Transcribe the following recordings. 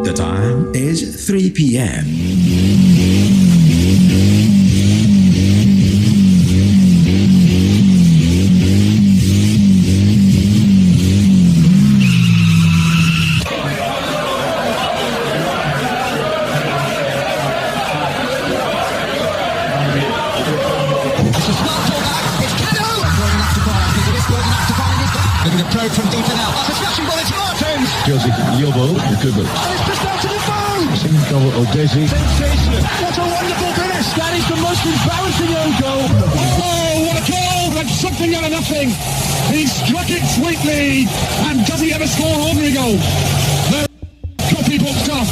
The time is 3 p.m. From deep and out. That's a smashing ball into Martins. Josie, your ball, good ball. And it's just out to the phone. Second goal of Desi. Sensational. What a wonderful finish. That is the most embarrassing own goal. Oh, what a goal. That's something out of nothing. He struck it sweetly. And does he ever score an ordinary goal? No. Copybook stuff.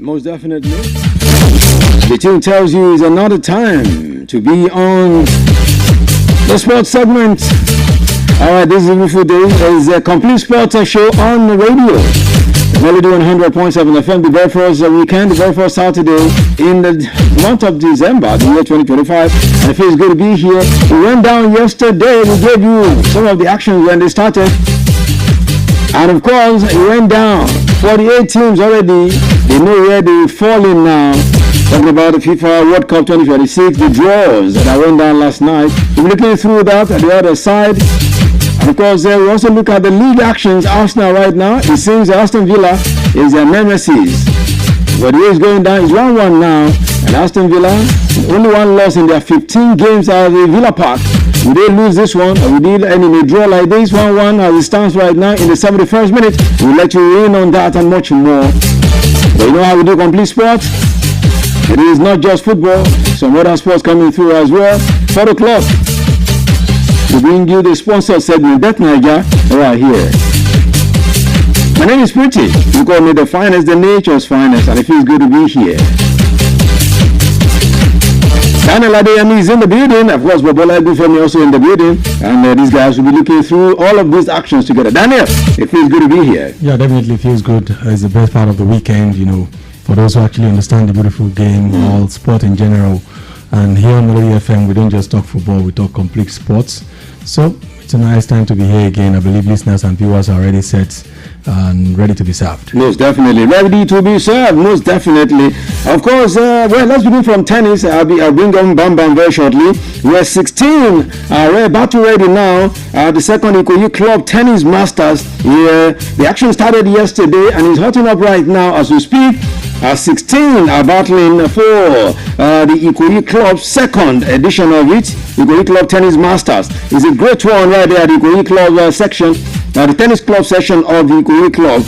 Most definitely. The tune tells you it's another time to be on the sports segment. Alright, this is a beautiful day. It's a complete sports show on the radio. Melody 100.7 FM, the very first weekend, the very first Saturday in the month of December, the year 2025. And it feels good to be here. We went down yesterday. We gave you some of the actions when they started. And of course, it went down. 48 teams already. They know where they fall in now. Talking about the FIFA World Cup 2026, the draws that went down last night. We're looking through that at the other side. And of course, we also look at the league actions. Arsenal right now, it seems Aston Villa is their nemesis. But the way it's going down is 1-1 now. And Aston Villa, only one loss in their 15 games at the Villa Park. Will they lose this one, or will they end in a draw like this? 1-1 as it stands right now in the 71st minute. We'll let you in on that and much more. But you know how we do complete sports? It is not just football. Some other sports coming through as well. 4 o'clock. We bring you the sponsor segment, Bet Niger, right here. My name is Pretty. You call me the finest, the nature's finest, and it feels good to be here. Daniel Adeyemi is in the building. Of course, Bobola Gufemi also in the building. And these guys will be looking through all of these actions together. Daniel, it feels good to be here. Yeah, definitely feels good. It's the best part of the weekend, you know, for those who actually understand the beautiful game, all sport in general. And here on Melody FM, we don't just talk football, we talk complete sports. So it's a nice time to be here again. I believe listeners and viewers are already set and ready to be served. Most definitely ready to be served. Most definitely. Of course, well, let's begin from tennis. I'll bring on Bam Bam very shortly. We're 16 are battle ready now. The second Ikoyi Club Tennis Masters. The action started yesterday and is hotting up right now as we speak. 16 are battling for the Ikoyi Club second edition of it. Ikoyi Club Tennis Masters is a great one right there at the Ikoyi Club section. The tennis club section of the Ikoyi Club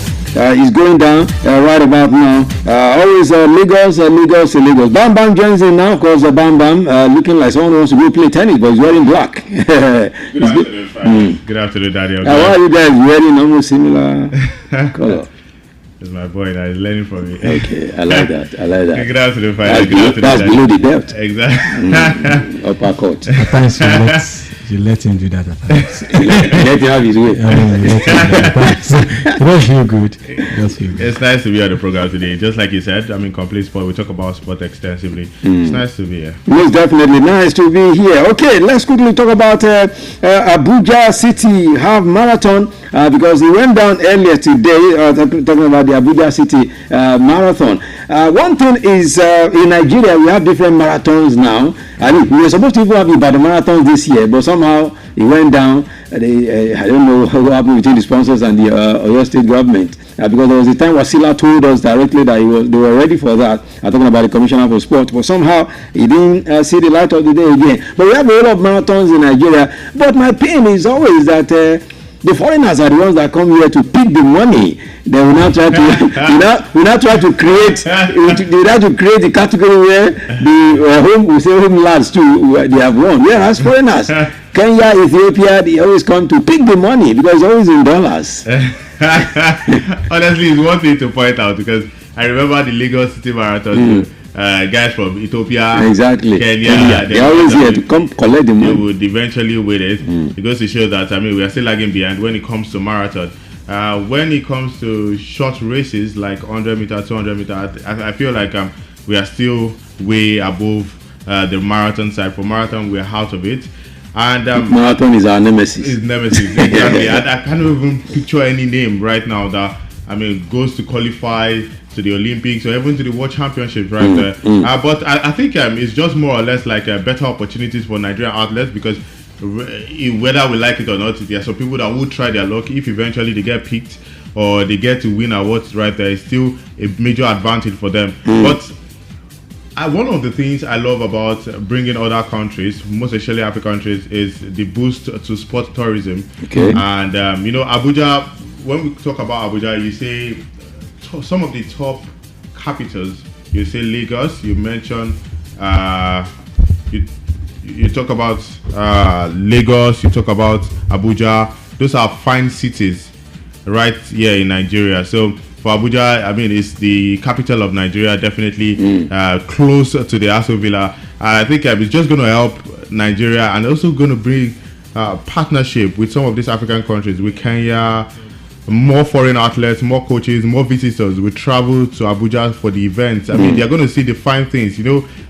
is going down right about now. Always Lagos. Bam Bam joins in now. Of course, Bam Bam looking like someone who wants to go play tennis, but he's wearing black. Good afternoon, Good afternoon, Daddy. Why are you guys wearing almost similar color? It's my boy that is learning from me. Okay, I like that. Good afternoon, Father. That's below the belt. Exactly. Upper court. At times you let him do that at times. Let him have his way. It does feel good. It's nice to be on the program today. Just like you said, I'm in complete sport. We talk about sport extensively. It's nice to be here. Most definitely nice to be here. Okay, let's quickly talk about Abuja City Half Marathon because it went down earlier today. Talking about the Abuja City Marathon. One thing is in Nigeria we have different marathons now. I mean, we were supposed to even have about the marathons this year, but somehow it went down. I don't know what happened between the sponsors and the Oyo State government. Because there was a time Wasila told us directly that they were ready for that. I'm talking about the Commissioner for Sport, but somehow he didn't see the light of the day again. But we have a lot of marathons in Nigeria. But my pain is always that the foreigners are the ones that come here to pick the money. They will not try to create. They try to create a category where the home lads too they have won. Whereas foreigners, Kenya, Ethiopia, they always come to pick the money because it's always in dollars. Honestly, it's one thing to point out because I remember the Lagos City Marathon. Guys from Ethiopia, exactly. Kenya, they always here to come collect the money. They would eventually win it. It goes to show that we are still lagging behind when it comes to marathon. when it comes to short races like 100 meter, 200 meter, I feel like we are still way above the marathon side. For marathon, we're out of it. And marathon is our nemesis. Is nemesis, exactly. I can't even picture any name right now that goes to qualify to the Olympics or even to the World Championships right there. But I think it's just more or less like better opportunities for Nigerian athletes, because whether we like it or not, there are some people that will try their luck. If eventually they get picked or they get to win awards right there, it's still a major advantage for them. But one of the things I love about bringing other countries, most especially African countries, is the boost to sport tourism. Okay. And Abuja, when we talk about Abuja, you say some of the top capitals. You say Lagos, you mention you talk about Lagos, you talk about Abuja. Those are fine cities right here in Nigeria. So for Abuja, it's the capital of Nigeria, definitely close to the Aso Villa. I think it's just going to help Nigeria, and also going to bring partnership with some of these African countries, with Kenya. More foreign athletes, more coaches, more visitors will travel to Abuja for the events. They're going to see the fine things.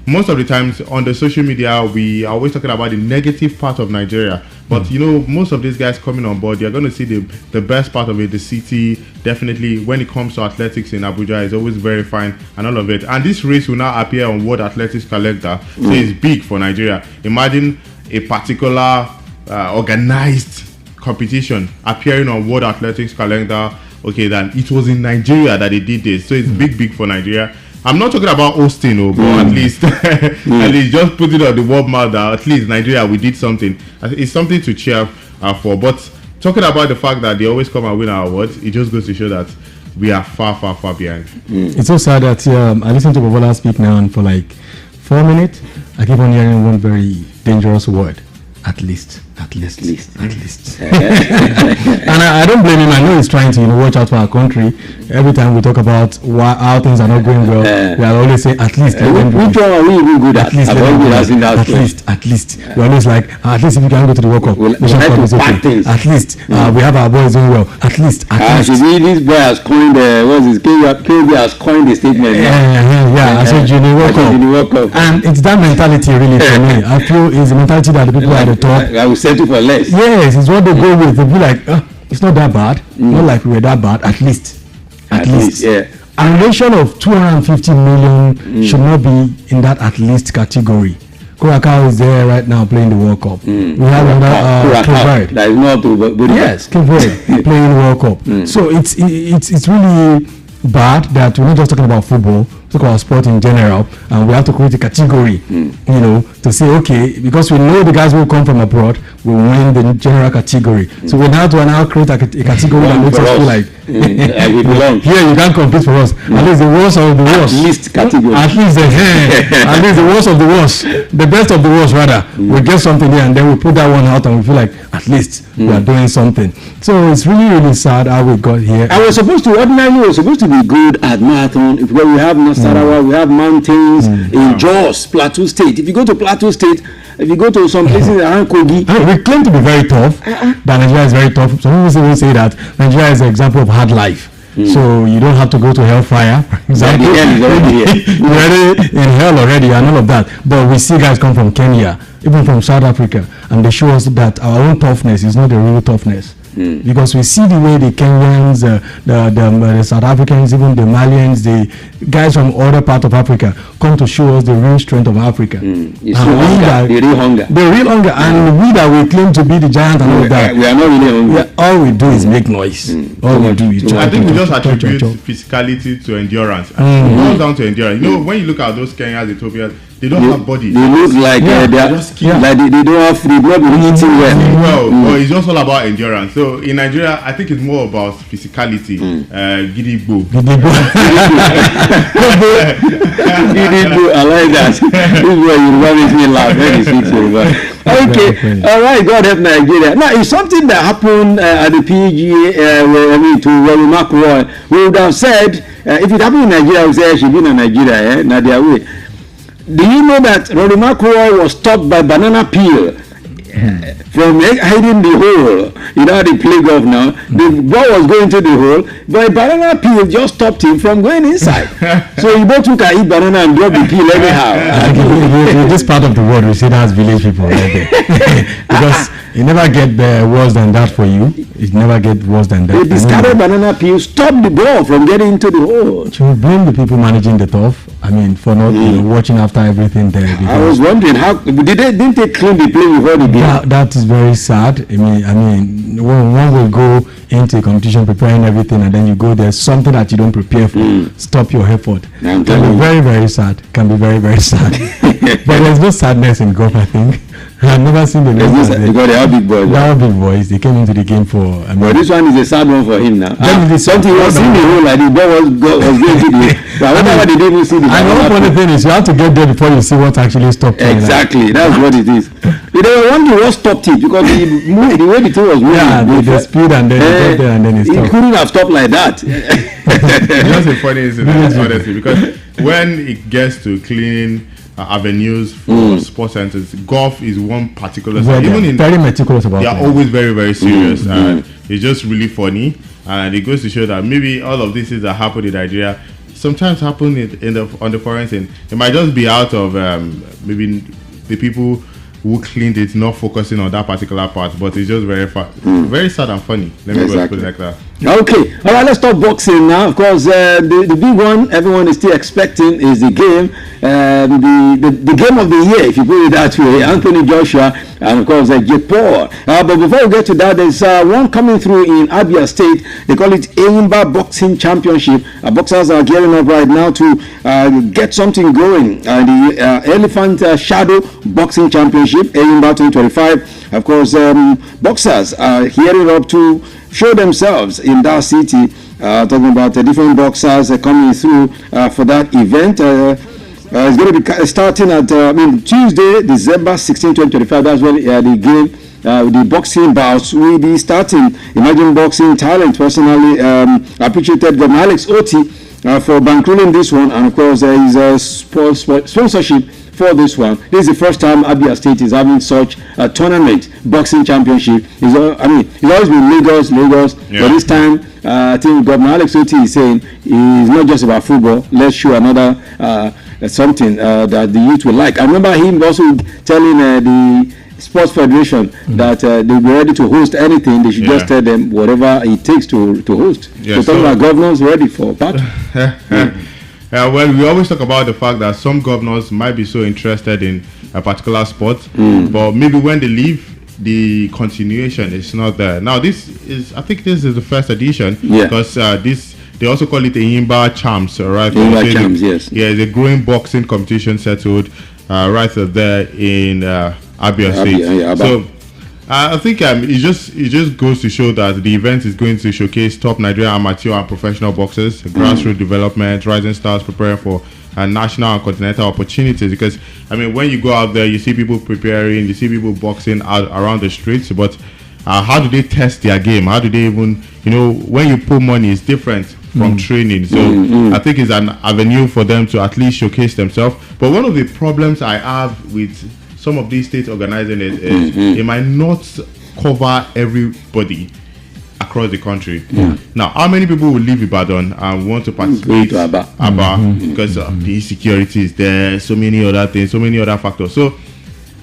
Most of the times on the social media, we are always talking about the negative part of Nigeria. But, most of these guys coming on board, they're going to see the best part of it, the city. Definitely, when it comes to athletics in Abuja, it's always very fine and all of it. And this race will now appear on World Athletics Calendar. So it's big for Nigeria. Imagine a particular organized competition appearing on World Athletics Calendar. Okay, then it was in Nigeria that they did this, so it's big for Nigeria. I'm not talking about hosting, but at least just put it on the world map that at least Nigeria, we did something. It's something to cheer for. But talking about the fact that they always come and win our awards, it just goes to show that we are far behind. It's so sad that I listened to Bobola speak now, and for like 4 minutes I keep on hearing one very dangerous word: at least. And I don't blame him. I know he's trying to watch out for our country. Every time we talk about how things are not going well, we are always saying at least. Which one are we even good at? At least. We're always like, at least if we can go to the World Cup, at least we have our boys doing well. At least. This boy has coined KB has coined the statement. I said Junior World Cup. And it's that mentality really for me. I feel it's the mentality that the people at the top. I will settle for less. Yes, it's what they go with. They'll be like, it's not that bad. Not like we were that bad. At least. Yeah. A nation of 250 million should not be in that at least category. Curacao is there right now playing the World Cup. We have another Cape Verde. That is not to yes, Cape Verde playing World Cup. So it's really bad that we're not just talking about football, talk about sport in general, and we have to create a category, to say, okay, because we know the guys who come from abroad will win the general category. So we have to now create a category that makes us feel like we belong. Here you can't compete for us. At least the worst of the worst. At least category. At least the worst of the worst. The best of the worst, rather. We get something there, and then we put that one out, and we feel like at least we are doing something. So it's really sad how we got here. I was supposed to be good at marathon because we have Nasarawa, we have mountains in Jos, Plateau State. If you go to Plateau State, if you go to some places around Kogi, we claim to be very tough. That Nigeria is very tough. Some people will say that Nigeria is an example of hard life. So you don't have to go to hellfire, for example. You're already in hell already and all of that. But we see guys come from Kenya, even from South Africa, and they show us that our own toughness is not the real toughness. Because we see the way the Kenyans, the South Africans, even the Malians, the guys from other parts of Africa come to show us the real strength of Africa. The real hunger. And we that we claim to be the giant and all that. We are not really hungry. All we do is make noise. All we do is I think we just attribute physicality to endurance. It goes down to endurance. When you look at those Kenyans, Ethiopians, they don't have bodies. They look like they don't have they not been eating well. But it's just all about endurance. So in Nigeria, I think it's more about physicality. Gidigbo. I like that. This is where you makes me laugh when you speak Yoruba. Okay, all right. God help Nigeria. Now, it's something that happened at the PGA to Rory McIlroy. We would have said if it happened in Nigeria, we would say she been in Nigeria. Nadia way. Do you know that Rory McIlroy was stopped by banana peel from hiding the hole. You know how they play golf now. The ball was going to the hole, but a banana peel just stopped him from going inside. So he both took a eat banana and drop the peel anyhow. In this part of the world, we see that as village people right there. Because it never get worse than that for you. It never get worse than that. The discarded banana peel stopped the ball from getting into the hole. To blame the people managing the turf, I mean, for not watching after everything there. I was wondering how didn't they clean the play before the game? That is very sad. I mean, when one will go into a competition preparing everything, and then you go there, something that you don't prepare for, stop your effort. Can be very, very sad. Can be very, very sad. But there's no sadness in golf, I think. I've never seen the because they are big boys. They are big boys. They came into the game for. I mean, but this one is a sad one for him now. Something was in the hole, like the ball was going to the. But whenever they didn't see the ball. I know one of the things is you have to get there before you see what actually stopped it. Exactly, that's what it is. They were wondering what stopped it because the way the thing was moving. Yeah, the speed and then it got there and then it stopped. It couldn't have stopped like that. Just a funny incident, honestly, because when it gets to cleaning avenues for sports centers, golf is one particular side. Even in very meticulous about they are always very, very serious, and it's just really funny. And it goes to show that maybe all of these things that happen in Nigeria sometimes happen on the foreign scene. It might just be out of maybe the people who cleaned it not focusing on that particular part, but it's just very very sad and funny. Let me go put it like that. Okay, all right, let's talk boxing now. Of course, the big one everyone is still expecting is the game, the game of the year, if you put it that way, Anthony Joshua and of course Jake Paul. But before we get to that, there's one coming through in Abia State. They call it Eyimba Boxing Championship. Boxers are gearing up right now to get something going. The Elephant Shadow Boxing Championship, Eyimba 2025. Of course, boxers are gearing up to show themselves in that city. Talking about different boxers coming through for that event. It's going to be starting at Tuesday, December 16, 2025. That's when the game, the boxing bouts will be starting. Imagine Boxing Talent personally appreciated Governor Alex Oti for bankrolling this one, and of course there is a sponsorship for this one. This is the first time Abia State is having such a tournament, boxing championship. It's always been Lagos, but this time I think Governor Alex Oti is saying it's not just about football. Let's show another something that the youth will like. I remember him also telling the Sports Federation that they'll be ready to host anything. They should just tell them whatever it takes to host. So talking about governors ready for part. Well, we always talk about the fact that some governors might be so interested in a particular sport, but maybe when they leave, the continuation is not there. Now, I think this is the first edition because they also call it Eyimba Champs, right? Eyimba Champs, yes. Yeah, it's a growing boxing competition settled right there in Abia State. So I think it just goes to show that the event is going to showcase top Nigerian amateur and professional boxers, grassroots development, rising stars preparing for national and continental opportunities. Because when you go out there, you see people preparing, you see people boxing out around the streets, but how do they test their game? How do they even, when you put money, it's different from training. So I think it's an avenue for them to at least showcase themselves. But one of the problems I have with some of these states organizing it is it might not cover everybody across the country. Now, how many people will leave Ibadan and want to participate to Aba because the insecurity is there, so many other things, so many other factors. So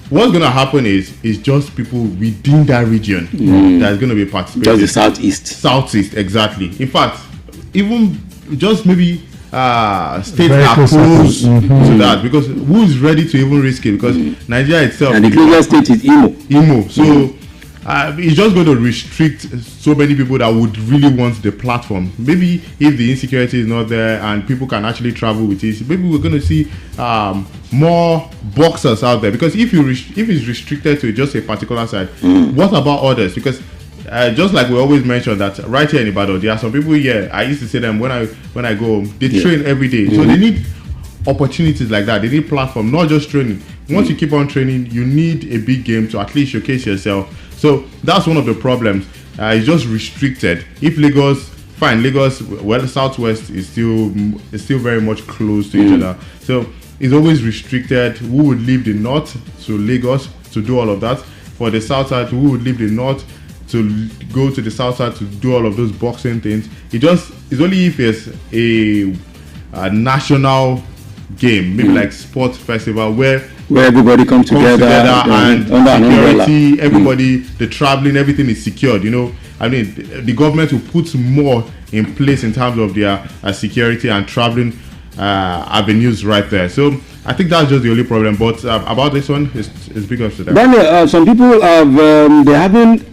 what's going to happen is just people within that region that's going to be participating. Just the southeast, exactly. In fact, even just maybe states are close to that, because who is ready to even risk it? Because Nigeria itself, and the closest state is Imo. So it's just going to restrict so many people that would really want the platform. Maybe if the insecurity is not there and people can actually travel with it, maybe we're going to see more boxers out there. Because if it's restricted to just a particular side, what about others? Because just like we always mention that right here in Ibadan, there are some people here. I used to say them when I go home. They train every day, so they need opportunities like that. They need platform, not just training. Once you keep on training, you need a big game to at least showcase yourself. So that's one of the problems. It's just restricted. If Lagos, well, Southwest is still very much close to each other. So it's always restricted. Who would leave the north to Lagos to do all of that? for the south side who would leave the north to go to the south side to do all of those boxing things. It's only if it's a national game, maybe like sports festival where everybody comes together and security, everybody, Mm. the traveling, everything is secured. I mean, the government will put more in place in terms of their security and traveling avenues right there. So I think that's just the only problem. But about this one, it's big ups to them. Daniel, some people have they haven't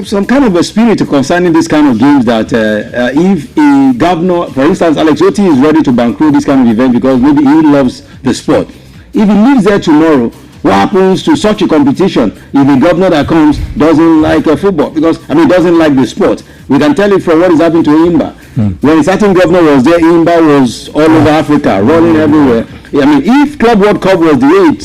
some kind of a spirit concerning this kind of games that if a governor, for instance, Alex Oti is ready to bankroll this kind of event because maybe he loves the sport. If he leaves there tomorrow, what happens to such a competition if a governor that comes doesn't like football? Because, doesn't like the sport. We can tell it from what is happening to Imba. When a certain governor was there, Imba was all over Africa, running everywhere. If Club World Cup was the way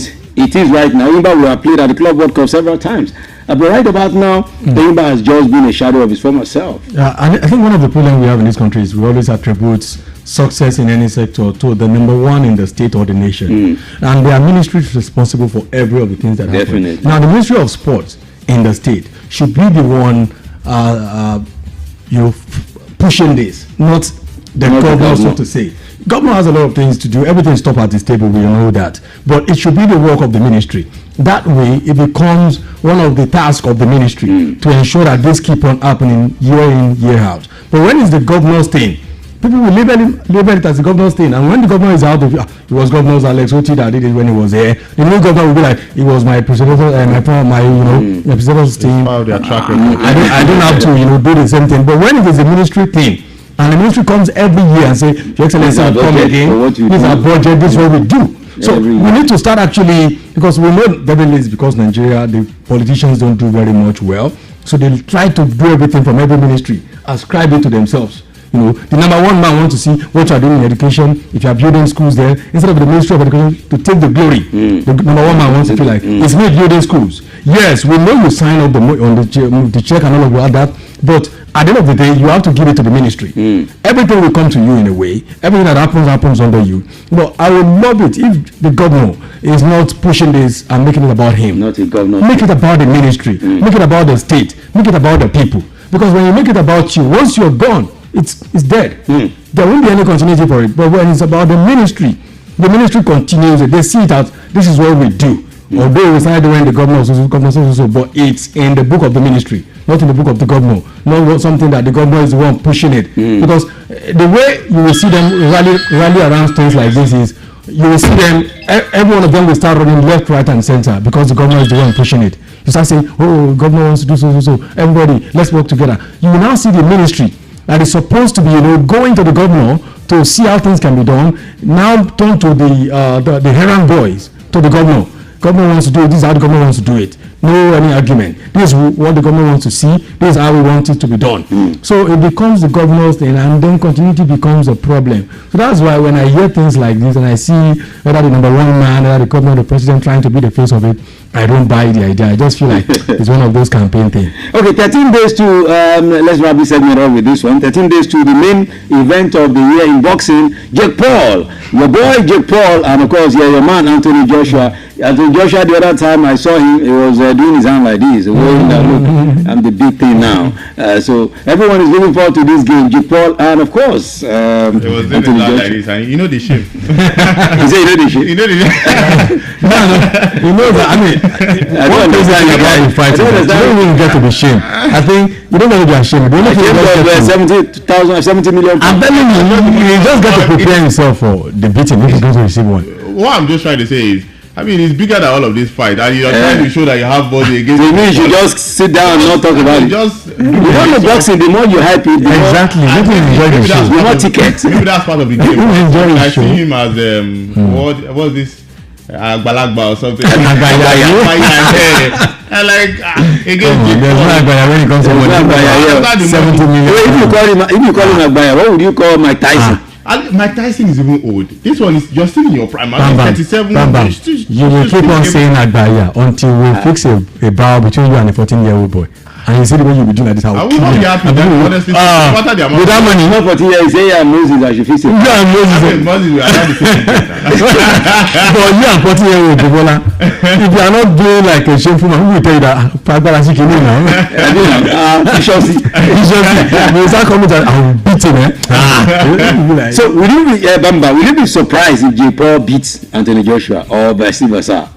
it is right now, Imba would have played at the Club World Cup several times. But right about now, Imba has just been a shadow of his former self. I think one of the problems we have in this country is we always attribute success in any sector to the number one in the state or the nation. And there are ministries responsible for every of the things that happen. Definitely. Now, the Ministry of Sports in the state should be the one pushing this, not the governor, so to say. Governor has a lot of things to do. Everything stops at this table, we know that. But it should be the work of the ministry. That way, it becomes one of the tasks of the ministry to ensure that this keep on happening year in, year out. But when it's the governor's thing, people will label it as the governor's thing. And when the governor is out of it was Governor Alex Oti that did it when he was there. The new governor will be like, it was my predecessor, my predecessor's team. I don't have to do the same thing. But when it is a ministry thing, and the ministry comes every year and say, Your Excellency, I've come again, this is our budget, this is what we do. So we need to start actually, because we know definitely it's because Nigeria, the politicians don't do very much well. So they try to do everything from every ministry, ascribe it to themselves. The number one man wants to see what you are doing in education. If you are building schools there, instead of the Ministry of Education to take the glory, the number one man wants to feel like it's me building schools. Yes, we know you sign up on the check and all of that, but at the end of the day, you have to give it to the ministry. Everything will come to you in a way. Everything that happens under you. But I would love it if the governor is not pushing this and making it about him. Not the governor. Make it about the ministry. Make it about the state. Make it about the people. Because when you make it about you, once you're gone, it's dead. There won't be any continuity for it. But when it's about the ministry continues it. They see it as this is what we do. Although we started when the governor was but it's in the book of the ministry, not in the book of the governor. Not something that the governor is the one pushing it. Because the way you will see them rally around things like this is, you will see them, every one of them will start running left, right, and center because the governor is the one pushing it. You start saying, governor wants to do so. Everybody, let's work together. You will now see the ministry that is supposed to be, going to the governor to see how things can be done, now turn to the errand boys, to the governor. Government wants to do it, this is how the government wants to do it. No any argument. This is what the government wants to see, this is how we want it to be done. So it becomes the governor's thing, and then continuity becomes a problem. So that's why when I hear things like this and I see whether the number one man, whether the governor, the president trying to be the face of it, I don't buy the idea. I just feel like it's one of those campaign things. Okay, 13 days to, let's wrap this segment off with this one. 13 days to the main event of the year in boxing. Jake Paul, your boy Jake Paul, and of course, your man Anthony Joshua. Anthony Joshua, the other time I saw him, he was doing his hand like this, wearing that look. I'm the big thing now. So everyone is looking forward to this game. Jake Paul, and of course, it was doing Anthony Joshua. like this, and the shame. He said, the shame. You know that, I don't understand the guy you fight. You don't even get to be ashamed. I think you don't get to be ashamed. The only thing you get to 70 million. I'm telling you just get to prepare himself for the beating if he's going to receive one. What I'm just trying to say is, it's bigger than all of this fight, and you're trying to show that you have body against. You mean you should just sit down and not talk about it? You don't know boxing. The more you hype it, exactly. Let him enjoy the show. The more tickets. Maybe that's part of the game. I see him as what's this? Balagba or something. And like again, there's no Agbaya when it comes to 70 million. If you call him Agbaya, what would you call Mike Tyson? Mike Tyson is even old. This one is you're still in your prime. I'm 37. You will keep on saying Agbaya until we fix a bow between you and a 14-year-old boy. and you see the way you be doing like this, I will not be happy. Honestly, what are the amount? with that money, Not 40 years, say yeah, Moses, I should fix it. you and Moses, I mean, Moses, we are not the same thing. but you and 40-year-old Bola, if you are not doing like a shameful man, who will tell you that Fagbara Shikini now? Efficiency. You start coming to, I will beat him, eh? So will you be Bamba? Will you be surprised if Jake Paul beats Anthony Joshua or vice versa?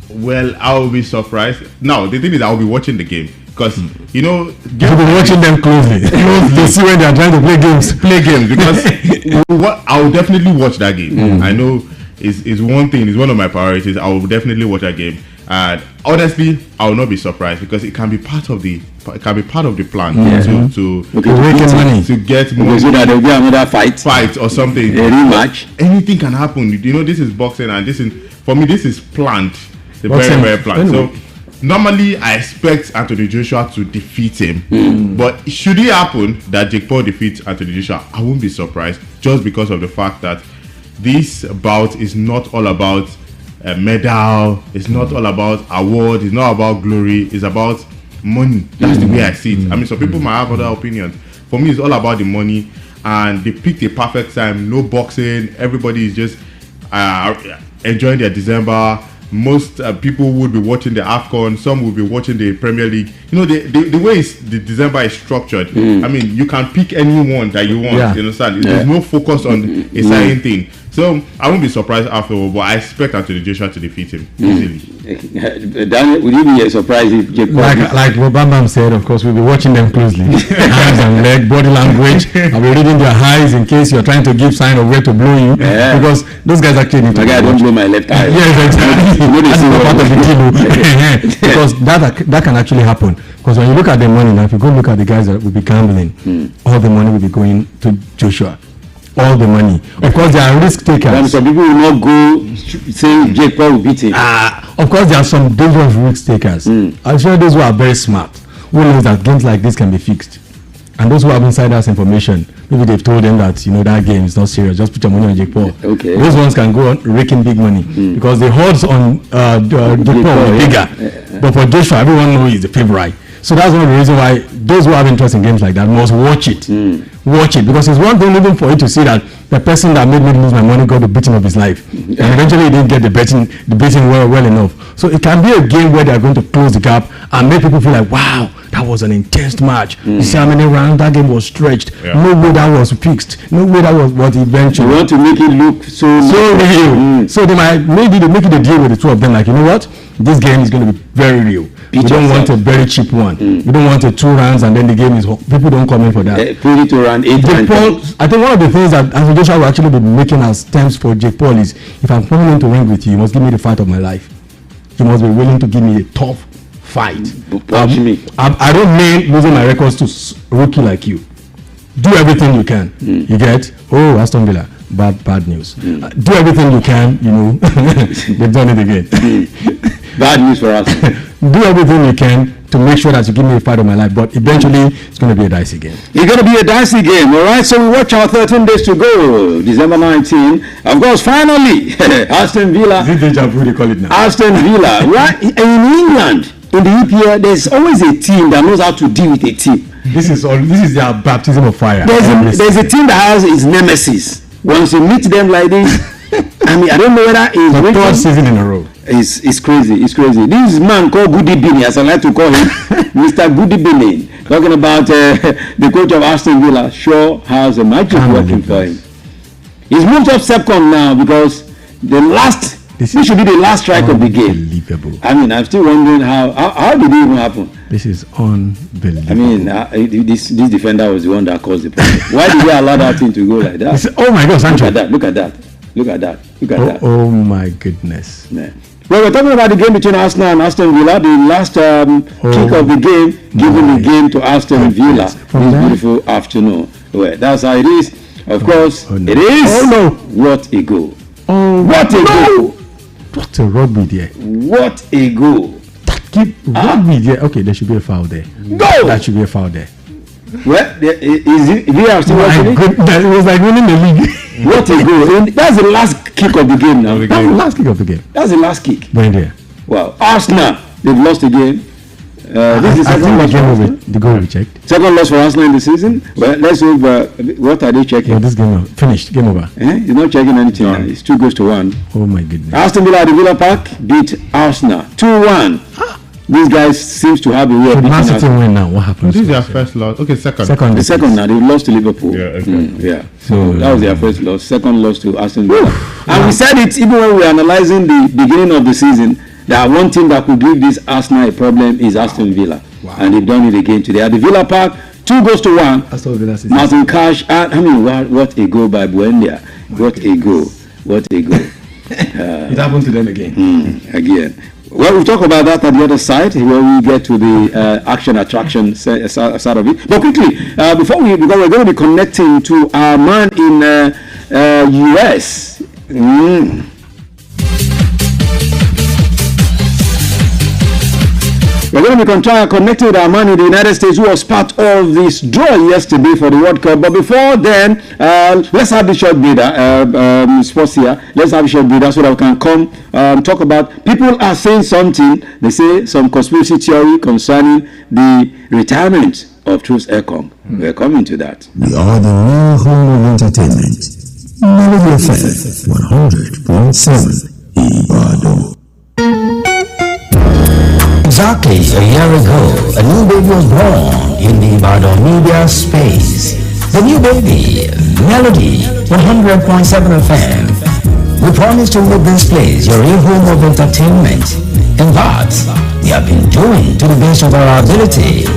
Well, I will be surprised. Now, the thing is, I will be watching the game because you know You've been watching them closely. They see when they are trying to play games. because what I will definitely watch that game. I know is one thing. Is one of my priorities. I will definitely watch that game. And honestly, I will not be surprised because it can be part of the plan to Okay, money. to get okay, more so that there will be another fight. or something. A rematch. Anything can happen. You know, this is boxing, and this is for me. This is planned. The Boxing. very planned. Anyway. So normally, I expect Anthony Joshua to defeat him. But should it happen that Jake Paul defeats Anthony Joshua, I won't be surprised just because of the fact that this bout is not all about a medal. It's not all about award. It's not about glory. It's about money. That's the way I see it. I mean, some people might have other opinions. For me, it's all about the money. And they picked a perfect time. No boxing. Everybody is just enjoying their December. Most people would be watching the AFCON. Some will be watching the Premier League. You know, the way the December is structured. I mean, you can pick anyone that you want. Yeah. You understand? There's no focus on a certain thing. So I won't be surprised afterward, but I expect Anthony Joshua to defeat him easily. Daniel, would you be surprised if Jake Paul Like what Bam said, of course, we'll be watching them closely. Hands and leg, body language. I'll be reading their eyes in case you're trying to give sign of where to blow you. Yeah. Because those guys actually need to My be guy, don't watched. blow my left eye. Yes, exactly. You know they That's say not what- part of the deal. Because that can actually happen. Because when you look at the money now, if you go look at the guys that will be gambling, all the money will be going to Joshua. All the money. Of course, there are risk And takers. some people will not go saying Jake Paul will beat him. Of course, there are some dangerous risk takers. I'm sure those who are very smart, who knows that games like this can be fixed. And those who have insiders information, maybe they've told them that, you know, that game is not serious, just put your money on Jake Paul. Okay. Those ones can go on raking big money because the odds on Jake Paul are bigger. But for Joshua, everyone knows he's the favorite. So that's one of the reasons why those who have interest in games like that must watch it. Watch it, because it's one thing even for you to see that the person that made me lose my money got the beating of his life, and eventually he didn't get the beating well enough. So it can be a game where they are going to close the gap and make people feel like, wow, that was an intense match. You see how many rounds that game was stretched. Yeah. No way that was fixed. No way that was what You eventually. want to make it look so Real. So they make it a deal with the two of them. Like, you know what? This game is going to be very real. We Beat don't want yourself. a very cheap one. We don't want a 2 rounds and then the game is. People don't come in for that. Put it around 8 Jake times. Paul, I think one of the things that Anthony Joshua will actually be making as terms for Jake Paul is, if I'm coming into ring with you, you must give me the fight of my life. You must be willing to give me a tough fight. Watch me. I don't mean losing my records to rookie like you. Do everything you can. You get, Aston Villa, bad news. Do everything you can, you know. They've done it again. Bad news for us. Do everything you can to make sure that you give me a fight of my life, but eventually it's going to be a dicey game. It's going to be a dicey game, all right? So we watch our 13 days to go, December 19. Of course, finally, Aston Villa. Is it deja vu they call it now? Aston Villa, right? In England, in the EPL, there's always a team that knows how to deal with a team. This is their baptism of fire. There's a team that has its nemesis. Once you meet them like this, I mean, I don't know whether it's the third written. season in a row. It's crazy. It's crazy. This man called Goody Bini, as I like to call him, Mr. Goody Bini, talking about the coach of Aston Villa, sure has a magic working for him. He's moved up second now because this should be the last strike of the game. Unbelievable. I mean, I'm still wondering how did it even happen? This is unbelievable. I mean, this defender was the one that caused the problem. Why did they allow that thing to go like that? Oh my God, Sancho. Look at that. Oh my goodness. Yeah. Well, we're talking about the game between Arsenal and Aston Villa. The last kick of the game, giving the game to Aston Villa this beautiful afternoon. Well, that's how it is. Of course, it is. Oh no! What a goal! What a goal! What a rugby there! What a goal! Keep rugby there. Okay, there should be a foul there. Go! That should be a foul there. Well, is it? We are still watching it. It was like winning the league. What a goal! That's the last kick of the game now. That's the last kick of the game. That's the last kick. Going there. Well, Arsenal, they've lost the game. This is the second loss for Arsenal. The goal we checked. Second loss for Arsenal in the season. Well, let's hope. What are they checking? Yeah, this game finished. Game over. He's not checking anything. Done. It's 2-1. Oh my goodness. Aston Villa at the Villa Park beat Arsenal 2-1. These guys seems to have a way of Should beating Man City Arsenal. win now? What happens? This is their first loss. Okay, second. The second now, they lost to Liverpool. Yeah, okay. Yeah. So that was their first loss. Second loss to Aston Villa. And we said it even when we were analyzing the beginning of the season that one team that could give this Arsenal a problem is Aston Villa. Wow. And they've done it again today. At the Villa Park, 2-1. Aston Villa City. Martin Cash, what a goal by Buendia. What a goal. What a goal. It happened to them again. Again. Well, we'll talk about that at the other side where we get to the action attraction side of it. But quickly, because we're going to be connecting to our man in US. We're going to be connected with our man in the United States who was part of this draw yesterday for the World Cup. But before then, let's have the short breather, sports here. Let's have a short breather so that we can come talk about. People are saying something. They say some conspiracy theory concerning the retirement of Truth Ekong. We're coming to that. We are the new home of entertainment. Melody FM 100.7 Ibadan. Exactly a year ago, a new baby was born in the Ibadan media space. The new baby, Melody 100.7 FM. We promise to make this place your real home of entertainment. In fact, we have been doing to the best of our ability.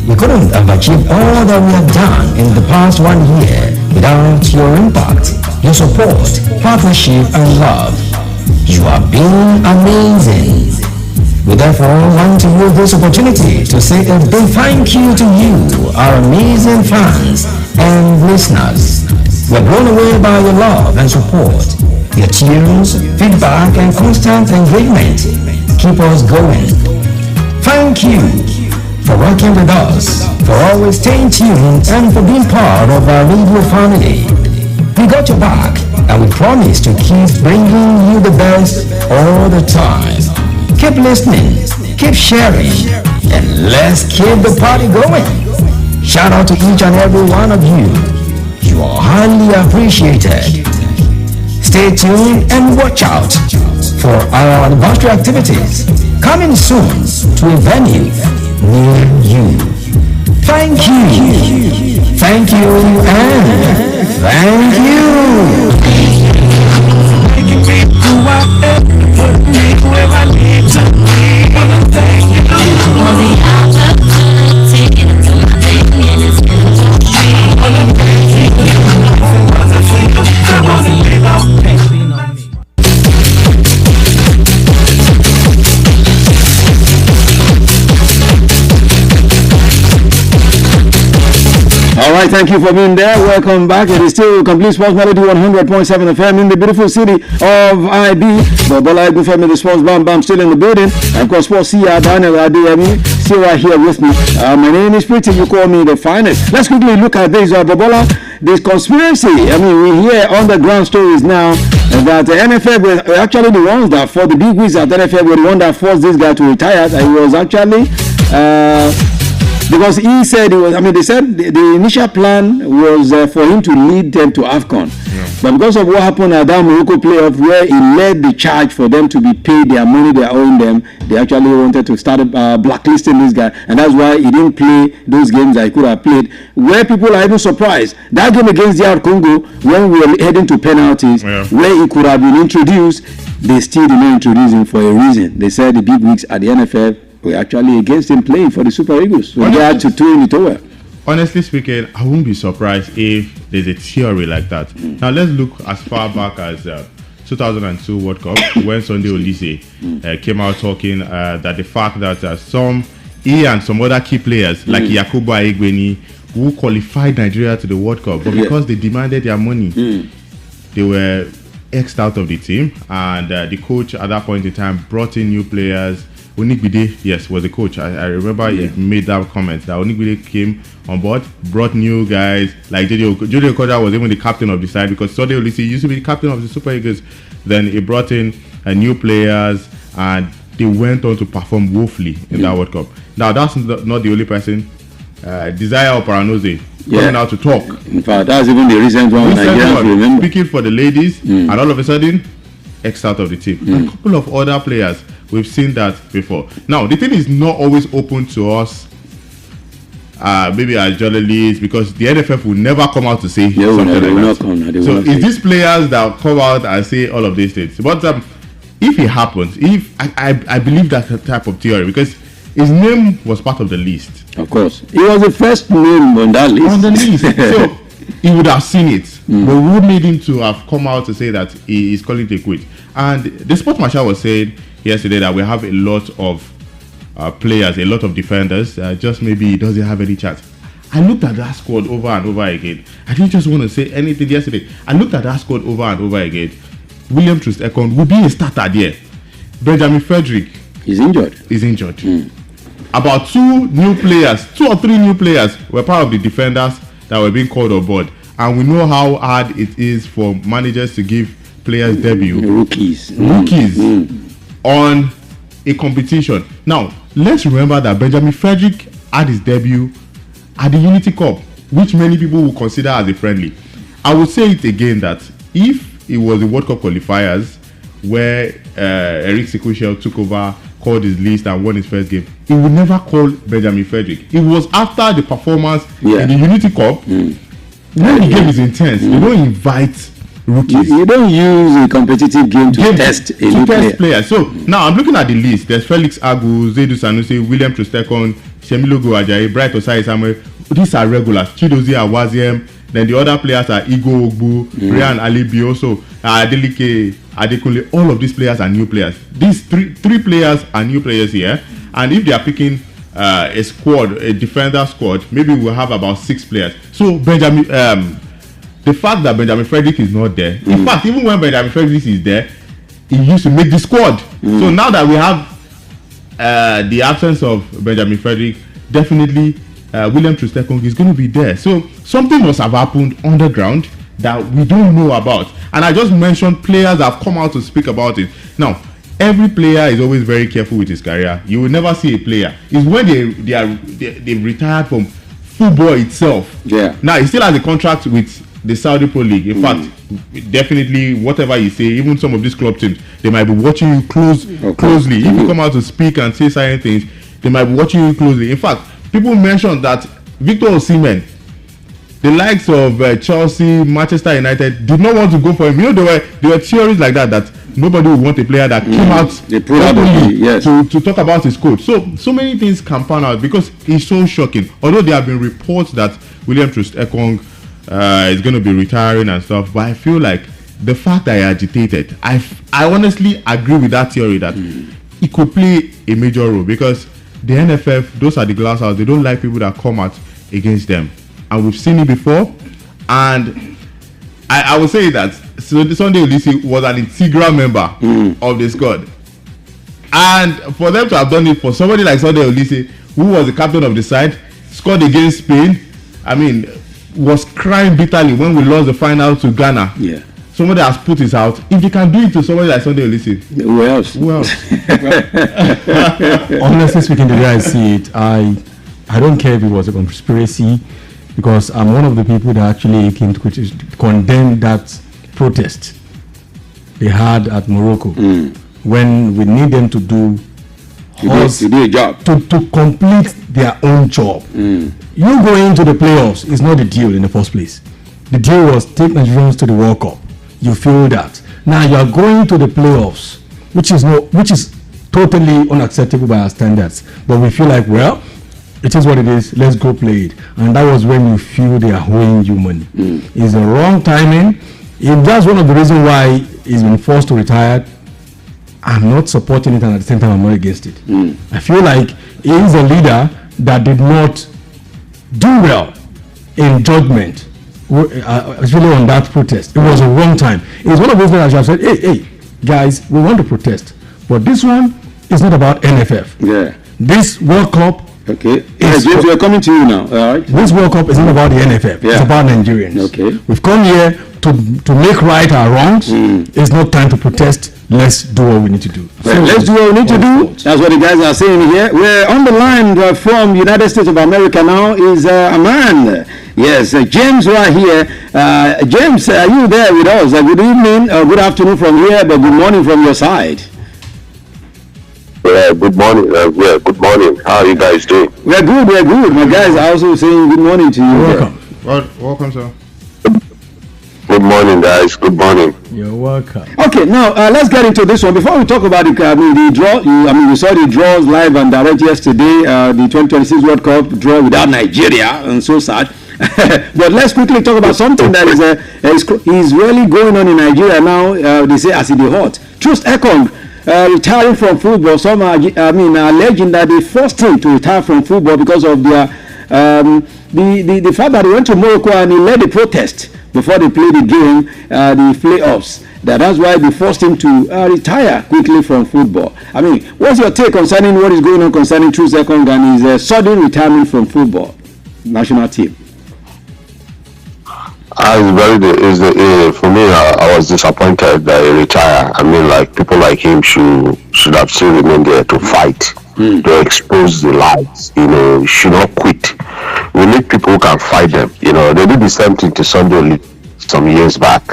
We couldn't have achieved all that we have done in the past 1 year without your impact, your support, partnership, and love. You have been amazing. We therefore want to use this opportunity to say a big thank you to you, our amazing fans and listeners. We're blown away by your love and support. Your cheers, feedback, and constant engagement keep us going. Thank you for working with us, for always staying tuned, and for being part of our radio family. We got your back, and we promise to keep bringing you the best all the time. Keep listening, keep sharing, and let's keep the party going. Shout out to each and every one of you. You are highly appreciated. Stay tuned and watch out for our anniversary activities coming soon to a venue near you. Thank you, thank you, and thank you. All right, thank you for being there. Welcome back. It is still Complete Sports Melody 100.7 FM in the beautiful city of IB. Bola Igufemi, the Sports Bam Bam, still in the building. And of course, Sports CR Daniel Adeyemi, still right here with me. My name is Pretty. You call me the finest. Let's quickly look at this. Bola, this conspiracy. I mean, we hear underground stories now that the NFF were actually the ones that, for the big wigs at NFF, were the one that forced this guy to retire. And he was actually. Because he said, they said the initial plan was for him to lead them to AFCON. Yeah. But because of what happened at that Morocco playoff where he led the charge for them to be paid their money they are owing them, they actually wanted to start blacklisting this guy. And that's why he didn't play those games that he could have played. Where people are even surprised, that game against DR Congo, when we were heading to penalties, where he could have been introduced, they still did not introduce him for a reason. They said the big wigs at the NFF were actually against him playing for the Super Eagles. So they had to throw in it over. Honestly speaking, I wouldn't be surprised if there's a theory like that. Now let's look as far back as 2002 World Cup when Sunday Olise came out talking that the fact that he and some other key players like Yakubu Aigbeni who qualified Nigeria to the World Cup, but because they demanded their money, they were X'd out of the team, and the coach at that point in time brought in new players. Onigbide, yes, was the coach. I remember he made that comment that Onigbide came on board, brought new guys like Jody Okocha was even the captain of the side because Sunday Olise used to be the captain of the Super Eagles. Then he brought in new players, and they went on to perform woefully in that World Cup. Now, that's not the only person. Desire Oparanoze coming out to talk. In fact, that's even the recent one. Nigerians remember. Speaking for the ladies, and all of a sudden, X out of the team. A couple of other players, we've seen that before. Now, the thing is not always open to us, maybe as journalists, because the NFF will never come out to say something like that. So, it's these players that come out and say all of these things. But if it happens, if I believe that type of theory, because his name was part of the list. Of course. He was the first name on that list. On the list. So he would have seen it. But we would need him to have come out to say that he is calling it a quit. And the sports marshal was saying yesterday that we have a lot of players, a lot of defenders. Just maybe he doesn't have any chance. I looked at that squad over and over again. I didn't just want to say anything yesterday. I looked at that squad over and over again. William Troost-Ekong would be a starter there. Benjamin Frederick is injured. About two or three new players were part of the defenders that were being called on board. And we know how hard it is for managers to give players debut. Rookies on a competition. Now, let's remember that Benjamin Frederick had his debut at the Unity Cup, which many people will consider as a friendly. I would say it again that if it was the World Cup qualifiers where Eric Sekou took over, called his list and won his first game, he would never call Benjamin Frederick. It was after the performance in the Unity Cup when the game is intense. You don't invite rookies. You don't use a competitive game to test a new player. So now I'm looking at the list. There's Felix Agu, Zaidu Sanusi, William Troost-Ekong, Shemilogo Ajayi, Bright Osai Samuel. These are regulars. Chidozie Awaziem. Then the other players are Igo Ogbu, Ryan Alibioso, Adeleke Adekunle. All of these players are new players. These three players are new players here. And if they are picking a squad, a defender squad, maybe we'll have about 6 players. So Benjamin, the fact that Benjamin Frederick is not there, in fact, even when Benjamin Frederick is there, he used to make the squad. So now that we have the absence of Benjamin Frederick, definitely William Troost-Ekong is going to be there. So something must have happened underground that we don't know about. And I just mentioned players that have come out to speak about it. Now, every player is always very careful with his career. You will never see a player. It's when they've retired from football itself. Now, he still has a contract with the Saudi Pro League. In fact, definitely whatever you say, even some of these club teams, they might be watching you closely. If you come out to speak and say certain things, they might be watching you closely. In fact, people mentioned that Victor Osimhen, the likes of Chelsea, Manchester United, did not want to go for him. You know, there were theories like that nobody would want a player that came out to talk about his coach. So many things can pan out because it's so shocking. Although there have been reports that William Troost-Ekong is going to be retiring and stuff, but I feel like the fact that he agitated, I honestly agree with that theory that he could play a major role because the NFF, those are the glass house, they don't like people that come out against them. And we've seen it before. And I would say that Sunday Olise was an integral member of the squad. And for them to have done it for somebody like Sunday Olise, who was the captain of the side, scored against Spain, I mean, was crying bitterly when we lost the final to Ghana. Somebody has put his out. If they can do it to somebody like Sunday Olise, who else? Honestly speaking, the way I see it, I don't care if it was a conspiracy, because I'm one of the people that actually came to condemn that protest they had at Morocco when we need them to do a job to complete their own job. You going to the playoffs is not the deal in the first place. The deal was take Nigerians to the World Cup. You feel that now you are going to the playoffs, which is totally unacceptable by our standards. But we feel like, well, it is what it is. Let's go play it. And that was when you feel they are owing you money. It's the wrong timing. If that's one of the reasons why he's been forced to retire, I'm not supporting it, and at the same time, I'm not against it. I feel like he is a leader that did not do well in judgment, especially on that protest. It was a wrong time. It's one of those that I have said, hey, guys, we want to protest, but this one is not about NFF. This World Cup. Okay. Yes, we are coming to you now. All right. This World Cup is not about the NFF. It's about Nigerians. Okay. We've come here to make right our wrongs. It's not time to protest let's do what we need to do. Well, let's do what we need to do. That's what the guys are saying here. We're on the line from United States of America now is a man. Yes, James right here. James, are you there with us? Good evening, good afternoon from here, but good morning from your side. Yeah, good morning. Good morning. How are you guys doing? We're good. My guys are also saying good morning to you. Welcome. Welcome, sir. Good morning, guys. Good morning. You're welcome. Okay, now let's get into this one. Before we talk about the draw, we saw the draws live and direct yesterday, the 2026 World Cup draw without Nigeria, and so sad. But let's quickly talk about something that is really going on in Nigeria now. They say as it is hot. Troost Ekong retiring from football. Some are alleging that they forced him to retire from football because of their the fact that he went to Morocco and he led the protest before they played the game, the playoffs. That's why they forced him to retire quickly from football. I mean, what's your take concerning what is going on concerning Troost Ekong and his sudden retirement from football national team? For me, I was disappointed that he retired. I mean, like, people like him should have still remained there to fight, to expose the lies. Should not quit. We need people who can fight them. They did the same thing to Sunday some years back.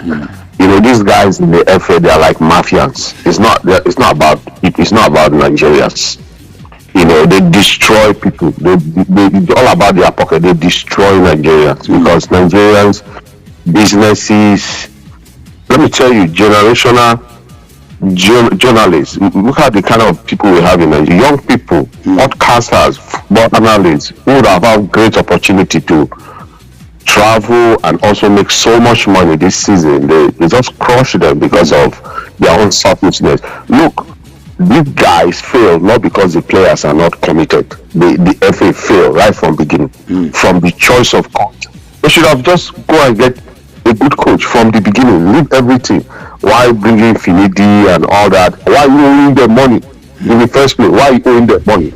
These guys in the FA, they are like mafians. It's not about Nigerians. They destroy people. They all about their pocket. They destroy Nigerians because Nigerians, businesses. Let me tell you, generational journalists. Look at the kind of people we have in Nigeria. Young people, podcasters, football analysts who would have had great opportunity to travel and also make so much money this season. They just crush them because of their own selfishness. Look, these guys fail not because the players are not committed. The FA fail right from beginning, from the choice of coach. They should have just go and get a good coach from the beginning. Leave everything. Why bringing Finidi and all that? Why you owing them money in the first place? Why you owing them money?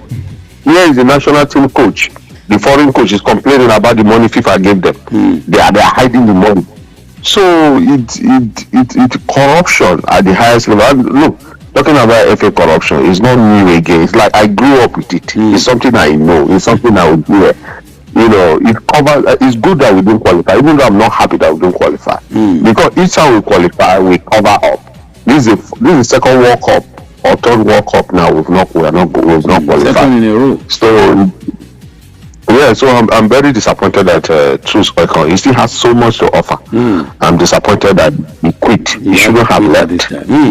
Here is the national team coach. The foreign coach is complaining about the money FIFA gave them. They are hiding the money. So it's corruption at the highest level. Look, talking about FA corruption is not new again. It's like I grew up with it. It's something I know. It's something I would do. It's good that we didn't qualify, even though I'm not happy that we didn't qualify. Because each time we qualify, we cover up. This is the second World Cup or third World Cup now. We've not qualified. Second in a row. So yeah, so I'm very disappointed that Troost Ekong, he still has so much to offer. I'm disappointed that he quit. He shouldn't have left.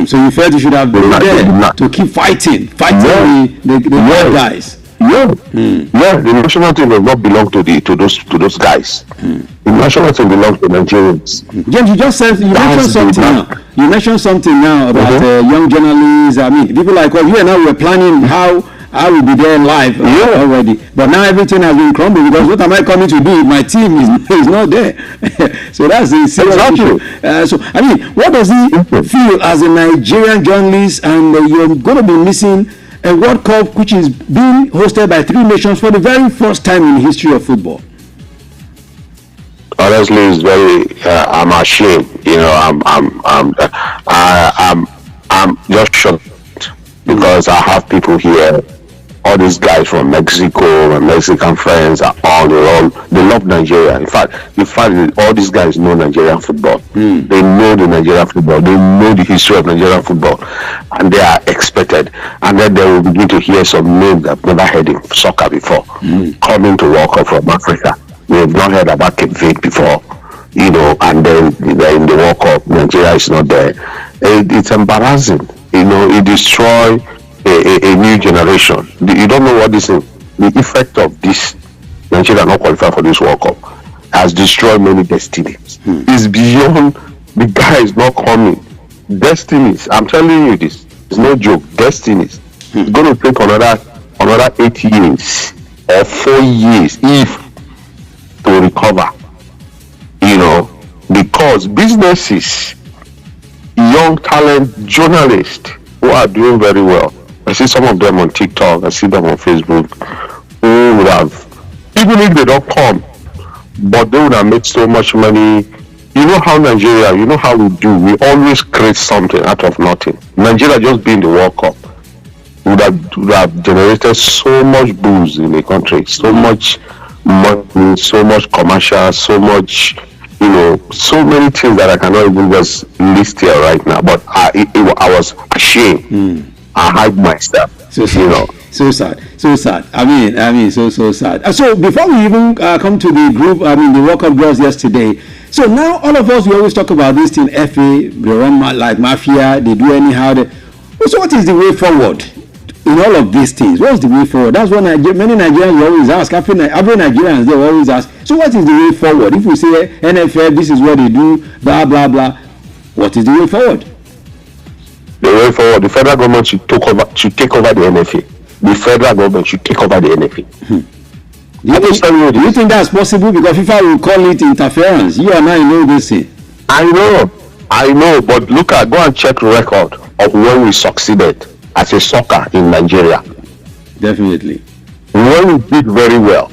So you felt he should have been there to keep fighting the bad guys. Yeah, the national team does not belong to those guys. The national team belongs to Nigerians. James, you mentioned something now about young journalists. I mean, people like you and I were planning how I will be there live already, but now everything has been crumbled because what am I coming to do if my team is not there? So that's the serious issue. So I mean, what does he feel as a Nigerian journalist, and you're going to be missing a World Cup which is being hosted by 3 nations for the very first time in the history of football? Honestly, it's very. I'm ashamed. I'm just shocked because I have people here. All these guys from Mexico, my Mexican friends are all they love Nigeria. In fact, all these guys know Nigerian football. They know the Nigerian football. They know the history of Nigerian football, and they are expected. And then they will begin to hear some names that never heard in soccer before coming to World Cup from Africa. They've not heard about Cape Verde before, and then they're in the World Cup. Nigeria is not there. It's embarrassing. It destroys a new generation. You don't know what this is. The effect of this Nigeria not qualified for this World Cup has destroyed many destinies. It's beyond the guy is not coming. Destinies. I'm telling you this. It's no joke. Destinies. It's going to take another 8 years or 4 years if to recover. Because businesses, young talent journalists who are doing very well. I see some of them on TikTok, I see them on Facebook, who would have, even if they don't come, but they would have made so much money you know how Nigeria, you know how we do. We always create something out of nothing. Nigeria just being the World Cup would have generated so much booze in the country, so much money, so much commercial, so much, so many things that I cannot even just list here right now. But I was ashamed. I hide myself. So sad. So sad. I mean, so sad. So before we even come to the group, the World Cup girls yesterday. So now all of us, we always talk about this thing, FA, they run like mafia, they do anyhow. So what is the way forward in all of these things? What's the way forward? That's what many Nigerians always ask. Every Nigerians, they always ask. So what is the way forward? If we say NFL, this is what they do, blah, blah, blah. What is the way forward? The way forward, the federal government should take over the NFA. The federal government should take over the NFA. Do you think that's possible? Because FIFA will call it interference. You and I know this thing. I know, but go and check the record of when we succeeded as a soccer in Nigeria. Definitely. When we did very well,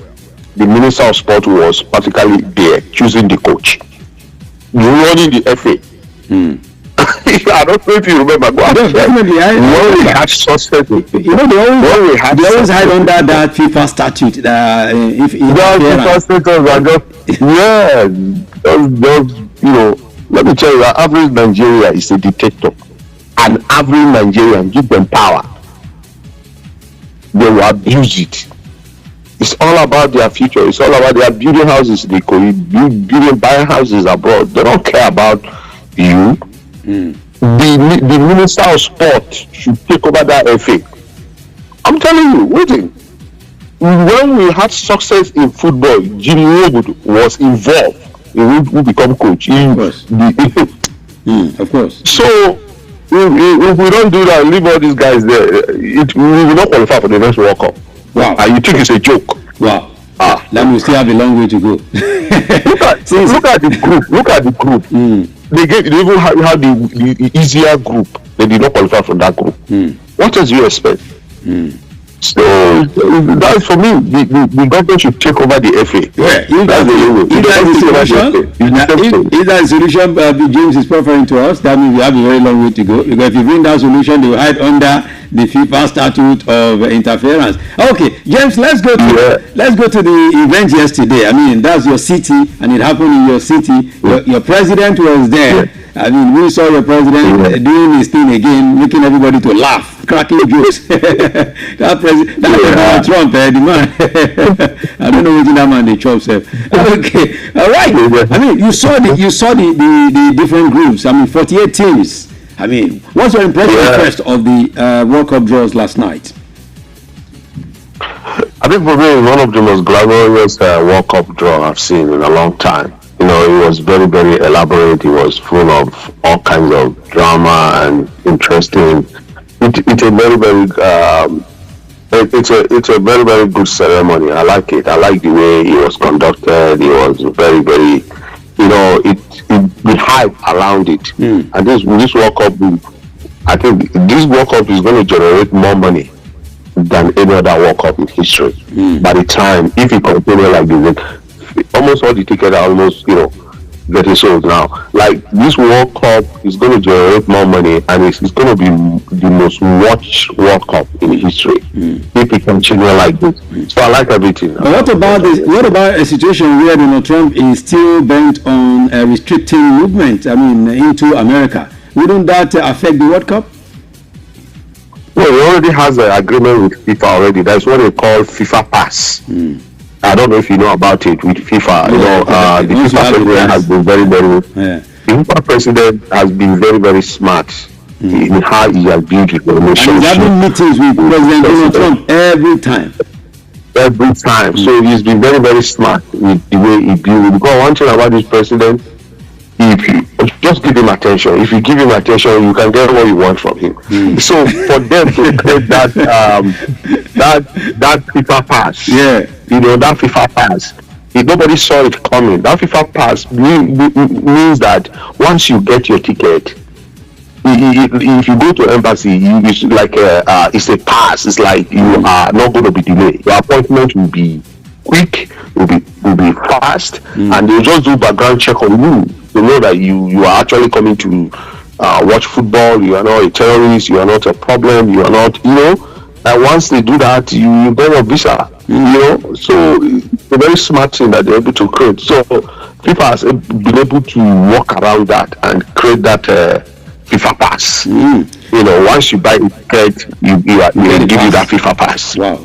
the Minister of Sport was practically there, choosing the coach, running the FA. I don't know if you remember. Definitely. When we had success, they always hide under that FIFA statute. FIFA statutes are just, let me tell you, average Nigeria is a dictator. And average Nigerian, give them power, they will abuse it. It's all about their future. It's all about their building houses. They could buying houses abroad. They don't care about you. The Minister of Sport should take over that FA. I'm telling you, waiting. When we had success in football, Jimmy Wood was involved in who become coach. Of course. So if we don't do that, leave all these guys there, we will not qualify for the next World Cup. Wow. And you think it's a joke? Wow. Then we still have a long way to go. Look at the group. They even had the easier group. They did not qualify for that group. What else do you expect? So that's for me. The government should take over the FA. Yeah, if that is the solution James is preferring to us, that means we have a very long way to go. Because if you bring that solution, they will hide under the FIFA statute of interference. Okay, James, let's go to the event yesterday. I mean, that's your city, and it happened in your city. Your president was there. I mean, we saw your president doing his thing again, making everybody to laugh, cracking jokes. That Trump, the man. I don't know what that man they chop said. Okay, all right. I mean, you saw the different groups. I mean, 48 teams. I mean, what's your impression first of the World Cup draws last night? I think for me, one of the most glamorous World Cup draw I've seen in a long time. It was very, very elaborate. It was full of all kinds of drama and interesting. It's a very, very it's a very, very good ceremony. I like it. I like the way it was conducted. It was very, very, with hype around it. And this World Cup, I think this World Cup is going to generate more money than any other World Cup in history. By the time, if it continues like this, almost all the tickets are almost, getting sold now. Like, this World Cup is going to generate more money, and it's going to be the most watched World Cup in history if it continues like this. So I like everything. But what about a situation where Donald Trump is still bent on restricting movement? I mean, into America. Wouldn't that affect the World Cup? Well, he already has an agreement with FIFA already. That's what they call FIFA Pass. I don't know if you know about it with FIFA. The FIFA president has been very, very. The FIFA president has been very, very smart in how he has built the relationship. And he's having meetings with President Donald Trump every time. So he's been very, very smart with the way he built it. Because one thing about this president, if you just give him attention, if you give him attention, you can get what you want from him. So for them to create that FIFA Pass, that FIFA Pass, if nobody saw it coming, that FIFA Pass means that once you get your ticket, if you go to embassy, it's like it's a pass. It's like you are not going to be delayed. Your appointment will be quick, will be fast, and they'll just do background check on you. to know that you are actually coming to watch football. You are not a terrorist. You are not a problem. You are not, and once they do that, you get a visa. So it's a very smart thing that they're able to create. So FIFA has been able to walk around that and create that FIFA pass. Once you buy a ticket, you give you that FIFA pass. Wow.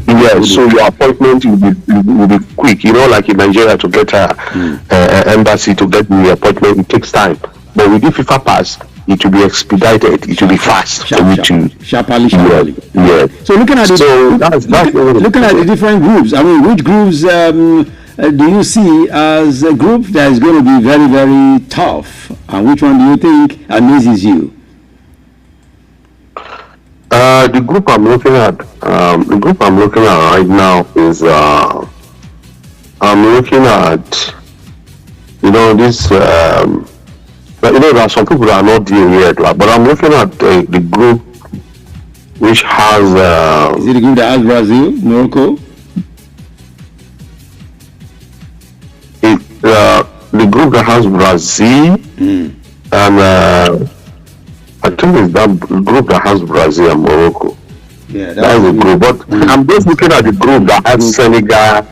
Yeah, so your appointment will be quick. Like in Nigeria, to get an embassy, to get the appointment, it takes time. But with the FIFA pass, it will be expedited. It will be fast for you to sharply. Yeah. So looking at looking at the different groups, I mean, which groups do you see as a group that is going to be very, very tough, and which one do you think amazes you? The group I'm looking at, right now is I'm looking at this. There are some people that are not there yet, but I'm looking at the group which has. Is it the group that has Brazil, Morocco? The group that has Brazil, and I think it's that group that has Brazil and Morocco. Yeah, that's the group. But I'm just looking at the group that has Senegal.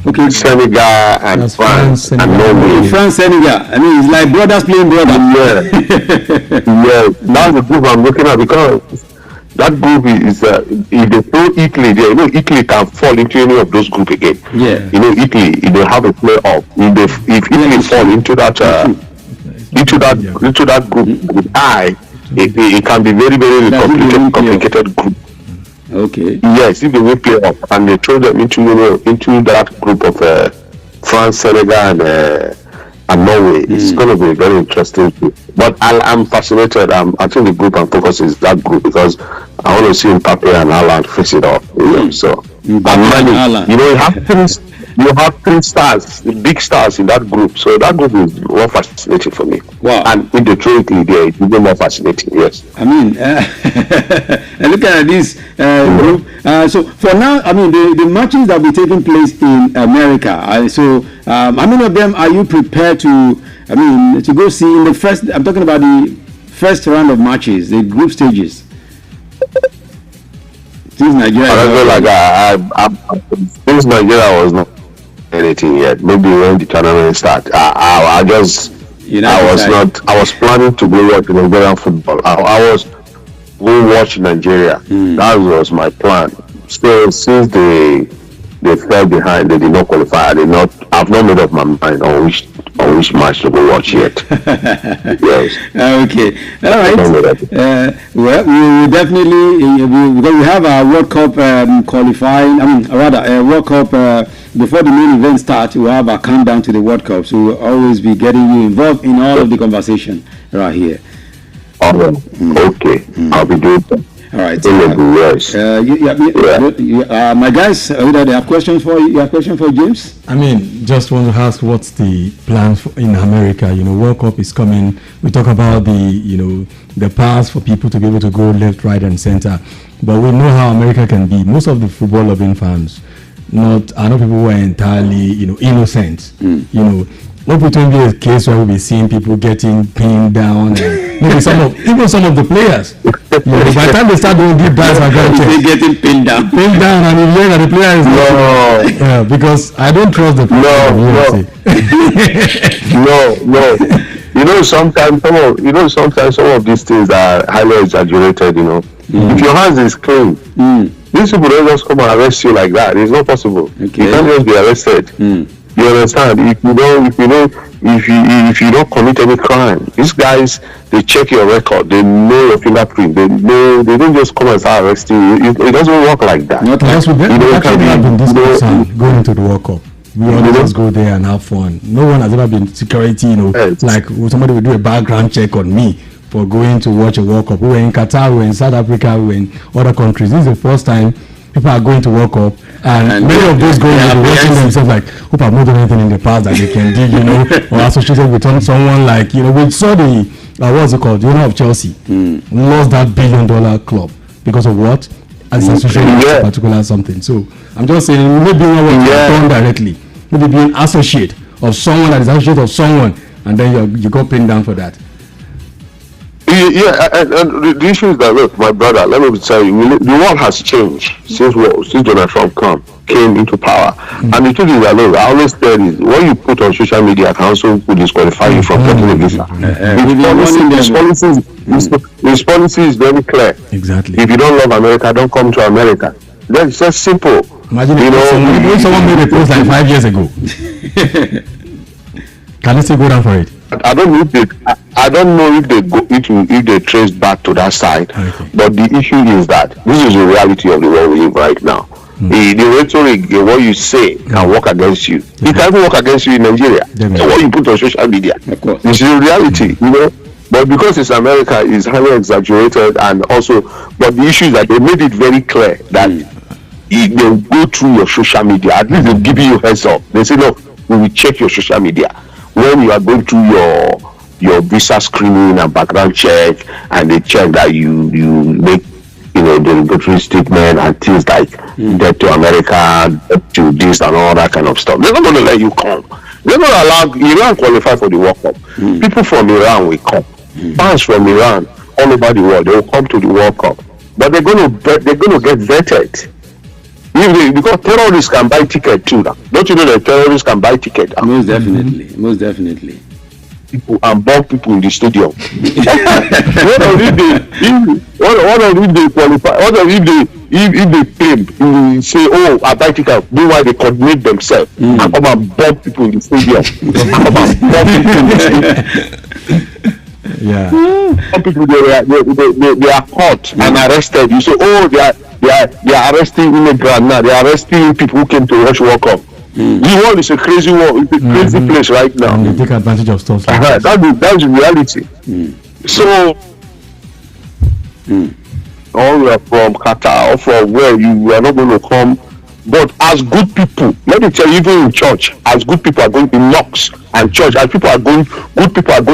Okay, Senegal and France and Norway. France, Senegal. I mean, it's like brothers playing brothers. Yeah, that's the group I'm looking at, because that group is if they throw Italy there, Italy can fall into any of those groups again. Yeah. Italy, if they have a playoff, if Italy fall into that group with it can be very, very complicated group. Okay. Yes, if they will play up and they throw them into that group of France, Senegal, and Norway, it's going to be very interesting too. But I'm fascinated. I think the group I'm focusing is that group, because I want to see Mbappe and Haaland face it off. So you have three stars, the big stars in that group. So that group is more fascinating for me. Wow. And with the Trinity there, it's even more fascinating. Yes. I mean, looking at this group. So for now, I mean, the matches that will be taking place in America. How many of them are you prepared to go see in the first? I'm talking about the first round of matches, the group stages. Since Nigeria, since Nigeria was not anything yet. Maybe when the tournament start, I was planning to go watch Nigerian football. I was going to watch Nigeria. That was my plan. Still, since they fell behind, they did not qualify. I've not made up my mind on which match to go watch yet. Yes. Okay. All right. Well, we will definitely, because we have a World Cup qualifying. World Cup before the main event starts. We'll have a countdown to the World Cup. So we'll always be getting you involved in all of the conversation right here. Okay. I'll be doing that. All right. Yes. My guys, do they have questions for you? You have questions for James? I mean, just want to ask, what's the plan in America? World Cup is coming. We talk about the pass for people to be able to go left, right, and center. But we know how America can be. Most of the football loving fans, are not people who are entirely, innocent. Not going to be a case where we'll be seeing people getting pinned down, and maybe some of the players. By the time they start doing deep dives and they're getting pinned down, and you hear that the player is no, because I don't trust the player. No. Sometimes some of these things are highly exaggerated. If your hands is clean, these people don't just come and arrest you like that. It's not possible. Okay. You can't just be arrested. You understand? If you don't commit any crime, these guys, they check your record, they know your fingerprint, they don't just come and start arresting you. It doesn't work like that. Going into the World Cup. We always just go there and have fun. No one has ever been security, like somebody will do a background check on me for going to watch a World Cup. We were in Qatar, we were in South Africa, we were in other countries. This is the first time people are going to World Cup, and many of those going to be watching themselves like, hope I've not done anything in the past that they can do, or associated with someone like, we saw the, what's it called, the owner of Chelsea, lost that $1 billion club because of what? As associated with a particular something. So I'm just saying, maybe not what done directly, maybe being associate of someone that is associate of someone and then you got pinned down for that. Yeah, and the issue is that, look, my brother, let me tell you, the world has changed since Donald Trump came into power. And the truth is that, look, I always tell you, what you put on social media can also disqualify you from getting a visa. His policy is very clear. Exactly. If you don't love America, don't come to America. That's just simple. Imagine if someone made a post like 5 years ago. Can you still go down for it? I don't know if they trace back to that side, okay. But the issue is that this is the reality of the world we live right now. The rhetoric, what you say, can work against you. It can even work against you in Nigeria. So what you put on social media, of course, this is the reality, But because it's America, it's highly exaggerated, and also, but the issue is that they made it very clear that they'll go through your social media. At least they'll give you a heads up. They say, look, we will check your social media when you are going through your visa screening and background check, and they check that you make the regulatory statement and things like get to America, get to this and all that kind of stuff. They're not going to let you come. They're not allowed. Iran qualify for the World Cup. People from Iran will come. Fans from Iran all over the world, they will come to the World Cup, but they're going to get vetted. Because terrorists can buy ticket too. Don't you know that terrorists can buy ticket? Most definitely. People and bomb people in the stadium. If they claim, say, oh, I buy ticket, meanwhile they coordinate themselves and come and bomb people in the stadium. Yeah. Some people they are caught and arrested. You say, oh, they are arresting immigrants now. They are arresting people who came to watch World Cup. The world is a crazy world. It's a crazy place right now. And they take advantage of stuff like that. That's the reality. So, all you are from Qatar or from where you are not going to come. But as good people, let me tell you, even in church, as good people are going to mosques and church, as good people are going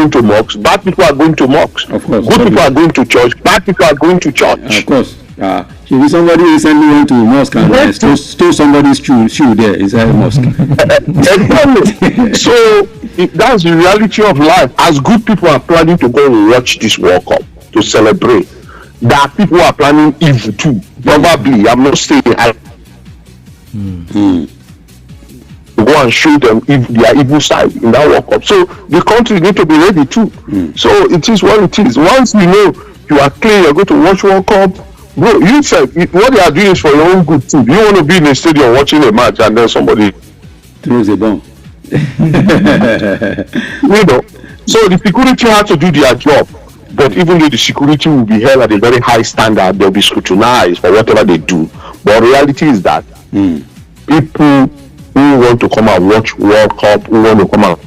to mosques, bad people are going to mosques. Of course. Good people are going to church, bad people are going to church. Of course. Somebody recently went to mosque and stole somebody's shoe there inside the mosque. Exactly. So that's the reality of life. As good people are planning to go and watch this World Cup to celebrate, there are people who are planning evil too. Probably, I'm not saying to go and show them their evil side in that World Cup. So the country need to be ready too. So it is what it is. Once you know you are clear, you're going to watch World Cup. Bro, you said what they are doing is for your own good too. You want to be in a stadium watching a match and then somebody throws a bomb. So the security have to do their job. But even though the security will be held at a very high standard, they'll be scrutinized for whatever they do. But reality is that people who want to come and watch World Cup, who want to come and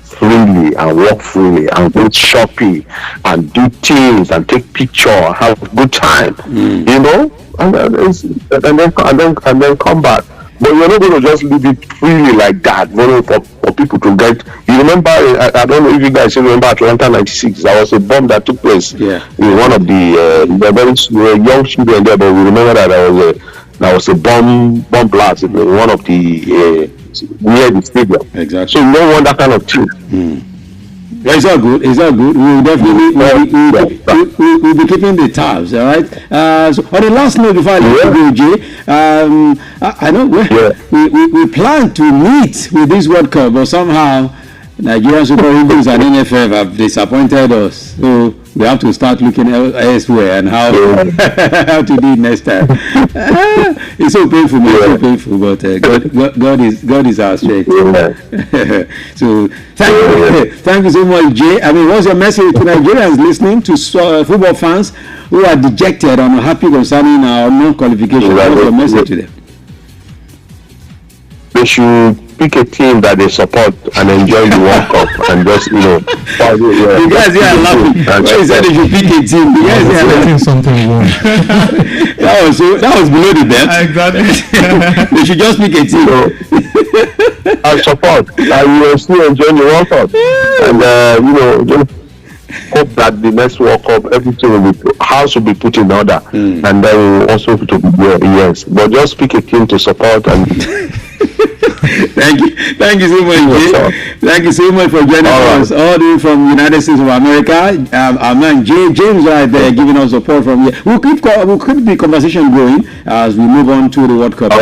freely and walk freely and go shopping and do things and take picture and have a good time, and then come back. But you're not going to just leave it freely like that, for people to get. You remember, I don't know if you guys remember Atlanta '96. There was a bomb that took place in one of the very young children there, but we remember that there was a bomb blast in one of the near the stadium. Exactly. So you don't want that kind of thing. Yeah, it's all good. We'll definitely we'll be keeping the tabs. All right. So on the last note before I let you go, Jay, I know we plan to meet with this World Cup, but somehow Nigerian Super Eagles and NFF have disappointed us. So we have to start looking elsewhere and how to do it next time. It's so painful, man. So painful, but God is our strength. So thank you so much, Jay. I mean, what's your message to Nigerians listening, to football fans who are dejected or unhappy concerning our non-qualification? What's your message to them? They should pick a team that they support and enjoy the World Cup and just, The guys here are laughing. When he said they should pick a team, the guys here are laughing. Something wrong. that was below the belt. Exactly. They should just pick a team. I support. I will still enjoy the World Cup. And, just hope that the next World Cup, everything will be, house will be put in order. And then also to be there, yes. But just pick a team to support and... Thank you so much, Jay. Thank you so much for joining us. All the way from United States of America. Our man James right there giving us support from here. We'll keep the conversation going as we move on to the World Cup.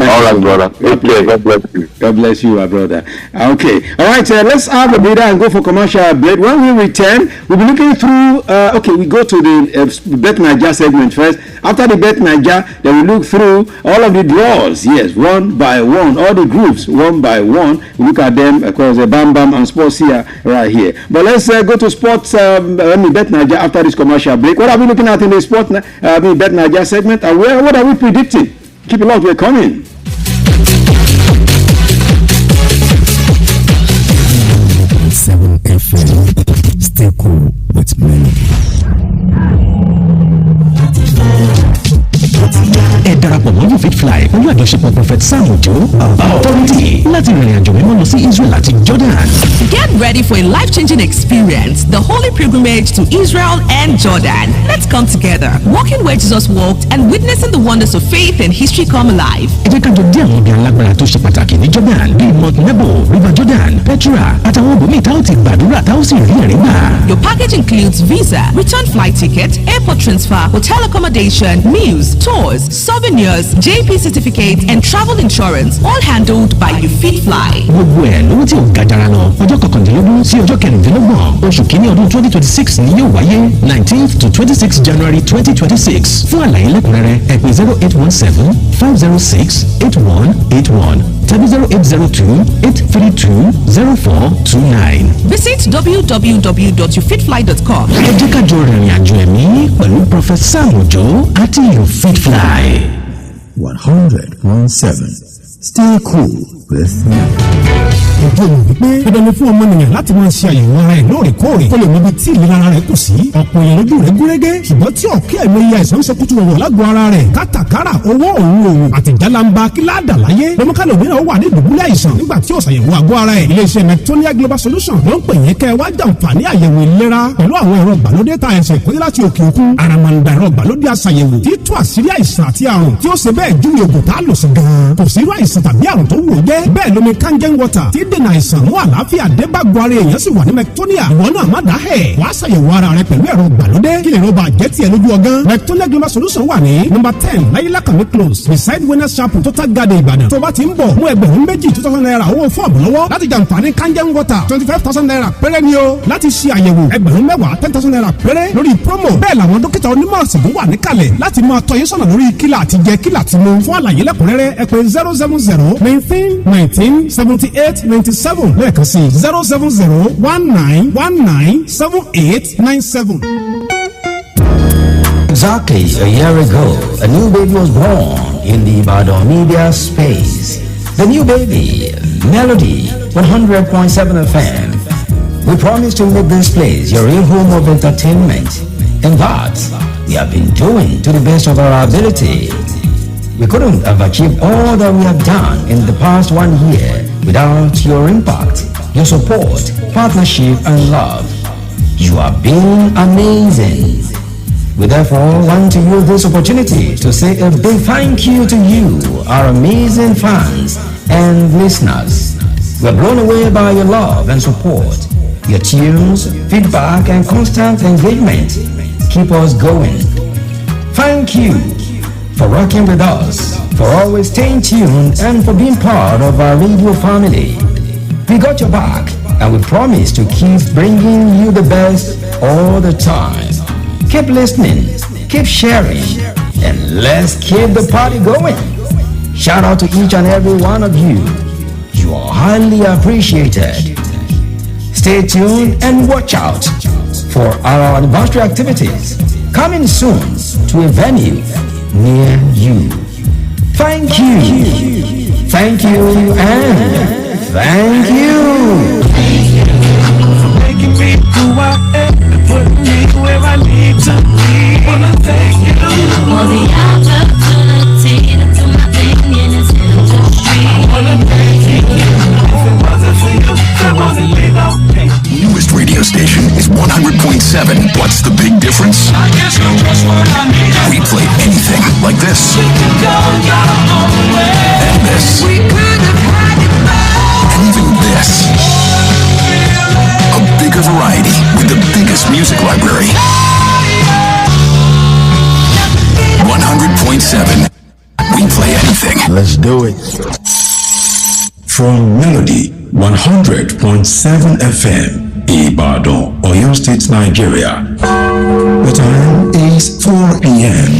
All right, brother. Okay, God bless you. God bless you, my brother. Okay. All right, let's have a breather and go for commercial break. When we return, we'll be looking through, we go to the Bet Niger segment first. After the Bet Niger, then we look through all of the draws, yes, one by one, all the groups, one by one. We look at them across the Bam Bam and Sports here, right here. But let's go to Sports, Bet Niger after this commercial break. What are we looking at in the Bet Niger segment? And what are we predicting? Keep it locked, we're coming. 7 FM. Stay cool with Melody. ẹ darapọ̀ mọ́ you fit fly pẹ̀lú àjọṣepọ̀ Prophet Sam Ojo bàbá authority láti rìnrìn àjò mímọ́ lọ sí Israel àti Jordan. Get ready for a life-changing experience, the holy pilgrimage to Israel and Jordan. Let's come together, walking where Jesus walked and witnessing the wonders of faith and history come alive. ẹ jẹ́ ká jọ dé àwọn ibi alágbára tó ṣe pàtàkì ní Jordan bíi Mount Nebo, River Jordan, Petra àtàwọn ibòmíì tá ó ti gbàdúrà tá ó sì rí ẹ̀rí gbà. Your package includes visa, return flight ticket, airport transfer, hotel accommodation, meals, tours, souvenirs, JP certificates and travel insurance, all handled by You Fit Fly. gbogbo ẹ̀ lówó tí ò ga jara lọ ọjọ́ kọkàndínlógún sí ọjọ́ kẹrìndínlọ́gbọ̀n oṣù kìíní ọdún 2026 ni yóò wáyé 19th to 26 January 2026 fún àlàyé lẹ́kùnrẹ́rẹ́ ẹ pè 0817 506 8181 tàbí 0802 832 0429. Visit www.youfitfly.com. ẹ jẹ́ ká jọ rìnrìn àjò ẹ̀mí pẹ̀lú Prophet Sam Ojo àti You Fit Fly. 100.7. Stay cool with Melody. Ètò ìwípé dandan ni fún ọmọnìyàn láti máa ṣe àyẹ̀wò ara ẹ̀ lóòrèkóòrè kó lè mọ ibi tí ìlera ara rẹ̀ kù sí. ọ̀pọ̀ èèyàn lójú rẹ̀ gúnrégé ṣùgbọ́n tí ọ̀kẹ́ àìmọye àìsàn ń ṣekútù wọ̀wọ̀ lágbo ara rẹ̀ kátàkárà owó òun òun àtìjálamba kí láàdà láyé lọ́mọkálẹ̀ òmíràn wà ní ìdùbúlẹ̀ àìsàn nígbà tí ó ṣàyẹ̀wò àgọ́ ara ẹ̀. iléeṣẹ́ Mectonia Global Solution ló ń pè yín kẹ́ wá jàǹfààní àyẹ̀wò ìlera pẹ̀lú àwọn ẹ̀rọ ìgbàlódé tá ẹ̀sẹ̀ ìkọ́lé láti òkè òkun àràmàǹdà ẹ̀rọ ìgbàlódé aṣàyẹ̀wò tí tú àṣírí àìsàn àti àrùn tí ó ṣe bẹ́ẹ̀ júwe ògùn tá a lò sí gan-an kò sí irú àìsàn tàbí àrùn tó wù ú jẹ́ bẹ́ẹ̀ lómi kangen water tí dènà àìsàn mú àlàáfíà débàgbọ́ ara èèyàn sì wà ní Mectonia ìwọ náà má dáhẹ̀ wàá ṣàyẹ̀wò ara rẹ pẹ̀lú ẹ̀rọ ìgbàlódé kí lè rọba jẹ́ tiẹ̀ lójú ọgán. Mectonia Global Solution wà ní number 10 láyélàkàmí close beside winners chapel Total Garden Ìbàdàn tó bá ti ń bọ̀ mú ẹgbẹ̀rún méjì 2,000 naira owó fọ́ọ̀mù lọ́wọ́ láti jàǹfààní kangen water 25,000 naira péré ni o láti ṣe àyẹ̀wò ẹgbẹ̀rún mẹ́wàá 10,000 naira péré lórí promo bẹ́ẹ̀ làwọn dókítà onímọ̀ ọ̀sìnkú wà níkàlẹ̀ láti máa tọ́ yín sọ́nà lórí kílà àti jẹ kílà tí mo fún àlàyé lẹ́kùnrẹ́rẹ́ ẹ pè 070 19 19 78 97 lẹ́ẹ̀kan sí 070 19 19 78 97. Exactly a year ago, a new baby was born in the Ibadan media space. The new baby, Melody, 100.7 FM. We promise to make this place your real home of entertainment. And that we have been doing to the best of our ability. We couldn't have achieved all that we have done in the past 1 year without your impact, your support, partnership, and love. You have been amazing. We therefore want to use this opportunity to say a big thank you to you, our amazing fans and listeners. We are blown away by your love and support, your tunes, feedback, and constant engagement. Keep us going. Thank you for rocking with us, for always staying tuned, and for being part of our radio family. We got your back, and we promise to keep bringing you the best all the time. Keep listening, keep sharing, and let's keep the party going. Shout out to each and every one of you. You are highly appreciated. Stay tuned and watch out for our anniversary activities coming soon to a venue near you. Thank you, thank you, and thank you. Making me who I am, putting me where I need to be. Wanna thank you for the opportunity to do my thing in this industry. I wanna thank you. If it wasn't for you, there wasn't me, no. Newest radio station is 100.7. What's the big difference? I guess you're just what I need. We play anything like this We can go your own way. and this. We could from Melody 100.7 FM, Ibadan, Oyo State, Nigeria. The time is 4 p.m.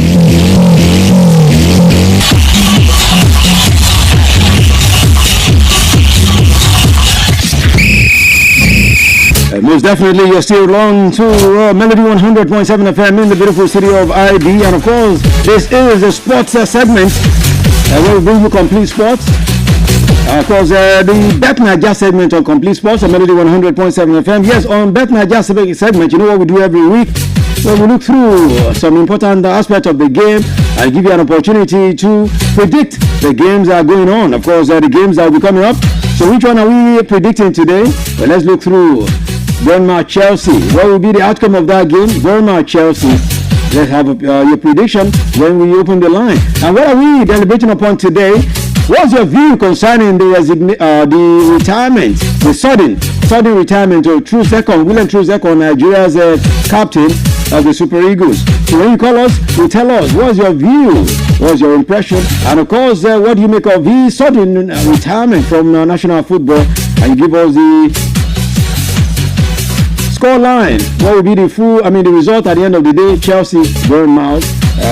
Most definitely, you're still on to Melody 100.7 FM in the beautiful city of IB. And of course, this is a sports segment where we bring you complete sports. Of course, the Bet Naija segment on complete sports on Melody 100.7 FM. Yes, on Bet Naija segment, you know what we do every week? So we look through some important aspects of the game and give you an opportunity to predict the games that are going on. Of course, the games that will be coming up. So which one are we predicting today? Well, let's look through Bournemouth-Chelsea. What will be the outcome of that game? Bournemouth-Chelsea. Let's have your prediction when we open the line. And what are we deliberating upon today? What's your view concerning the retirement, the sudden retirement of William Troost-Ekong, Nigeria's captain of the Super Eagles? So when you call us, you tell us what's your view, what's your impression, and of course, what do you make of his sudden retirement from national football? And you give us the score line. What will be the result at the end of the day? Chelsea, Bournemouth.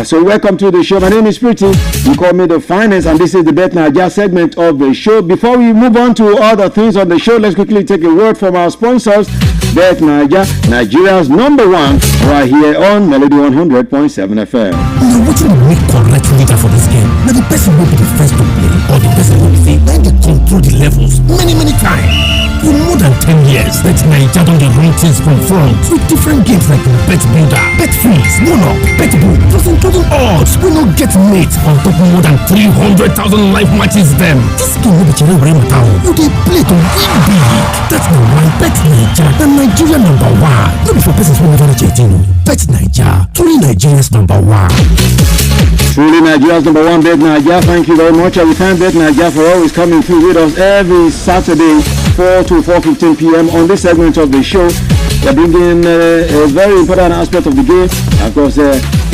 So welcome to the show. My name is Pretty. You call me the finance, and this is the Bet Naija segment of the show. Before we move on to other things on the show, let's quickly take a word from our sponsors. Bet Naija, Nigeria's number one, right here on Melody 100.7 FM. Now, what will make correct leader for this game? Now, the person will be the first to play, or the person will say, when they control the levels many times. For more than 10 years, Bet Naija don dey run things from front with different games like Bet Builder, Bet Freeze, Moon Up, Bet Boom, dozen odds. We no get mate on top more than 300,000 live matches them. This game no be chere were matter o. You dey play to win big. That's the one. Bet Naija, the Nigeria number one. No be for persons wey never reach 18 o. Bet Naija, truly Nigeria's number one. Truly Nigeria's number one, Bet Naija. Thank you very much. I will thank Bet Naija for always coming through with us every Saturday, 4 to 4:15 p.m. on this segment of the show. They're bringing a very important aspect of the game. Of course,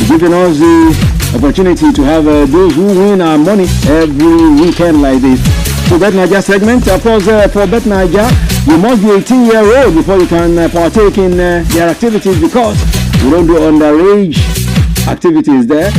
giving us the opportunity to have those who win our money every weekend like this. So Bet Naija segment, of course, for Bet Naija, you must be 18-year-old before you can partake in their activities, because we don't do underage activities there.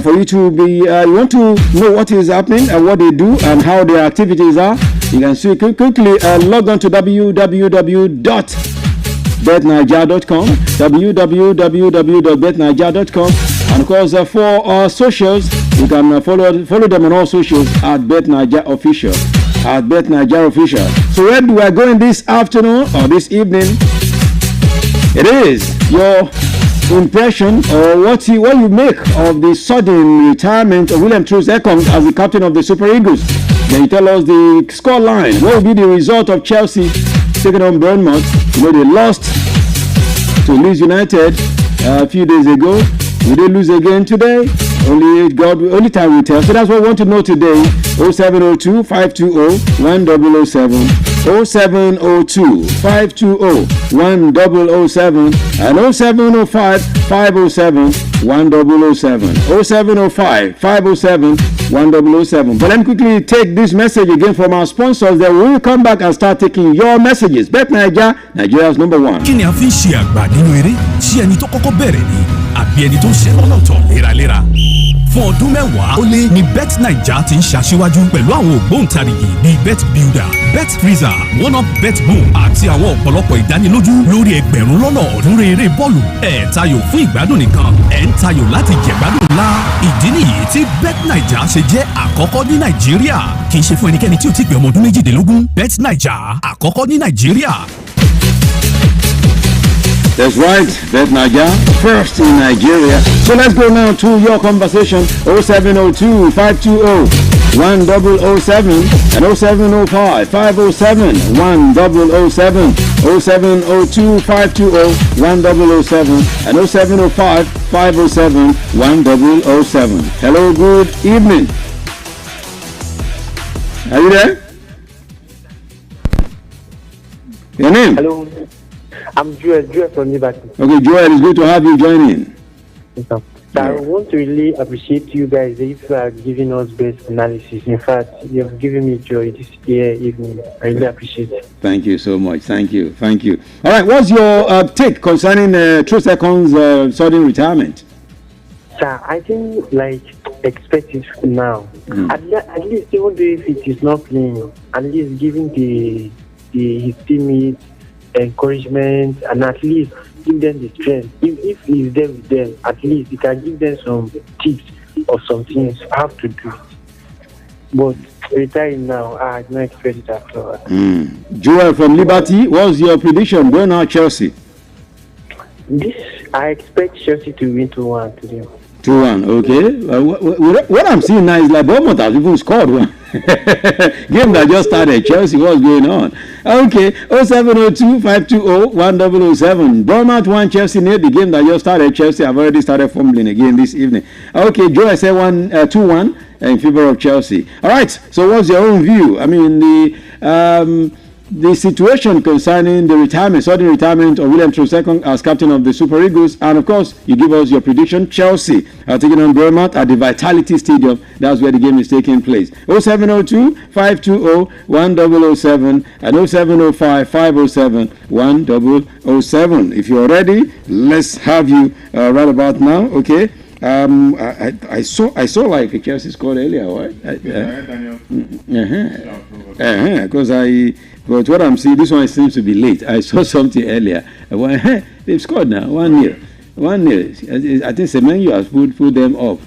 For you to be, you want to know what is happening and what they do and how their activities are, you can see quickly log on to www.betnaija.com, www.betnaija.com, and of course for our socials, you can follow them on all socials at BetNaija Official, at BetNaija Official. So where do I go in this afternoon or this evening? It is your impression or what you make of the sudden retirement of William Troost-Ekong as the captain of the Super Eagles. Then you tell us the score line. What will be the result of Chelsea taking on Bournemouth? You know, they lost to Leeds United a few days ago. Will they lose again today? Only time will tell. So that's what we want to know today. 0702 520 1007. 0702 520 1007 and 0705 507 1007. 0705 507 1007. But let me quickly take this message again from our sponsors. Then we will come back and start taking your messages. Bet Naija, Nigeria's number one. Kí ni a fi ń ṣe àgbà nínú eré? Ṣé ẹni tó kọ́kọ́ bẹ̀rẹ̀ ni? Àbí ẹni tó ń ṣe lọ́nà tọ̀ léraléra? Fún ọdún mẹ́wàá ó lé ní Bet Naija ti ń ṣaṣíwájú pẹ̀lú àwọn ògbóǹtarìgì bíi Bet Builder, Bet Freezer, One Up, Bet Boom àti àwọn ọ̀pọ̀lọpọ̀ ìdánilójú lórí ẹgbẹ̀rún lọ́nà ọ̀ọ́dúnrún eré bọ́ọ̀lù. Ẹ̀ tayò fún ìgbádùn nìkan, ẹ̀ ń tayò láti jẹ̀gbádùn ńlá. Ìdí nìyí tí Bet Naija ṣe jẹ́ àkọ́kọ́ ní Nàìjíríà. Kì í ṣe fún ẹnikẹ́ni tí ò tí pé ọmọ ọdún méjìdínlógún. Bet Naija àkọ́kọ́ ní Nàìjíríà. That's right, Bet Naija, first in Nigeria. So let's go now to your conversation. 0702 520 1007 and 0705 507 1007. 0702 520 1007 and 0705 507 1007. Hello, good evening. Are you there? Your name? Hello. I'm Joel from Liberty. Okay, Joel, it's good to have you join in. Yes, sir. So I want to really appreciate you guys if you are giving us best analysis. In fact, you have given me joy this evening. I really appreciate it. Thank you so much. Thank you. All right, what's your take concerning True Seconds' sudden retirement? Sir, I think expect it now. At least even though if it is not playing, at least giving his teammates encouragement and at least give them the strength. If he's there with them, at least he can give them some tips or some things how to do it. But retiring now, I do not expect it at all. Joel from Liberty, what's your prediction? Going out Chelsea? I expect Chelsea to win 2-1 today. 2-1, okay. What I'm seeing now is like Bournemouth has even scored one. Game that just started. Chelsea, what's going on? Okay, 0702-520-1007. Bournemouth 1, Chelsea 0. The game that just started. Chelsea have already started fumbling again this evening. Okay, Joe said 2-1 in favor of Chelsea. All right, so what's your own view? I mean, the situation concerning the sudden retirement of William Troost-Ekong as captain of the Super Eagles, and of course, you give us your prediction. Chelsea are taking on Bournemouth at the Vitality Stadium. That's where the game is taking place. 0702-520-1007 and 0705-507-1007. If you're ready, let's have you right about now. Okay. I saw like Chelsea scored earlier, right? Because but what I'm seeing, this one seems to be late. I saw something earlier. I went, they've scored now, 1-0. 1-0. I think Semenyo has put them up.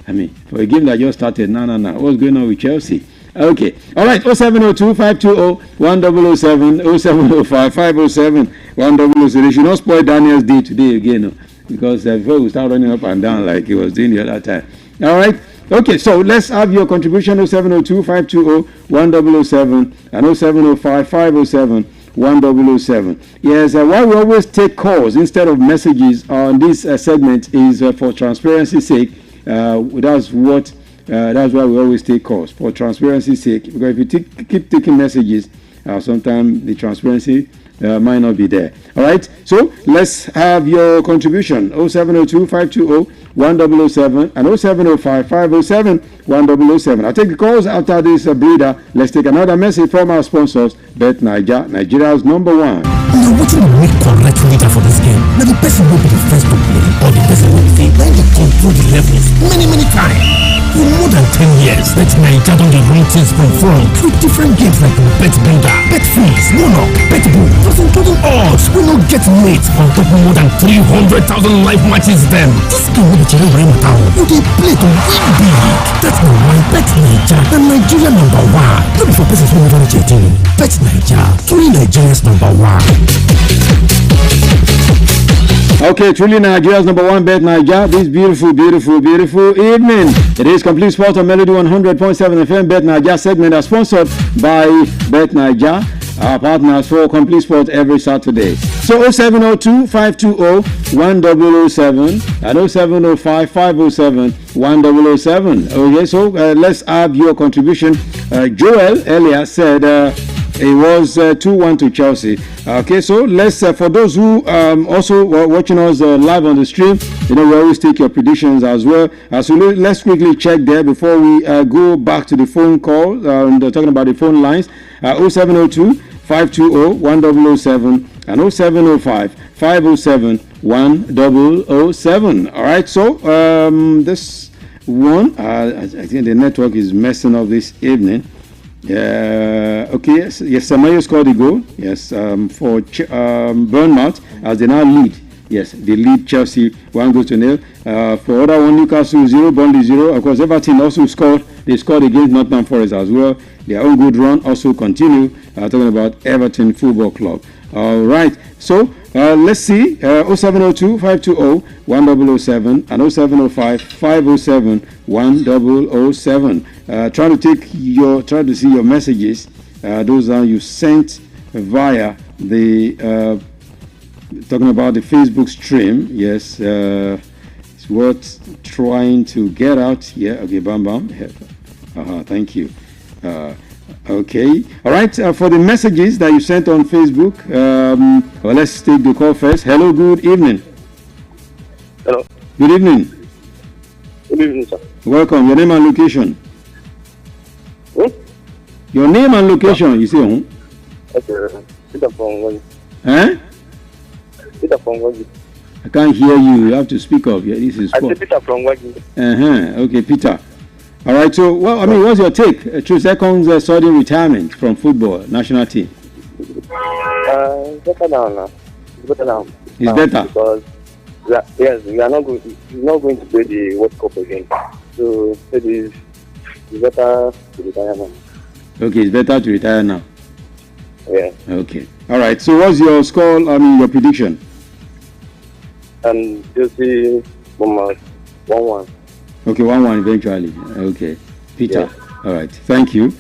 I mean, for a game that just started, no. What's going on with Chelsea? Okay. All right. 0702-520-1007, 0705-507-1007. They should not spoil Daniel's day today again, no? Because before we start running up and down like he was doing the other time. All right. Okay, so let's have your contribution. 0702-520-1007 and 0705-507-1007. Yes, why we always take calls instead of messages on this segment is for transparency's sake. That's why we always take calls, for transparency's sake. Because if you keep taking messages, sometimes the transparency might not be there. All right, so let's have your contribution. 0702-520-1007 and 0705-507-1007. I'll take the calls after this breather. Let's take another message from our sponsors, Bet Naija, Nigeria's number one. Now, what will make correct leader for this game? Now, the person will be the first to play, or the person will say, when they control the levels many times. For more than 10 years, Bet Naija don dey run things from front with different games like Bet Builder, Bet Freeze, Monarch, Bet Boom, plus including odds wey no get mates on top more than 300,000 live matches dem. This game wey be Jerry Matter, you dey play to win big. That's na why Bet Naija na Nigeria number one. No be for persons wey never reach 18. Bet Naija, truly Nigeria's number one. Okay, truly Nigeria's number one, Bet Naija. This beautiful evening. It is Complete Sport on Melody 100.7 FM. Bet Naija segment are sponsored by Bet Naija, our partners for Complete Sport every Saturday. So 0702-520-1007 and 0705-507-1007. Okay, so let's have your contribution. Joel earlier said it was 2-1 to Chelsea. Okay, so let's for those who also watching us live on the stream, we always take your predictions as well. So let's quickly check there before we go back to the phone call. Talking about the phone lines, 0702-520-1007 and 0705-507-1007. All right, so this one, I think the network is messing up this evening. Okay, yes, Semenyo scored the goal. Yes, for Bournemouth as they now lead. Yes, they lead Chelsea 1-0. For other one, Newcastle 0, Burnley 0. Of course, Everton also scored. They scored against Nottingham Forest as well. Their own good run also continue. Talking about Everton Football Club. All right, so let's see. 0702-520-1007 and 0705-507-1007. Try to see your messages. Those are you sent via the talking about the Facebook stream. Yes, it's worth trying to get out. Yeah, okay, bam. Thank you. Okay, all right. For the messages that you sent on Facebook, let's take the call first. Hello, good evening. Hello. Good evening. Good evening, sir. Welcome. Your name and location. Your name and location, you say, Okay, Peter from Wagi. Peter from Wagi. I can't hear you. You have to speak up. Yeah, this is I said Peter from Wagi. Okay, Peter. All right. So, what's your take? True Second's sudden retirement from football national team. Better now. It's better now. It's better because we are not going. He's not going to play the World Cup again. So it's better to retire now. Okay, it's better to retire now. Yeah. Okay. All right. So, what's your score? Your prediction? Chelsea 1-1. Okay, 1-1 eventually. Okay, Peter. Yeah. All right. Thank you.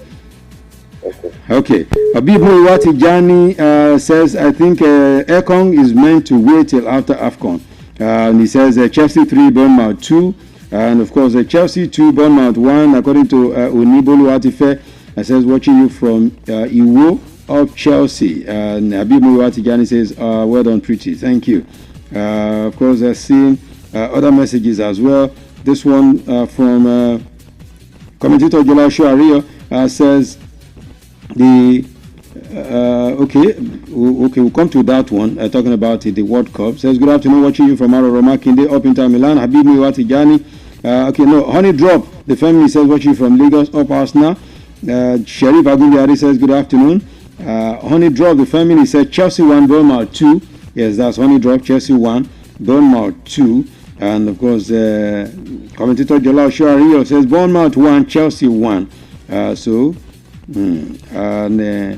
Okay. Abibu Iwatijani says, I think Ekong is meant to wait till after AFCON. And he says Chelsea 3, Bournemouth 2. And of course, Chelsea 2, Bournemouth 1. According to Onibolu Atife, says watching you from Iwo of Chelsea. And Abibu Iwatijani says, well done, Pretty. Thank you. Of course, I've seen other messages as well. This one from commentator Jolasho Ario says, we'll come to that one, talking about the World Cup. Says, good afternoon, watching you from Aroroma Kinde up Inter Milan. Habib Miwatijani. Honey Drop, the family says, watching you from Lagos up Arsenal. Sharif Agundiari says, good afternoon. Honey Drop, the family says, Chelsea 1, Bournemouth 2. Yes, that's Honey Drop, Chelsea 1, Bournemouth 2. And of course, commentator Jalal Shario says, Bournemouth 1, Chelsea 1. And the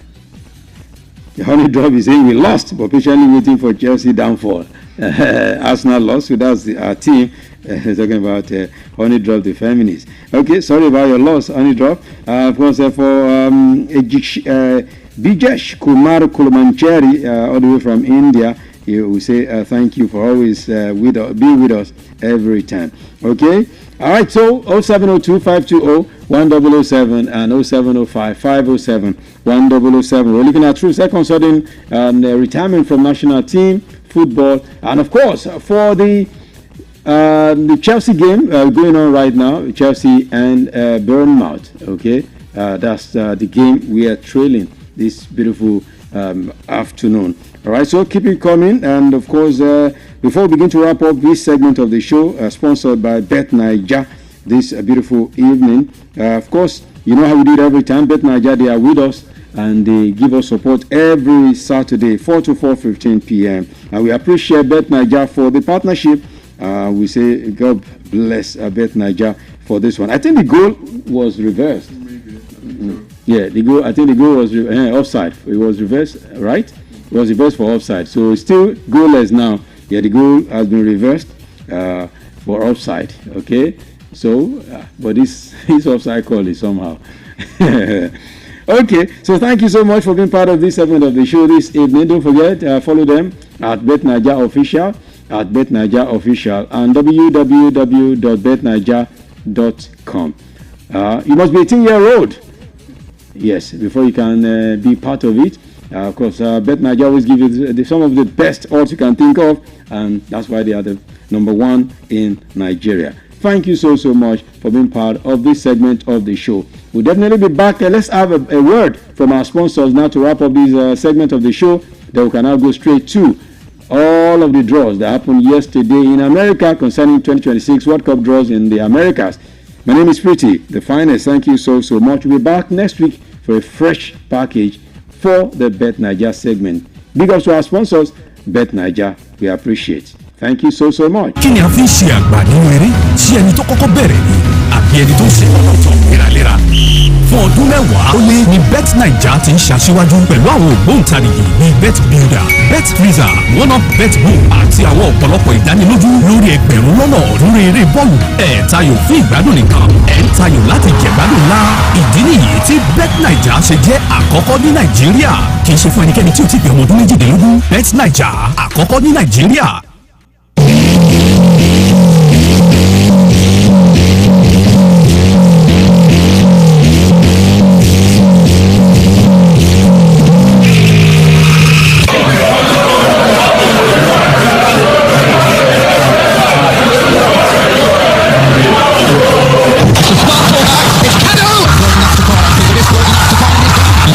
Honey Drop is saying we lost, but patiently waiting for Chelsea downfall. Arsenal lost, so that's our team. Talking about Honey Drop, the feminists. Okay, sorry about your loss, Honey Drop. Of course, for Bijesh Kumar Kulumancheri, all the way from India, we say thank you for always being with us every time. Okay? All right, so 0702-520-1007 and 0705-507-1007. We're looking at True Second sudden retirement from national team, football, and of course, for the Chelsea game going on right now, Chelsea and Bournemouth. Okay? That's the game we are trailing this beautiful afternoon. All right, so keep it coming. And of course, before we begin to wrap up this segment of the show, sponsored by Bet Naija this beautiful evening. Of course, you know how we do it every time. Bet Naija, they are with us and they give us support every Saturday, 4 to 4:15 p.m. And we appreciate Bet Naija for the partnership. We say God bless Bet Naija for this one. I think the goal was reversed. Yeah, the goal. I think the goal was offside. It was reversed, right? It was reversed for offside. So it's still goalless now. Yeah, the goal has been reversed for offside. Okay. So, but this offside call is somehow. Okay. So thank you so much for being part of this segment of the show this evening. Don't forget, follow them at Bet Naija Official, at Bet Naija Official, and www.betnaija.com. You must be 18-year-old. Yes, before you can be part of it. Of course, Bet Naija always give you some of the best odds you can think of, and that's why they are the number one in Nigeria. Thank you so much for being part of this segment of the show. We'll definitely be back. Let's have a word from our sponsors now to wrap up this segment of the show. Then we can now go straight to all of the draws that happened yesterday in America concerning 2026 World Cup draws in the Americas. My name is Pretty, the finest. Thank you so much. We'll be back next week for a fresh package for the Bet Naija segment. Big ups to our sponsors, Bet Naija. We appreciate. Thank you so much. Kí ni a fi ń ṣe àgbà nínú eré tí ẹni tó kọ́kọ́ bẹ̀rẹ̀ ni àbí ẹni tó ń ṣe ọlọ́tọ̀ léraléra? Fún ọdún mẹ́wàá ó lé ní Bet Naija ti ń ṣaṣíwájú pẹ̀lú àwọn ògbóǹtarìgì bíi Bet Builder, Bet Freezer, One-Up Bet Boom àti àwọn ọ̀pọ̀lọpọ̀ ìdánilójú lórí ẹgbẹ̀rún lọ́nà ọ̀ọ́dúnrún eré bọ́ọ̀lù. Ẹ̀ tayò fún ìgbádùn nìkan, ẹ̀ ń tayò láti jẹ̀gbádùn ńlá. Ìdí nìyí tí Bet Naija ṣe jẹ́ àkọ́kọ́ ní Nàìjíríà. Kì í ṣe fún ẹnikẹ́ni tí ò tí ì pé ọmọ ọdún méjìdínlógún. Bet Naija àkọ́kọ́ ní Nàìjíríà.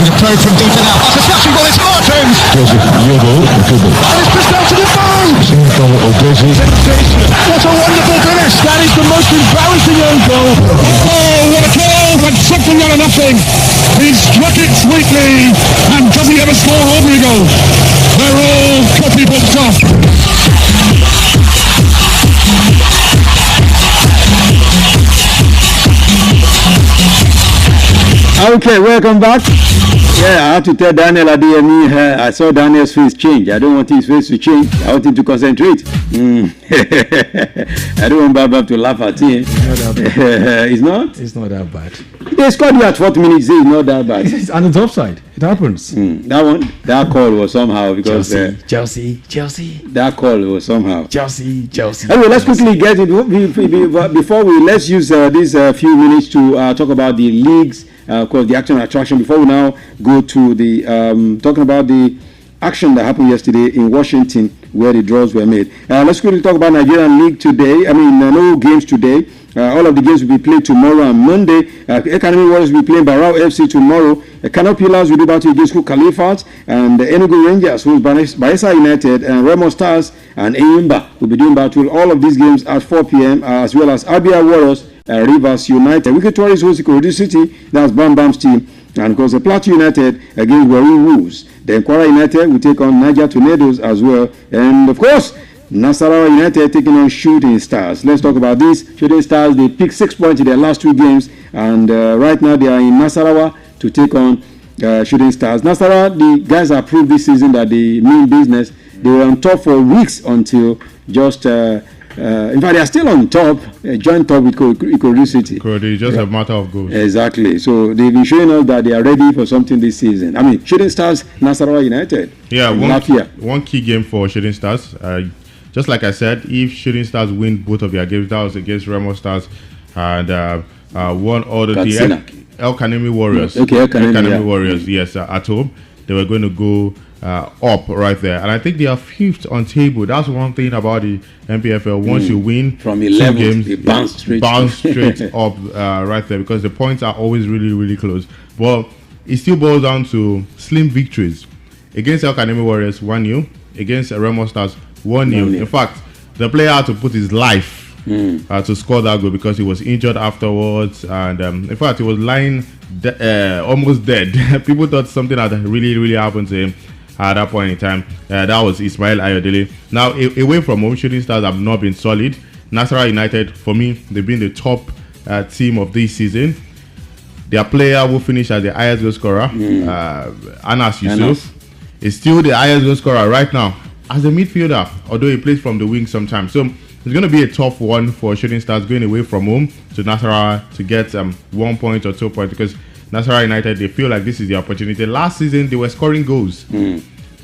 With a probe from deeper now. That's a smashing ball. It's Martins. Chelsea, Yobo, good goal. And it's pushed out to the boot. From Odesi. What a wonderful finish. That is the most embarrassing own goal. Oh, what a goal. And something out of nothing. He struck it sweetly. And does he ever score ordinary goals? They're all copybooks off. Okay, welcome back. Yeah, I have to tell Daniel Adeyemi, I saw Daniel's face change. I don't want his face to change. I want him to concentrate. I don't want Baba to laugh at him. It's not? It's not that bad. They scored you at 40 minutes. It's not that bad. And it's offside. It happens. That call was somehow because Chelsea. That call was somehow Chelsea. Anyway, let's quickly get it before let's use these few minutes to talk about the leagues. The action and attraction before we now go to the talking about the action that happened yesterday in Washington where the draws were made. Let's quickly talk about Nigerian League today. No games today. All of the games will be played tomorrow and Monday. Academy Warriors will be playing Barao FC tomorrow. Kano Pillars will do battle against Cook Khalifat, and the Enugu Rangers, who is Bayelsa United, and Remo Stars and Eyimba will be doing battle. All of these games at 4 p.m. As well as Abia Warriors, Rivers United. Wiki Tourist hosts Ikorodu City, that's Bam Bam's team. And of course, the Plateau United against Warri Wolves. Then Kwara United will take on Niger Tornadoes as well. And of course, Nasarawa United taking on Shooting Stars. Let's talk about this. Shooting Stars, they picked 6 points in their last 2 games. And right now, they are in Nasarawa to take on Shooting Stars. Nasarawa, the guys have proved this season that they mean business. They were on top for weeks until just... in fact, they are still on top, joint top with Ikorodu City. Ikorodu, just a matter of goals. Exactly. So they've been showing us that they are ready for something this season. I mean, Shooting Stars, Nasarawa United. Yeah, one key game for Shooting Stars. Just like I said, if Shooting Stars win both of their games, that was against Remo Stars and one other the El Kanemi Warriors. Okay, El Kanemi Warriors, yes, at home. They were going to go up right there, and I think they are 5th on table. That's one thing about the NPFL. Once you win from 11 games, they bounce straight up right there, because the points are always really, really close. But it still boils down to slim victories against El Kanemi Warriors 1-0, against Remo Stars 1-0. In fact, the player had to put his life to score that goal because he was injured afterwards, and in fact he was lying almost dead. People thought something had really, really happened to him at that point in time. That was Ismail Ayodele. Now, away from home, Shooting Stars have not been solid. Nasarawa United, for me, they've been the top team of this season. Their player who finished as the highest goal scorer, Anas Yusuf, is still the highest goal scorer right now as a midfielder, although he plays from the wing sometimes. So it's going to be a tough one for Shooting Stars going away from home to Nasarawa to get 1 point or 2 points, because Nasarawa United, they feel like this is the opportunity. Last season, they were scoring goals,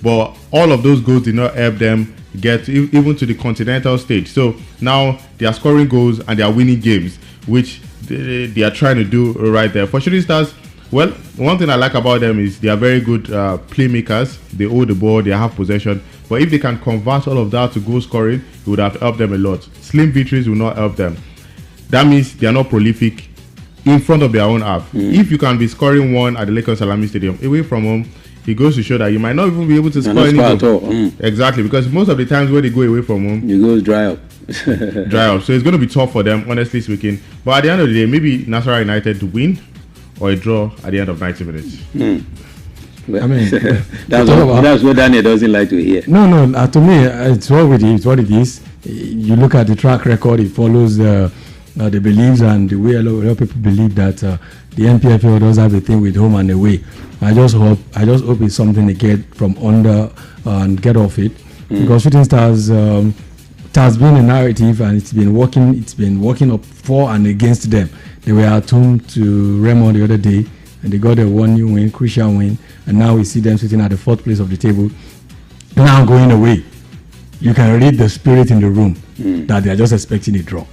but all of those goals did not help them get even to the continental stage. So now they are scoring goals and they are winning games, which they are trying to do right there. For Shooting Stars, well, one thing I like about them is they are very good playmakers. They hold the ball, they have possession. But if they can convert all of that to goal scoring, it would have helped them a lot. Slim victories will not help them. That means they are not prolific in front of their own half. If you can be scoring one at the Lagos Salami Stadium away from home, it goes to show that you might not even be able to score any goal. Exactly, because most of the times when they go away from home, you go dry up. So it's going to be tough for them, honestly speaking. But at the end of the day, maybe Nasarawa United to win or a draw at the end of 90 minutes. I mean, that's what Daniel doesn't like to hear. No. To me, it's what it is. You look at the track record; it follows the beliefs and the way a lot of people believe that the NPFL does have a thing with home and away. I just hope it's something they get from under and get off it, because Shooting Stars it has been a narrative and it's been working up for and against them. They were at home to Remo the other day, and they got a 1-0 win, crucial win, and now we see them sitting at the 4th place of the table. Now going away, you can read the spirit in the room that they are just expecting a draw.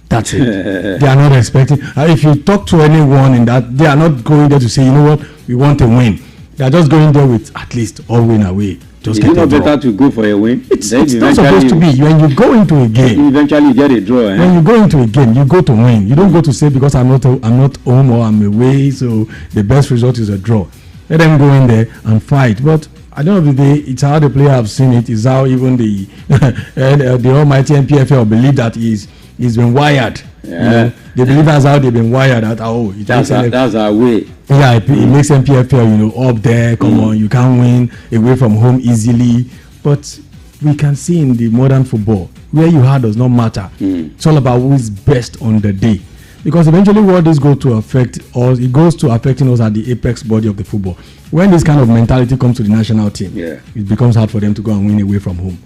That's it. They are not expecting. If you talk to anyone in that, they are not going there to say, you know what, we want a win. They are just going there with at least all win away. Just is it not better to go for a win? It's not supposed to be. When you go into a game, you eventually get a draw. When you go into a game, you go to win. You don't go to say because I'm not home or I'm away, so the best result is a draw. Let them go in there and fight. But at the end of the day, it's how the player have seen it. It's how even the the almighty NPFL believe that he's been wired. Yeah. You know, they believe that's how they've been wired. That's our way. Yeah, it makes NPFL, up there. Come on, you can't win away from home easily. But we can see in the modern football, where you are does not matter. It's all about who is best on the day. Because eventually what this goes to affect us, it goes to affecting us at the apex body of the football. When this kind of mentality comes to the national team, it becomes hard for them to go and win away from home.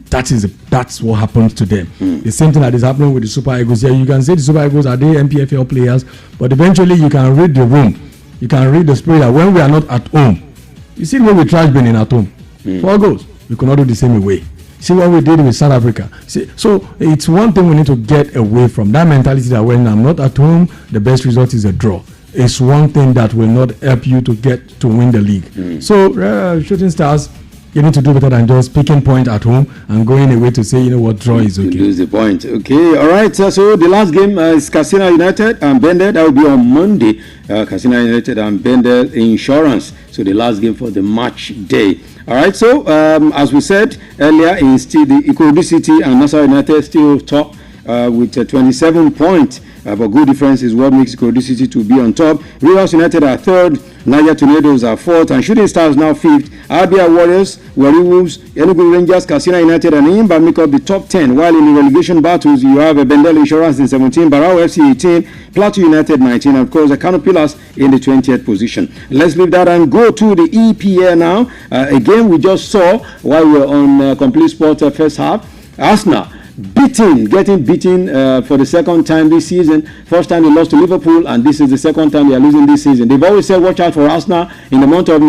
That's what happens to them. The same thing that is happening with the Super Eagles. Yeah, you can say the Super Eagles are the NPFL players, but eventually you can read the room. You can read the spirit that when we are not at home, you see when we trash Benin at home, 4 goals, we cannot do the same away. See what we did with South Africa. So it's one thing we need to get away from, that mentality that when I'm not at home, the best result is a draw. It's one thing that will not help you to get to win the league. So Shooting Stars, you need to do better than just picking point at home and going away to say, draw is okay. You lose the point. Okay, all right. So the last game is Katsina United and Bendel. That will be on Monday. Katsina United and Bendel Insurance. So the last game for the match day. All right. So as we said earlier, is still the Ikorodu City and Nasarawa United still top with 27 points. But good difference is what makes Ikorodu City to be on top. Rivers United are third. Niger Tornadoes are fourth, and Shooting Stars now fifth. Abia Warriors, Warri Wolves, Enugu Rangers, Katsina United, and Imba make up the top 10. While in the relegation battles, you have Bendel Insurance in 17, Barao FC 18, Plateau United 19, and of course the Kano Pillars in the 20th position. Let's leave that and go to the EPL now. Again, we just saw while we were on Complete Sport first half, Arsenal getting beaten for the second time this season. First time they lost to Liverpool, and this is the second time they are losing this season. They've always said watch out for Arsenal in the month of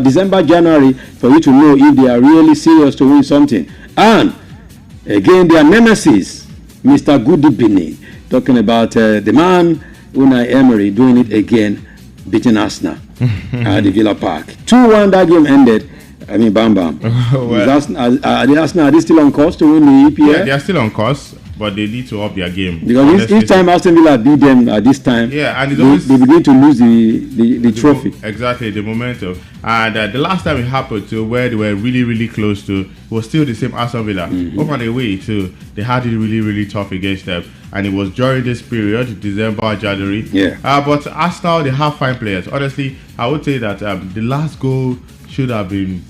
December, January, for you to know if they are really serious to win something. And again, their nemesis, Mr. Goodibini, talking about the man Unai Emery doing it again, beating Arsenal at the Villa Park. 2-1 that game ended. I mean, bam. Are they still on course to win the EPL? Yeah, they are still on course, but they need to up their game. Because each time Aston Villa beat them at this time, and they begin to lose the trophy. Exactly, the momentum. And the last time it happened to where they were really, really close to was still the same Aston Villa. Over the way too, they had it really, really tough against them. And it was during this period, December, January. But Arsenal, they have fine players. Honestly, I would say that the last goal should have been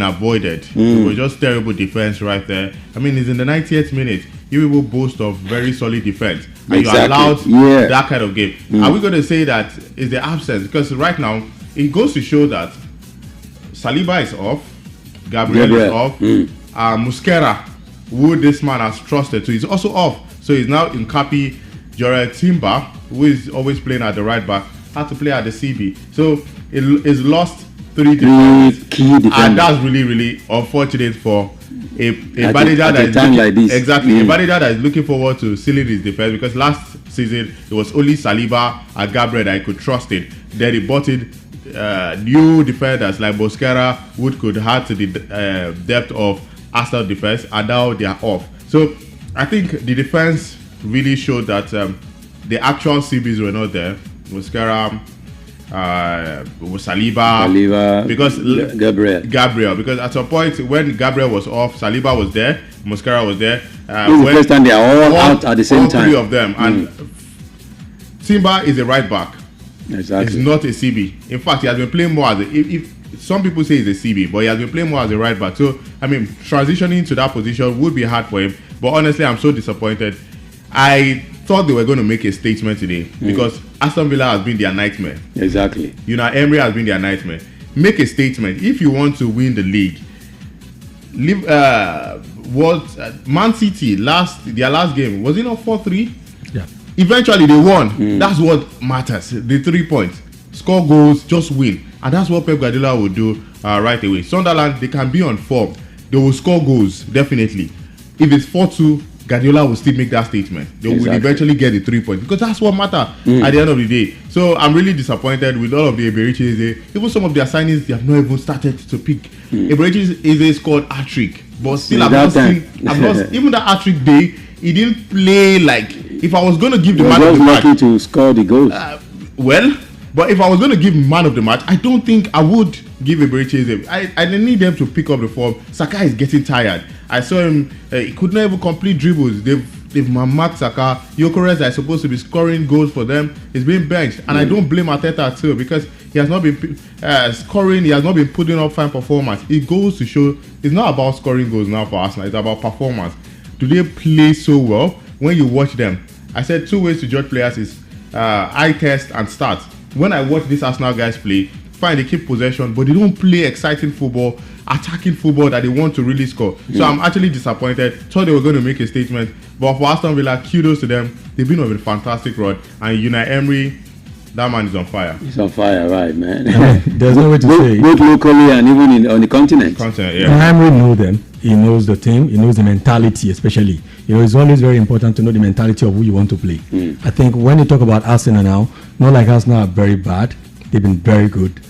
avoided. It was just terrible defense right there. I mean, it's in the 90th minute. You will boast of very solid defense, and you allowed that kind of game. Are we going to say that is the absence? Because right now it goes to show that Saliba is off, Gabriel is off, Muslera, who this man has trusted, so he's also off. So he's now in Kapi. Jorel Timber, who is always playing at the right back, had to play at the CB. So it is lost 3 defenders, and that's really, really unfortunate for a manager that is like this. Exactly, a manager that is looking forward to sealing his defense, because last season it was only Saliba and Gabriel that he could trust it. Then he bought in new defenders like Muslera, who could add to the depth of Arsenal defense, and now they are off. So I think the defense really showed that the actual CBs were not there. Muslera, Saliba, because Gabriel, because at some point when Gabriel was off, Saliba was there, Muslera was there. This is the first time they are all out at the same time. 3 of them, and Timber is a right back. Exactly, he's not a CB. In fact, he has been playing more as if some people say he's a CB, but he has been playing more as a right back. So I mean, transitioning to that position would be hard for him. But honestly, I'm so disappointed. I thought they were going to make a statement today because Aston Villa has been their nightmare. Exactly. Emery has been their nightmare. Make a statement if you want to win the league. Man City their last game, was it not 4-3? Yeah. Eventually they won. That's what matters. The 3 points. Score goals, just win, and that's what Pep Guardiola will do right away. Sunderland, they can be on form. They will score goals definitely. If it's 4-2. Guardiola will still make that statement. They will eventually get the 3 points, because that's what matters at the end of the day. So I'm really disappointed with all of the Eberechi. Even some of their signings, they have not even started to pick. Eberechi scored hat-trick, but still I've not seen even that hat-trick day, he didn't play like, if I was going to give the man lucky to score the goals. But if I was going to give man of the match, I don't think I would give Eberechi. I need them to pick up the form. Saka is getting tired. I saw him; he could not even complete dribbles. They've marked Saka. Gyökeres is supposed to be scoring goals for them. He's being benched, and I don't blame Arteta too, because he has not been scoring. He has not been putting up fine performance. It goes to show it's not about scoring goals now for Arsenal. It's about performance. Do they play so well? When you watch them, I said 2 ways to judge players is eye test and start. When I watch these Arsenal guys play, fine, they keep possession, but they don't play exciting football, attacking football that they want to really score. So I'm actually disappointed. Thought they were going to make a statement, but for Aston Villa, kudos to them. They've been on a fantastic run, and Unai Emery, that man is on fire. He's on fire, right, man? There's no way to say. Both locally and even on the continent. Emery knows them. He knows the team. He knows the mentality, especially. It's always very important to know the mentality of who you want to play. I think when you talk about Arsenal now, not like Arsenal are very bad. They've been very good.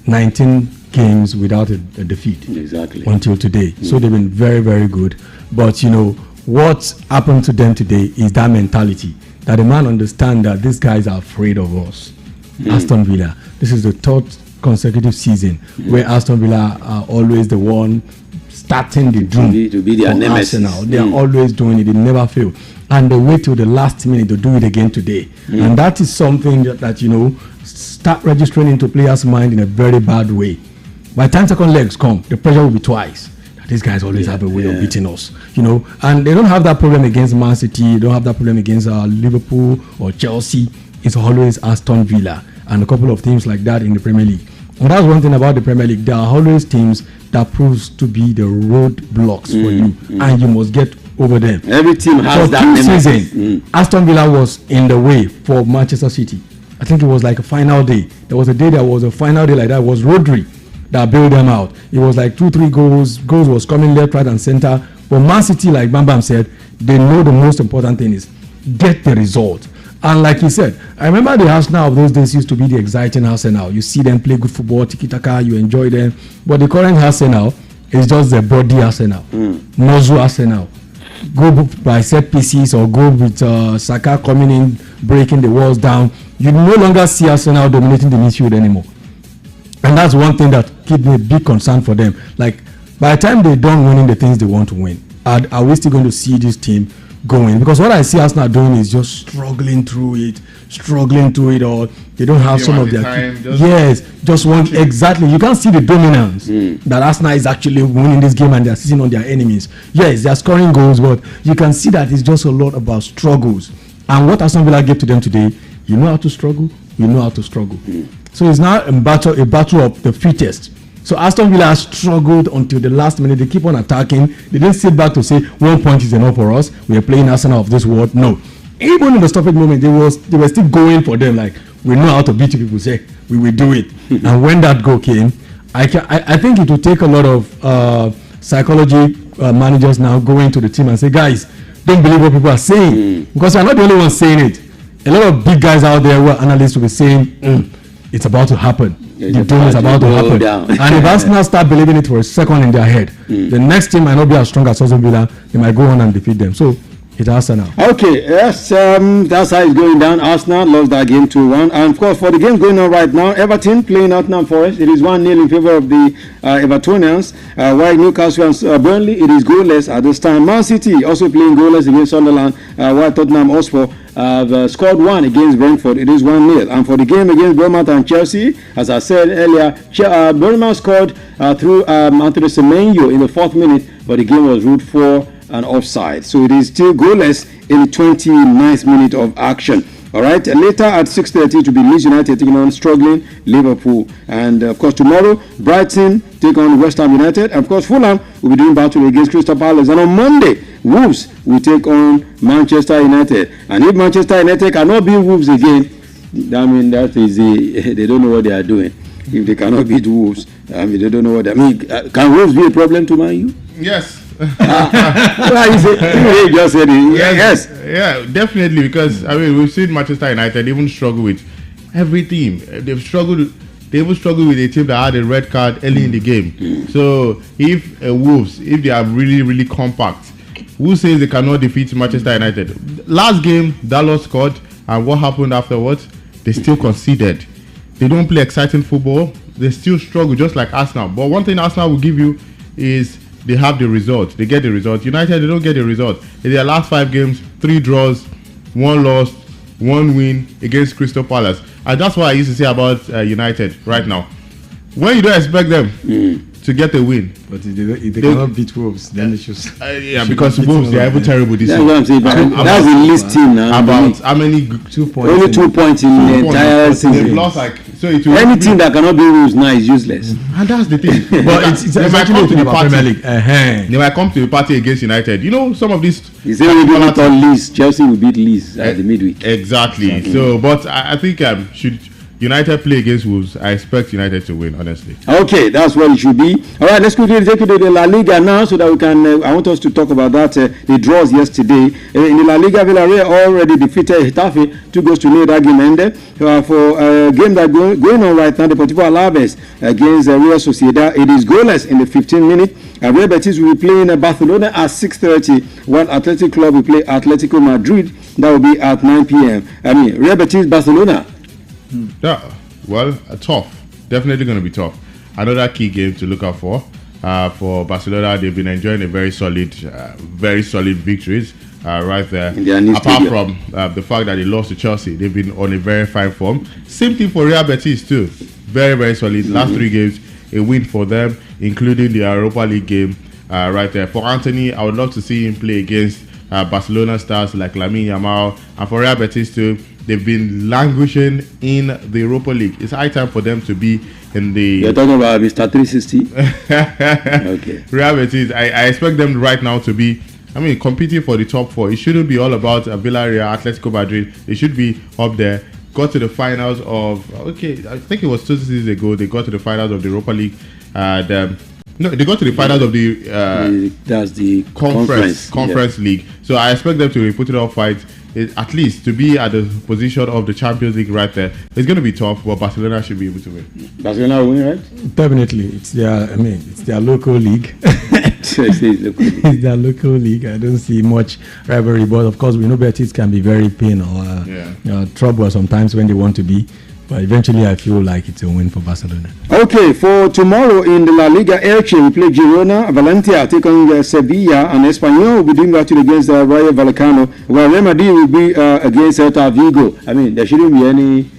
19 games without a defeat. Exactly. Until today. So they've been very, very good. But, what happened to them today is that mentality. That the man understands that these guys are afraid of us. Aston Villa. This is the third consecutive season where Aston Villa are always the one starting the doom to be their nemesis. Arsenal. They are always doing it. They never fail. And they wait till the last minute to do it again today. And that is something that start registering into players' mind in a very bad way. By the time second legs come, the pressure will be twice. These guys always have a way of beating us, and they don't have that problem against Man City. They don't have that problem against Liverpool or Chelsea. It's always Aston Villa and a couple of teams like that in the Premier League. And that's one thing about the Premier League. There are always teams that proves to be the roadblocks for you, and you must get over them. Every team has that. For 2 seasons, Aston Villa was in the way for Manchester City. I think it was like a final day. There was a day that was a final day like that. It was Rodri that bailed them out. It was like 2-3 goals. Goals was coming left, right, and center. But Man City, like Bam Bam said, they know the most important thing is get the result. And like he said, I remember the Arsenal of those days used to be the exciting Arsenal. You see them play good football, tiki-taka, you enjoy them. But the current Arsenal is just the body Arsenal, muzzle Arsenal. Go by set pieces or go with Saka coming in, breaking the walls down. You no longer see Arsenal dominating the midfield anymore. And that's one thing that keeps me a big concern for them. Like, by the time they're done winning the things they want to win, are we still going to see this team going? Because what I see Arsenal doing is just struggling through it, or they don't have some of their just one exactly. You can't see the dominance that Arsenal is actually winning this game and they're sitting on their enemies. Yes, they're scoring goals, but you can see that it's just a lot about struggles. And what Aston Villa gave to them today, you know how to struggle, So it's now a battle of the fittest. So Aston Villa has struggled until the last minute. They keep on attacking. They didn't sit back to say 1 point is enough for us. We are playing Arsenal of this world. No. Even in the stoppage moment, they were still going for them. Like, we know how to beat you people. Say we will do it. And when that goal came, I think it will take a lot of psychology managers now going to the team and say, guys, don't believe what people are saying, because I'm not the only one saying it. A lot of big guys out there who are analysts will be saying, it's about to happen. The doom is about to happen. And if Arsenal start believing it for a second in their head, the next team might not be as strong as Aston Villa. They might go on and defeat them. So it's Arsenal. Okay, yes, that's how it's going down. Arsenal lost that game 2-1. And of course, for the game going on right now, Everton playing Nottingham Forest. It is 1-0 in favor of the Evertonians. While Newcastle and Burnley, it is goalless at this time. Man City also playing goalless against Sunderland. While Tottenham Hotspur scored 1 against Brentford. It is 1-0. And for the game against Bournemouth and Chelsea, as I said earlier, Bournemouth scored through Anthony Semenyo in the 4th minute, but the game was ruled for an offside. So it is still goalless in the 29th minute of action. All right. Later at 6:30 to be Leeds United taking on struggling Liverpool, and of course tomorrow Brighton take on West Ham United. And of course Fulham will be doing battle against Crystal Palace, and on Monday Wolves will take on Manchester United. And if Manchester United cannot beat Wolves again, I mean that is they don't know what they are doing. If they cannot beat Wolves, I mean they don't know what they mean. Can Wolves be a problem to Man U? Yes. You just said it. Yes. Yeah, definitely, because I mean we've seen Manchester United even struggle with every team. They even struggled with a team that had a red card early in the game. So if Wolves, if they are really, really compact, who says they cannot defeat Manchester United? Last game, Dallas scored, and what happened afterwards? They still conceded. they don't play exciting football. They still struggle just like Arsenal. But one thing Arsenal will give you is they have the result. They get the result. United, they don't get the result. In their last 5 games, 3 draws, 1 loss, 1 win against Crystal Palace. And that's what I used to say about United right now. When you don't expect them to get a win, but if they cannot beat Wolves, then they should. Because Wolves, they are even terrible this year. That's the least team now. About how many 2 points? Only 2 points in the entire season. They've lost any team that cannot beat Wolves now is useless. And that's the thing. But it's actually to the Premier League. They might come to the party against United. You know, some of these. Is there we beat on Leeds? Chelsea will beat Leeds at the midweek. Exactly. So, but I think should United play against Wolves, I expect United to win, honestly. Okay, that's what it should be. All right, let's quickly take it to the La Liga now so that we can, I want us to talk about that, the draws yesterday. In the La Liga, Villarreal already defeated Getafe, 2-0 that game ended. For a game that going on right now, Deportivo Alaves against Real Sociedad, it is goalless in the 15th minute. Real Betis will be playing Barcelona at 6:30, while Athletic Club will play Atletico Madrid. That will be at 9 p.m. Real Betis, Barcelona. Yeah, well, tough. Definitely going to be tough. Another key game to look out for Barcelona. They've been enjoying a very solid victories right there. Apart from the fact that they lost to Chelsea, they've been on a very fine form. Same thing for Real Betis too. Very, very solid. Last 3 games, a win for them, including the Europa League game right there. For Anthony, I would love to see him play against Barcelona stars like Lamine Yamal, and for Real Betis too. They've been languishing in the Europa League. It's high time for them to be in the... You're talking about Mr. 360? Okay. Real Betis, I expect them right now to be, competing for the top 4. It shouldn't be all about Villarreal, Atletico Madrid. They should be up there. Got to the finals of... Okay, I think it was 2 seasons ago. They got to the finals of the Europa League. No, they got to the finals of the... that's the conference league. So I expect them to put it up fight. At least to be at the position of the Champions League right there. It's going to be tough, but Barcelona should be able to win. Barcelona will win, right? Definitely. It's their local league. It's their local league. I don't see much rivalry, but of course we know Betis can be very pain or trouble sometimes when they want to be. But eventually, I feel like it's a win for Barcelona. Okay, for tomorrow in the La Liga, Elche will play Girona, Valencia take on Sevilla, and Espanyol will be doing battle against Rayo Vallecano, while Real Madrid will be against Celta Vigo. There shouldn't be any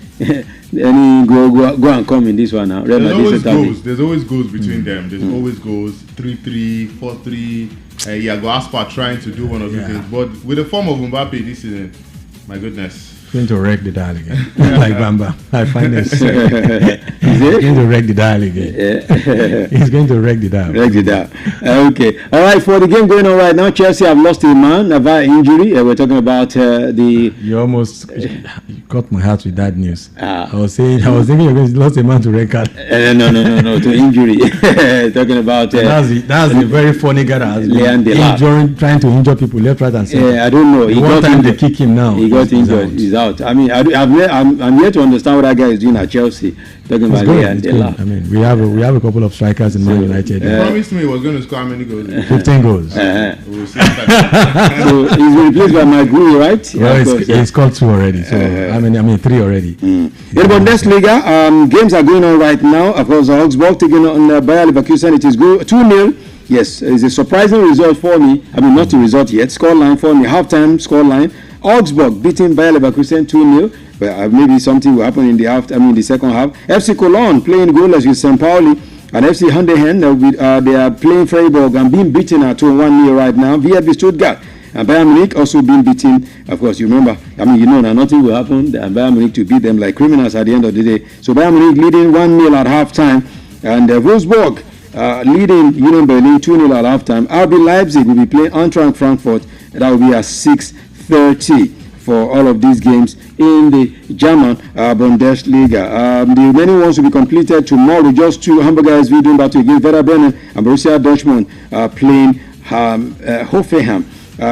go and come in this one now. There's always goals between them. There's always goals, 3-3, 4-3. Iago Aspas trying to do one or two things, but with the form of Mbappe this season, my goodness. Going to wreck the dial again. Like Bamba. I find this. He's going to wreck the dial again. He's going to wreck the dial. Okay. All right. For the game going on right now, Chelsea have lost a man via injury. We're talking about the. You almost got my heart with that news. I was thinking you're going to lost a man to red card. No, to injury. Talking about. That's the very funny guy that has been trying to injure people left, right, and center. I don't know. One time they kick him now. He got injured. He's out. I'm yet to understand what that guy is doing at Chelsea. Talking about Leandela. We have a couple of strikers in Man United. He promised me he was going to score how many goals? 15 goals. We'll see. So he's replaced by Maguri, right? Well, he's scored 2 already. So 3 already. In the Bundesliga, games are going on right now. Of course, Augsburg taking on Bayer Leverkusen. It is 2-0. Yes, it's a surprising result for me. Not the result yet. Scoreline for me. Halftime scoreline. Augsburg beating Bayer Leverkusen 2-0. But maybe something will happen in the second half. FC Cologne playing goalless with St. Pauli, and FC Heidenheim they are playing Freiburg and being beaten at 1-0 right now. VfB Stuttgart and Bayern Munich also being beaten. Of course, you remember. Now nothing will happen. And Bayern Munich to beat them like criminals at the end of the day. So Bayern Munich leading 1-0 at halftime, and Wolfsburg leading Union Berlin 2-0 at halftime. RB Leipzig will be playing Eintracht Frankfurt. That will be at 6:30 for all of these games in the German Bundesliga. The remaining ones will be completed tomorrow. Just 2 Hamburger SV doing battle against Werder Bremen and Borussia Dortmund playing Hoffenheim.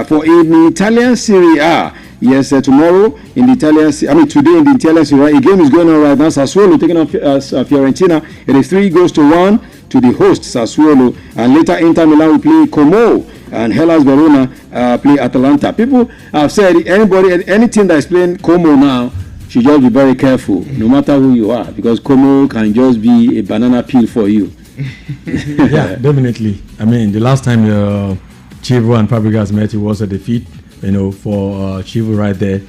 For in the Italian Serie A, yes, tomorrow in the Italian, today in the Italian Serie A, a game is going on right now. Sassuolo taking on Fiorentina. It is 3-1 to the host Sassuolo, and later Inter Milan will play Como, and Hellas Verona play Atalanta. People have said any team that is playing Como now should just be very careful, no matter who you are, because Como can just be a banana peel for you. Yeah, definitely. I mean, the last time Chivo and Fabregas met, it was a defeat, for Chivo right there.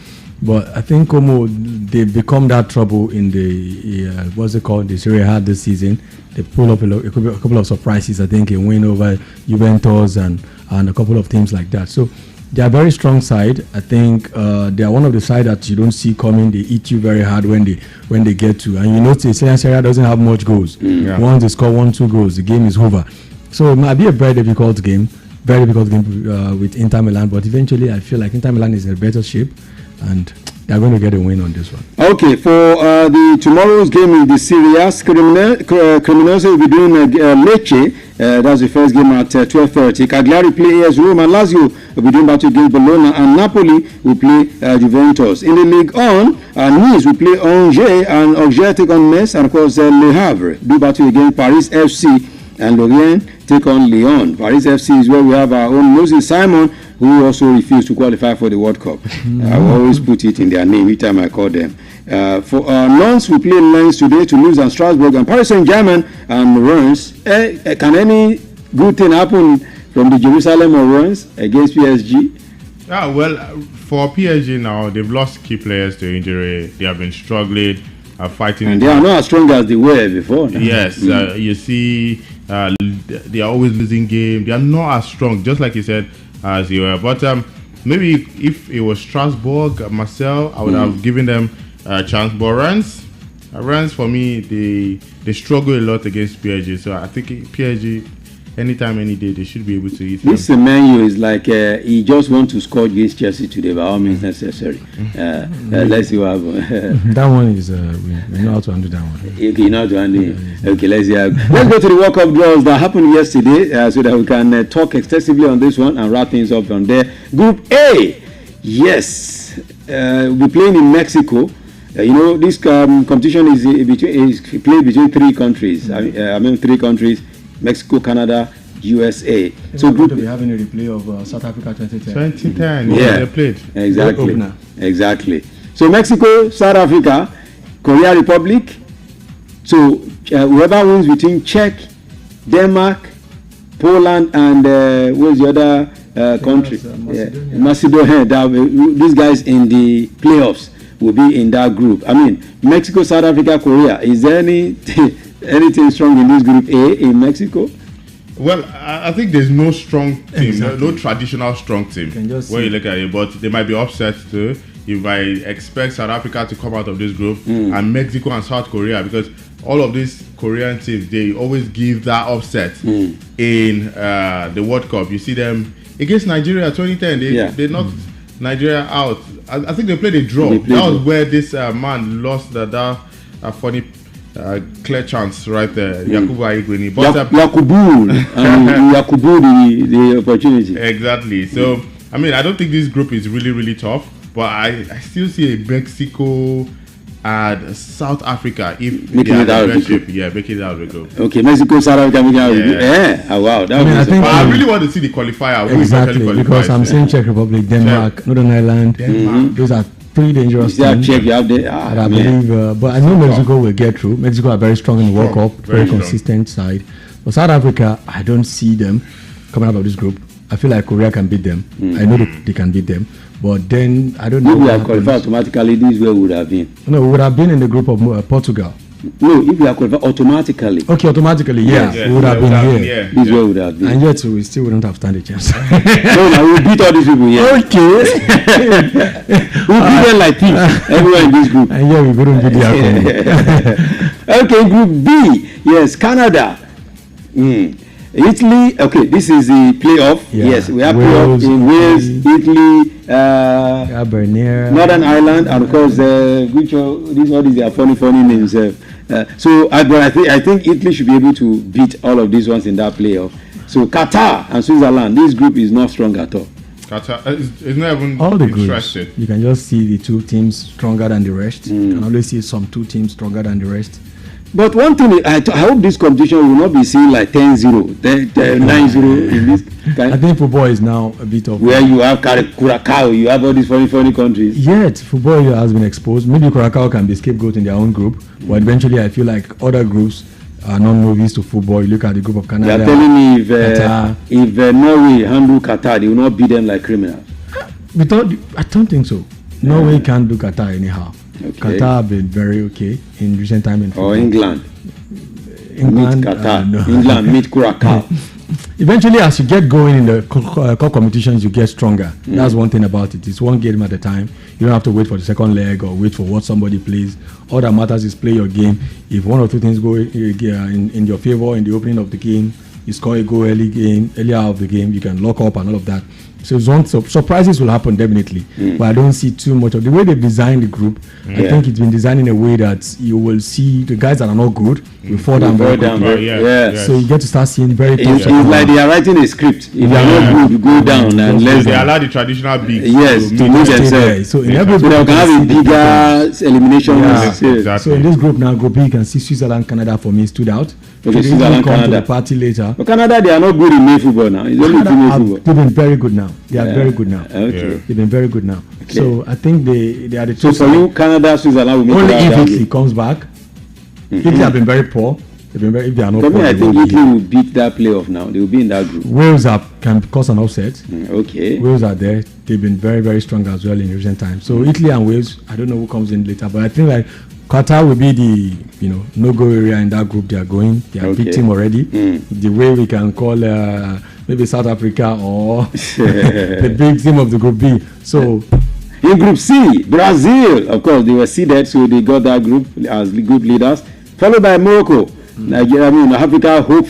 But I think Como, they've become that trouble in the, what's it called, the Serie A this season. They pull up a couple of surprises, I think, a win over Juventus and a couple of teams like that. So they are a very strong side. I think they are one of the side that you don't see coming. They eat you very hard when they get to. And you notice Serie A doesn't have much goals. Once they score 1-2 goals, the game is over. So it might be a very difficult game with Inter Milan. But eventually, I feel like Inter Milan is in a better shape, and they're going to get a win on this one. Okay, for the tomorrow's game in the Serie A, Cremonese will be doing Lecce. That's the first game at 12:30. Cagliari play AS Roma. Lazio will be doing battle against Bologna, and Napoli will play Juventus. In the Ligue 1, Nice will play Angers, and Auxerre take on Metz, and of course Le Havre do battle against Paris FC, and Lorient take on Lyon. Paris FC is where we have our own Moses Simon, who also refused to qualify for the World Cup. I will always put it in their name every time I call them. For Lens, we play Lens today, Toulouse and Strasbourg, and Paris Saint-Germain and Reims. Can any good thing happen from the Jerusalem or Reims against PSG? Well, for PSG now, they've lost key players to injury. They have been struggling, fighting. And they are not as strong as they were before. Yes, you see, they are always losing games. They are not as strong, just like you said, as you were. But maybe if it was Strasbourg, Marseille, I would have given them a chance. But Reims for me, they struggle a lot against PSG. So I think PSG, anytime, any day, they should be able to eat them. This Semenyo is like he just want to score against Chelsea today by all means necessary. Let's see what happens. That one is we know how to handle that one. Okay, you know how to handle it. Okay, let's see. Let's go to the World Cup draws that happened yesterday, so that we can talk extensively on this one and wrap things up on there. Group A, yes, we'll be playing in Mexico. This competition is played between three countries. I mean, three countries: Mexico, Canada, USA. So group to be having a replay of South Africa 2010. 2010, yeah, they played. Exactly. So Mexico, South Africa, Korea Republic. So whoever wins between Czech, Denmark, Poland, and where's the other country? Macedonia. These guys in the playoffs will be in that group. I mean, Mexico, South Africa, Korea. Is there anything strong in this group A in Mexico? Well, I think there's no strong team, no traditional strong team when you look at it, but they might be upset too. You might expect South Africa to come out of this group and Mexico and South Korea, because all of these Korean teams, they always give that upset in the World Cup. You see them against Nigeria 2010, they knocked Nigeria out. I think they played a draw. That was where this man lost that funny clear chance right there, Yakubu Aigwini. But Yakubu the opportunity. Exactly. So I mean, I don't think this group is really, really tough, but I still see a Mexico and South Africa if making it out of the group. Making it out of the group. Okay, Mexico, South Africa making it out of the group. Oh, wow, I really want to see the qualifier. Exactly, because I'm saying Czech Republic, Denmark, Northern Ireland. Those are pretty dangerous teams. Czech, you have there. I believe, but I know Mexico will get through. Mexico are very strong in the World Cup, very consistent side. But South Africa, I don't see them coming out of this group. I feel like Korea can beat them. I know they can beat them. But then, I don't know. If we are qualified automatically, this is where we would have been. No, we would have been in the group of Portugal. No, if we are qualified automatically. Okay, automatically, we would have been here. This is where we would have been. And yet, we still wouldn't have stand a chance. No, we beat all these people here. Okay. We beat them like thieves, everyone in this group. And yeah, we wouldn't be there. Okay, Group B. Yes, Canada. Italy, okay, this is the playoff. Yes, we have playoff in Wales, Italy, Northern Ireland, and of course, all these are funny names. So, I think Italy should be able to beat all of these ones in that playoff. So, Qatar and Switzerland, this group is not strong at all. Qatar is not even all the interested. Groups, you can just see the two teams stronger than the rest. You can always see two teams stronger than the rest. But one thing, I hope this competition will not be seen like 10-0, 9-0 in this kind. I think football is now a bit of where you have Curacao, you have all these funny countries. Yet football has been exposed. Maybe Curacao can be scapegoat in their own group, but eventually I feel like other groups are not novice to football. You look at the group of Canada. They are telling me if Norway handle Qatar, they will not beat them like criminals. I don't think so. Norway can't do Qatar anyhow. Okay. Qatar have been very okay in recent time in football. Or England meet Qatar. No. England meet Curacao. Eventually, as you get going in the cup competitions, you get stronger. That's one thing about it. It's one game at a time. You don't have to wait for the second leg or wait for what somebody plays. All that matters is play your game. If one or two things go in your favor in the opening of the game, you score a goal earlier out of the game, you can lock up and all of that. So surprises will happen definitely, but I don't see too much of the way they've designed the group. I think it's been designed in a way that you will see the guys that are not good will fall down very quickly. So you get to start seeing very tough. It's like they are writing a script. If you are not good, you go down and they allow the traditional bigs to move themselves. So in every group, they can have a bigger elimination. Exactly. So in this group now, Group B, you can see Switzerland, Canada for me stood out. Okay, Switzerland, come Canada. to the party later. But Canada, they are not good in male football now. It's only female football. They've been very good now. They are very good now. Okay. They've been very good now. Okay. So I think they are the two. So for you, Canada, Switzerland will make only if Italy comes back. Italy have been very poor. They've been very. If they are not for poor, me, I think Italy will beat that playoff now. They will be in that group. Wales can cause an upset. Okay. Wales are there. They've been very, very strong as well in recent times. So Italy and Wales, I don't know who comes in later, but I think like Qatar will be the no-go area in that group. They are going. They are a big team already. The way we can call maybe South Africa or the big team of the Group B. So in Group C, Brazil, of course, they were seeded, so they got that group as group leaders, followed by Morocco, Nigeria. Africa hope.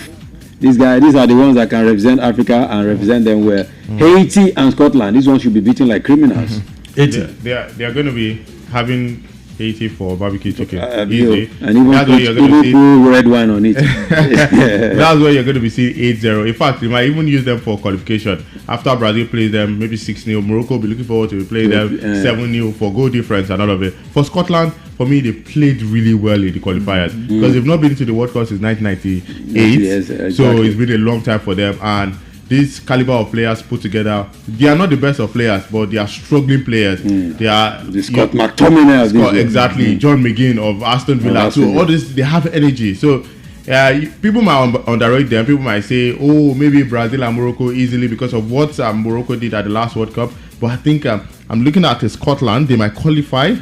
These are the ones that can represent Africa and represent them well. Haiti and Scotland. These ones should be beaten like criminals. They are going to be having Haiti for barbecue chicken. Easy. And even put red wine on it. That's where you're going to be seeing 8-0. In fact, you might even use them for qualification. After Brazil plays them, maybe 6-0. Morocco will be looking forward to play them 7-0 for goal difference and all of it. For Scotland, for me, they played really well in the qualifiers because they've not been to the World Cup since 1998. Yes, exactly. So it's been a long time for them. And this caliber of players put together, they are not the best of players, but they are struggling players. They are Scott McTominay, exactly. John McGinn of Aston Villa. So all this, they have energy. So people might underrate them. People might say, oh, maybe Brazil and Morocco easily because of what Morocco did at the last World Cup. But I think I'm looking at Scotland. They might qualify.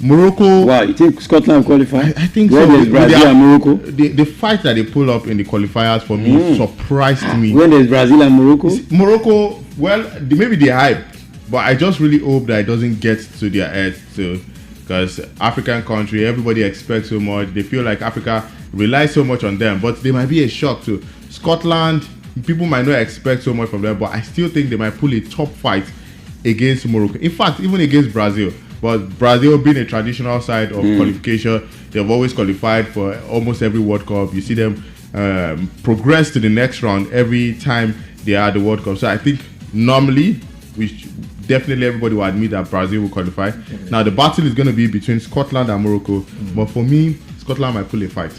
Morocco. Wow, you think Scotland qualify? I think when so. Brazil and Morocco? The fight that they pull up in the qualifiers for me surprised me. When there's Brazil and Morocco? Morocco, well, maybe they hype, but I just really hope that it doesn't get to their heads too. Because African country, everybody expects so much. They feel like Africa relies so much on them, but they might be a shock too. Scotland, people might not expect so much from them, but I still think they might pull a top fight against Morocco. In fact, even against Brazil. But Brazil being a traditional side of qualification, they've always qualified for almost every World Cup. You see them progress to the next round every time they are at the World Cup. So I think normally, definitely everybody will admit that Brazil will qualify. Now the battle is going to be between Scotland and Morocco. But for me, Scotland might pull a fight.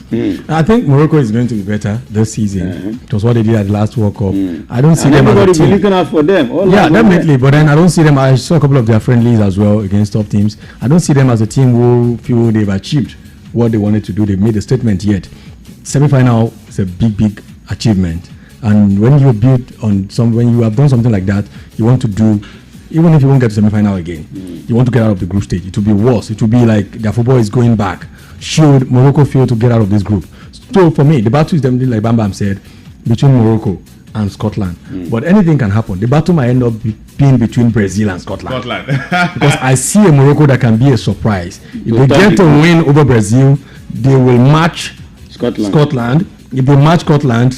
I think Morocco is going to be better this season. It was what they did at the last World Cup. I don't see and them as a everybody team. be looking out for them. Definitely. But then I don't see them. I saw a couple of their friendlies as well against top teams. I don't see them as a team who feel they've achieved what they wanted to do. They've made a statement yet. Semi-final is a big achievement. And when you build on when you have done something like that, you want to do. Even if you won't get to semi-final again, you want to get out of the group stage. It will be worse. It will be like their football is going back. Should Morocco fail to get out of this group? So for me, the battle is definitely, like Bam Bam said, between Morocco and Scotland. But anything can happen. The battle might end up being between Brazil and Scotland. Because I see a Morocco that can be a surprise. If they get to win over Brazil, they will match Scotland. If they match Scotland,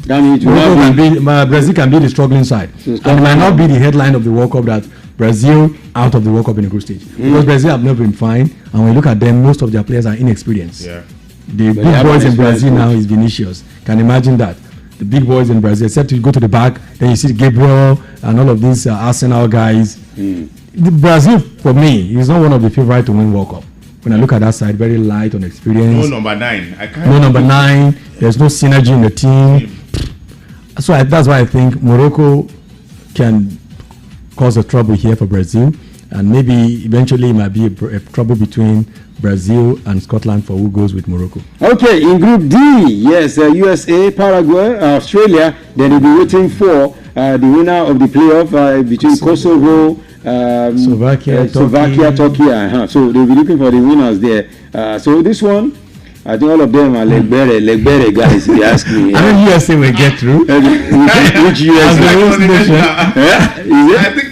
Brazil can be the struggling side. And it might not be the headline of the World Cup that Brazil out of the World Cup in the group stage. Because Brazil have never been fine, and when you look at them, most of their players are inexperienced. The big boys in Brazil now is Vinicius. Can imagine that. The big boys in Brazil, except you go to the back, then you see Gabriel and all of these Arsenal guys. Brazil, for me, is not one of the favorites to win World Cup. when I look at that side, very light on experience. No number 9. No number 9. There's no synergy in the team. So that's why I think Morocco can cause a trouble here for Brazil, and maybe eventually it might be a trouble between Brazil and Scotland for who goes with Morocco. Okay, in Group D, yes, USA, Paraguay, Australia. Then they'll be waiting for the winner of the playoff between Kosovo, Slovakia, Turkey. So they'll be looking for the winners there. So this one, I think all of them are leg better guys, if you ask me. I mean, USA will get through. Which USA?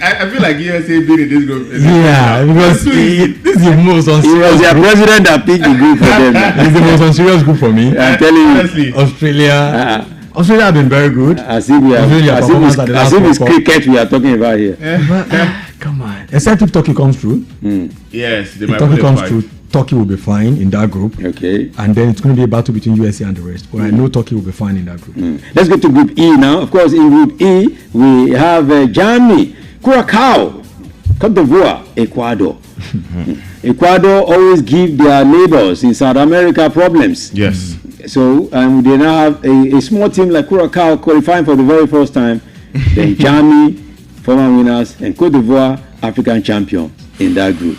I feel like USA beat in this group. Yeah, because this is the most unserious. It was their president that picked the group for them. It's the most unserious group for me. I'm telling you. Honestly. Australia. Australia have been very good. As if it's cricket we are talking about here. Come on. Except if Turkey comes through. Yes, if Turkey comes through, Turkey will be fine in that group. Okay. And then it's going to be a battle between USA and the rest. But I know Turkey will be fine in that group. Let's go to Group E now. Of course, in Group E, we have Germany, Curacao, Cote d'Ivoire, Ecuador. Ecuador always give their neighbors in South America problems. Yes. So they now have a small team like Curacao qualifying for the very first time. Then Germany, former winners, and Cote d'Ivoire, African champion in that group.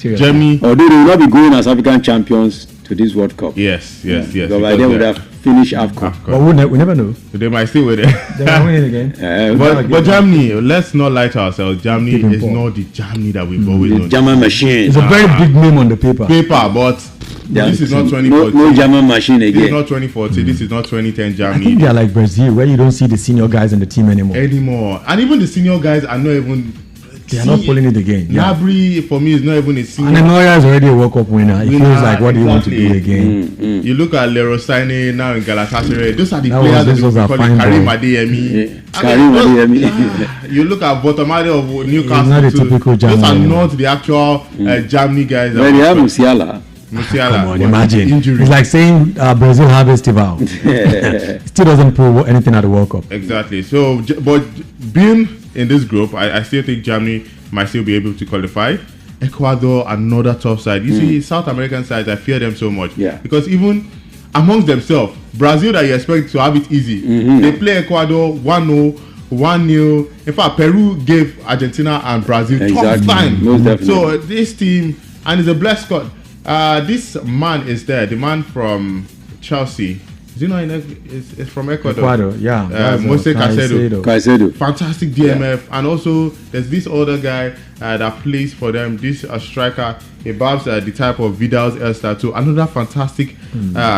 Germany, although they will not be going as African champions to this World Cup. Yes. Because by then would have finished AFCON. But we never know. They might still win it. They might win it again. But Germany, let's not lie to ourselves. Germany is not the Germany that we've always known. German machine. It's a very big name on the paper. But this is not 2014. No German machine again. This is not 2014. This is not 2010 Germany. I think they are like Brazil, where you don't see the senior guys in the team anymore. And even the senior guys are not even. They are not pulling it again. Gnabry, for me, is not even a senior. And Neuer is already a World Cup winner. It feels like, what do you want to do again? You look at Leroy Sané now in Galatasaray. Those are the players that we call Karim Adeyemi. You look at Botomade of Newcastle. Not a typical German. Those are not the actual Germany guys. But they have Musiala. Come on, imagine. It's like saying Brazil have Estival. Still doesn't prove anything at the World Cup. Exactly. So, but being in this group, I still think Germany might still be able to qualify. Ecuador, another tough side. You see, South American sides, I fear them so much. Yeah. Because even amongst themselves, Brazil that you expect to have it easy, they play Ecuador 1-0, 1-0. In fact, Peru gave Argentina and Brazil tough time. Most definitely. So this team, and it's a blessed squad. This man is there, the man from Chelsea. Do you know it's from Ecuador? Yeah. Mose Caicedo. Fantastic DMF. And also, there's this other guy that plays for them, this striker. He bobs the type of Vidal's Elster too. Another fantastic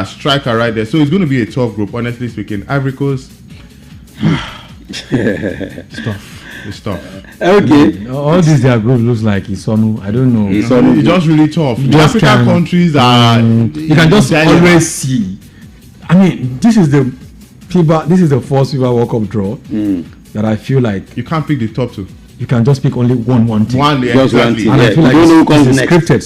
striker right there. So it's going to be a tough group, honestly speaking. Ivory Coast. It's tough. Okay. All these their group looks like Isonu. I don't know. It's just really tough. The African countries are. You can just always see. I mean, this is the first FIBA World Cup draw that I feel like you can't pick the top two. You can just pick only one team. Exactly. And I feel like it's scripted,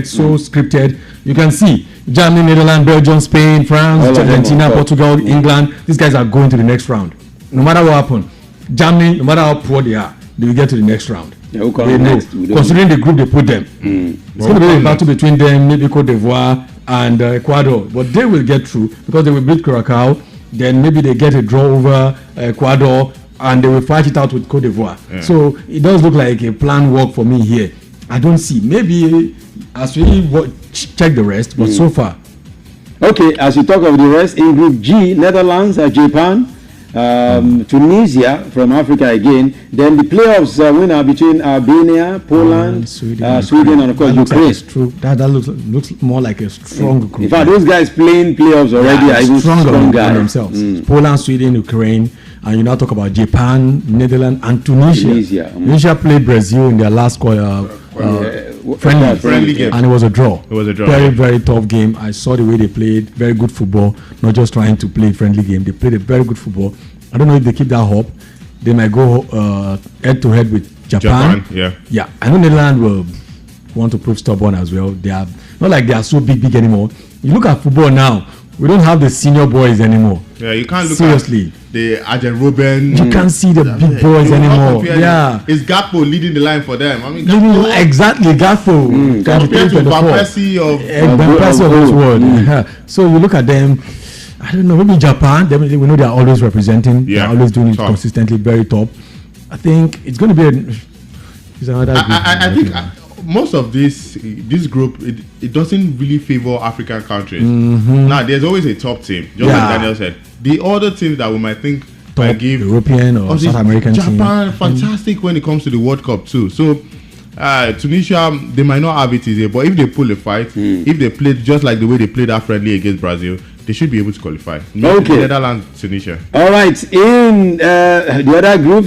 so scripted. You can see Germany, Netherlands, Belgium, Spain, France, Argentina, Portugal, England. These guys are going to the next round. No matter what happens, Germany, no matter how poor they are, they will get to the next round. They know. Considering the group they put them, it's going to be a battle between them, maybe Cote d'Ivoire and Ecuador, but they will get through because they will beat Curacao. Then maybe they get a draw over Ecuador, and they will fight it out with Cote d'Ivoire. Yeah. So it does look like a plan work for me here. I don't see. Maybe as we check the rest, but so far. Okay, as we talk of the rest, in Group G, Netherlands, Japan, Tunisia from Africa again. Then the playoffs winner between Albania, Poland, Sweden, and of course Ukraine. That looks more like a strong group. In fact, those guys playing playoffs already are even stronger than themselves. Poland, Sweden, Ukraine, and you now talk about Japan, Netherlands, and Tunisia. Tunisia played Brazil in their last friendly game, and it was a draw. Very, very tough game. I saw the way they played. Very good football, not just trying to play friendly game. They played a very good football. I don't know if they keep that hope. They might go head to head with Japan. Yeah. I know Netherlands will want to prove stubborn as well. They are not like they are so big anymore. You look at football now. we don't have the senior boys anymore. Yeah, you can't look seriously. At the Arjen Robben. You can't see the big boys anymore. Yeah, it's Gakpo leading the line for them. I mean, exactly Gakpo. Compared to Van Persie of this world. So you look at them. I don't know. Maybe Japan. We know they are always representing. Yeah, they're always doing it consistently, very top. I think it's going to be another group. I think most of this group it doesn't really favor African countries. Now there's always a top team, just like Daniel said. The other teams that we might think might give European or South American Japan team. Fantastic when it comes to the World Cup too. So Tunisia, they might not have it easy, but if they pull a fight, if they play just like the way they played that friendly against Brazil, they should be able to qualify. Okay. Netherlands, Tunisia. All right. In the other group,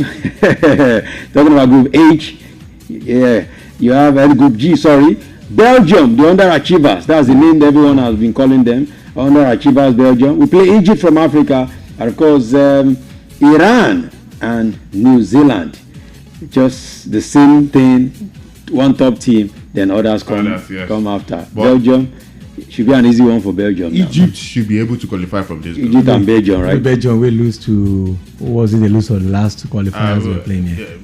talking about Group H, you have Group G. Belgium, the underachievers. That's the name everyone has been calling them. Underachievers, Belgium. We play Egypt from Africa, and of course Iran and New Zealand. Just the same thing. One top team, then others come after. But Belgium should be an easy one for Belgium. Egypt should be able to qualify from this group. Egypt and Belgium, right? Belgium will lose to, what was it? They lose to the last qualifiers we were playing here.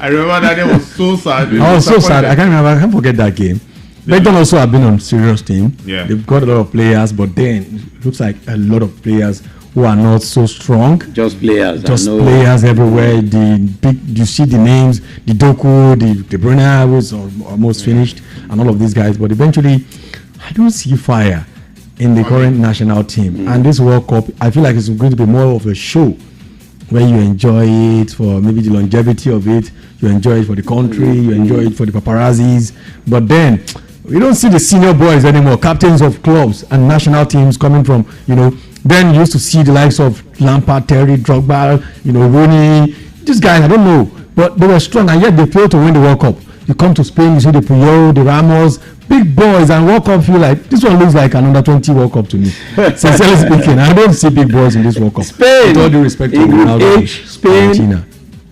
I remember that day was so sad. I was so sad. I can't forget that game. Belgium also have been on serious team. Yeah. They've got a lot of players, but then it looks like a lot of players who are not so strong. Just players. Players everywhere. You see the names, the Doku, the De Bruyne was almost finished, and all of these guys. But eventually, I don't see fire in the current national team. And this World Cup, I feel like it's going to be more of a show where you enjoy it for maybe the longevity of it. You enjoy it for the country. You enjoy it for the paparazzis. But then we don't see the senior boys anymore, captains of clubs and national teams coming from, then you used to see the likes of Lampard, Terry, Drogba, Rooney. These guys, I don't know, but they were strong, and yet they failed to win the World Cup. You come to Spain, you see the Puyol, the Ramos, big boys, and World Cup feel like this one looks like an under 20 World Cup to me. Sincerely speaking, I don't see big boys in this World Cup. Spain, with all due respect to Ronaldo, Spain, Argentina.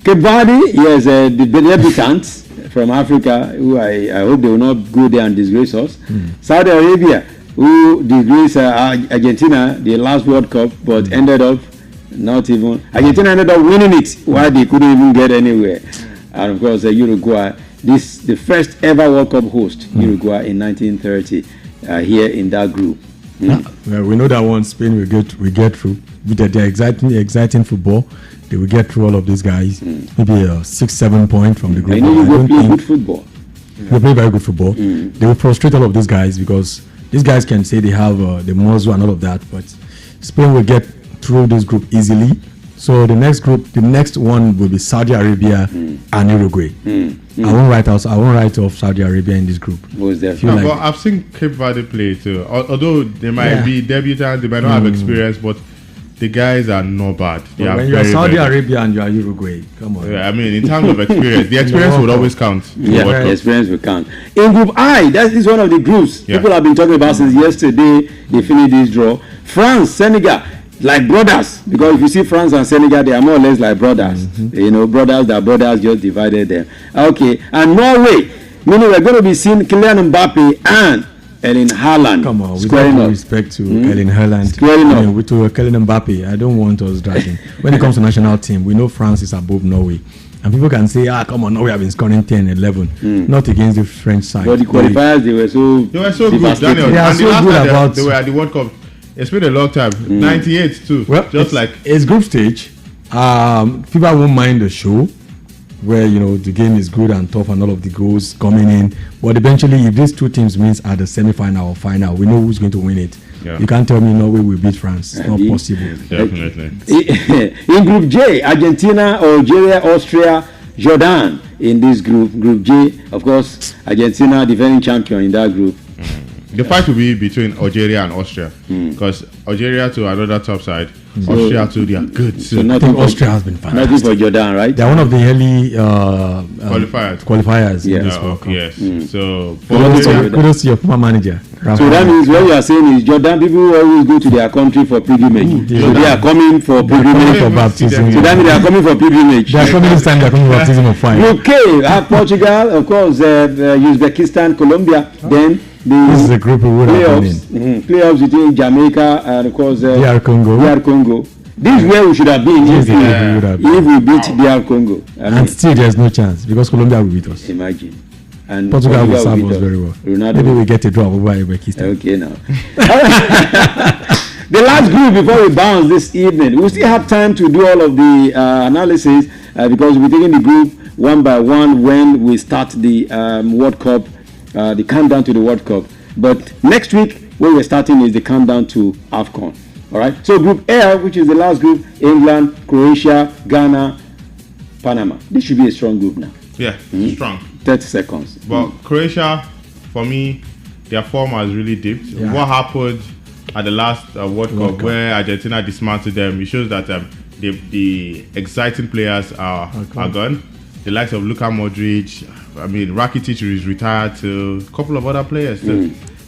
Cape Verde, yes, the debutants from Africa, who I hope they will not go there and disgrace us. Saudi Arabia, who disgraced Argentina the last World Cup, but ended up Argentina ended up winning it while they couldn't even get anywhere. And of course, Uruguay, the first ever World Cup host, Uruguay in 1930, here in that group. Well, we know that once Spain will get through with their exciting football. They will get through all of these guys. Maybe a 6-7 point from the group. I know you play good football. They play very good football. They will frustrate all of these guys because these guys can say they have the muscle and all of that, but Spain will get through this group easily. So the next one will be Saudi Arabia and Uruguay. I won't write off Saudi Arabia in this group. But I've seen Cape Verde play too. Although they might be debutants, they might not have experience, but the guys are not bad. When you're Saudi Arabia and you're Uruguay, come on. Yeah, I mean, in terms of experience, the experience would always count. The experience will count. In Group I, that is one of the groups people have been talking about since yesterday. They finished this draw. France, Senegal, like brothers, because if you see France and Senegal, they are more or less like brothers. Brothers just divided them. Okay, and Norway, meaning we're going to be seeing Kylian Mbappe and Erling Haaland. Come on, with all due respect to Erling Haaland, to Kylian Mbappe, I don't want us dragging. When it comes to national team, we know France is above Norway. And people can say, come on, Norway have been scoring 10, 11. Not against the French side. But the qualifiers, they were so good, Daniel. They are so good about... They were at the World Cup. It's been a long time. 98 too. Well, it's group stage. People won't mind the show where the game is good and tough and all of the goals coming in. But eventually, if these two teams meet at the semi-final or final, we know who's going to win it. Yeah. You can't tell me Norway will beat France. It's not possible. Definitely. In Group J, Argentina, Algeria, Austria, Jordan. In this Group J, of course, Argentina defending champion in that group. The fight will be between Algeria and Austria, because Algeria to another top side, Austria to they are good. So I think Austria has been fantastic. Nothing for Jordan, right? They're one of the early qualifiers in this World Cup. Yes. So kudos to your former manager. So that means what you are saying is Jordan people always go to their country for pilgrimage. So they are coming for pilgrimage for baptism. So that means they are coming for pilgrimage. They are coming this time. They are coming for baptism of fire. UK, Portugal, of course, Uzbekistan, Colombia, then This is a group we would have been in. Playoffs between Jamaica and of course DR Congo. This is where we should have been if we beat DR Congo. And still there's no chance because Colombia will beat us. Imagine. And Portugal will serve us very well. Maybe we get a draw over Uzbekistan. Okay, now. The last group before we bounce this evening. We still have time to do all of the analysis because we're taking the group one by one when we start the World Cup, the countdown to the World Cup. But next week, where we're starting is the countdown to AFCON. All right. So Group A, which is the last group, England, Croatia, Ghana, Panama. This should be a strong group now. Yeah, strong. 30 seconds. But Croatia, for me, their form has really dipped. Yeah. What happened at the last World Cup where Argentina dismantled them, it shows that the exciting players are gone. The likes of Luka Modric, Rakitic is retired, to a couple of other players.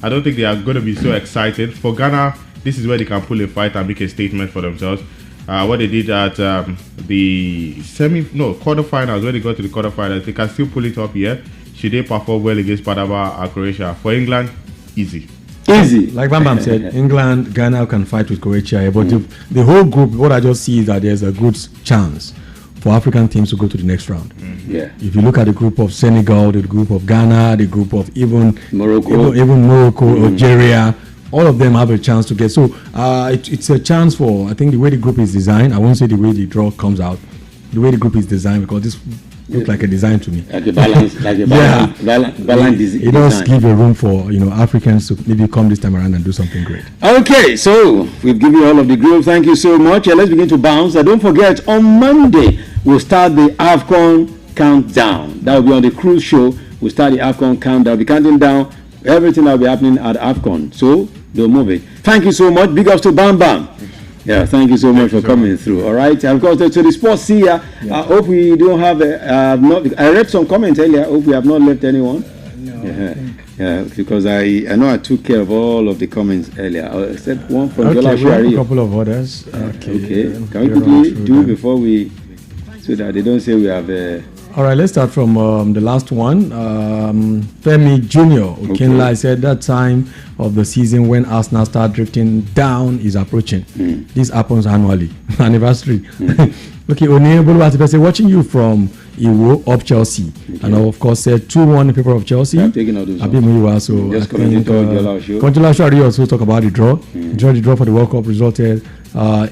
I don't think they are going to be so excited. For Ghana, this is where they can pull a fight and make a statement for themselves. What they did at the quarterfinals, when they got to the quarterfinals, they can still pull it up here. Should they perform well against Panama or Croatia? For England, easy. Like Bam Bam said, England, Ghana can fight with Croatia, but the whole group, what I just see is that there's a good chance for African teams to go to the next round. Yeah. If you look at the group of Senegal, the group of Ghana, the group of even Morocco, Algeria, all of them have a chance to get. So it's a chance for, I think the way the group is designed, I won't say the way the draw comes out, the way the group is designed, because this looks like a design to me. Like a balance, balance it does give a room for Africans to maybe come this time around and do something great. Okay, so we've given you all of the group. Thank you so much. Let's begin to bounce. Don't forget, on Monday we'll start the AFCON countdown. That will be on the cruise show. We'll start the AFCON countdown. We'll be counting down everything that will be happening at AFCON. So don't move it. Thank you so much. Big ups to Bam Bam. Yeah, thank you so much for coming through. All right, and of course to the sports here. I hope we don't have I read some comments earlier. I hope we have not left anyone. Yeah, because I know I took care of all of the comments earlier, except one from Jola we have a couple of others. Okay. Can we quickly do before we, so that they don't say we have all right, let's start from the last one. Femi Junior Okinla said that time of the season when Arsenal start drifting down is approaching. This happens annually. Anniversary. Okay, Onebolu say watching you from Iwo up Chelsea. And of course said 2-1 in favor of Chelsea. I'm taking all those. So just I think Konjola Shari also talk about the draw. The draw for the World Cup resulted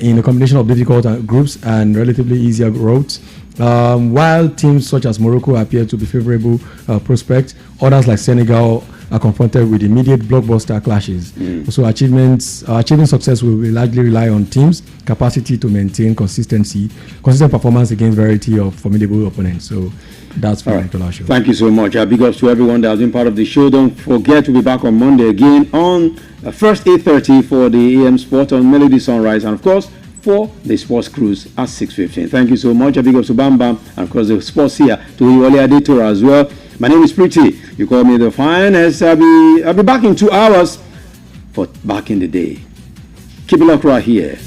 in a combination of difficult groups and relatively easier roads. While teams such as Morocco appear to be favorable prospects, others like Senegal are confronted with immediate blockbuster clashes. So achieving success will largely rely on teams' capacity to maintain consistent performance against variety of formidable opponents. So that's for the show. Thank you so much. Big ups to everyone that has been part of the show. Don't forget to be back on Monday again on first 8:30 for the AM Sport on Melody Sunrise, and of course for the sports cruise at 6:15. Thank you so much. A big up to Bam Bam, and of course the sports here to Iwole Adetora as well. My name is Pretty. You call me the finest. I'll be back in 2 hours for Back in the Day. Keep it locked right here.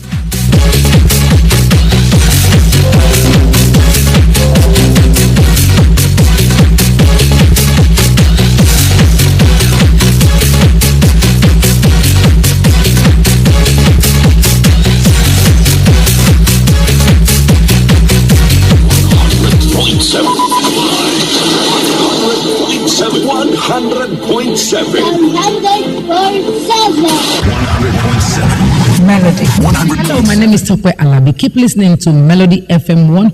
Melody. Hello, my name is Tokwe Alabi. Keep listening to Melody FM 100.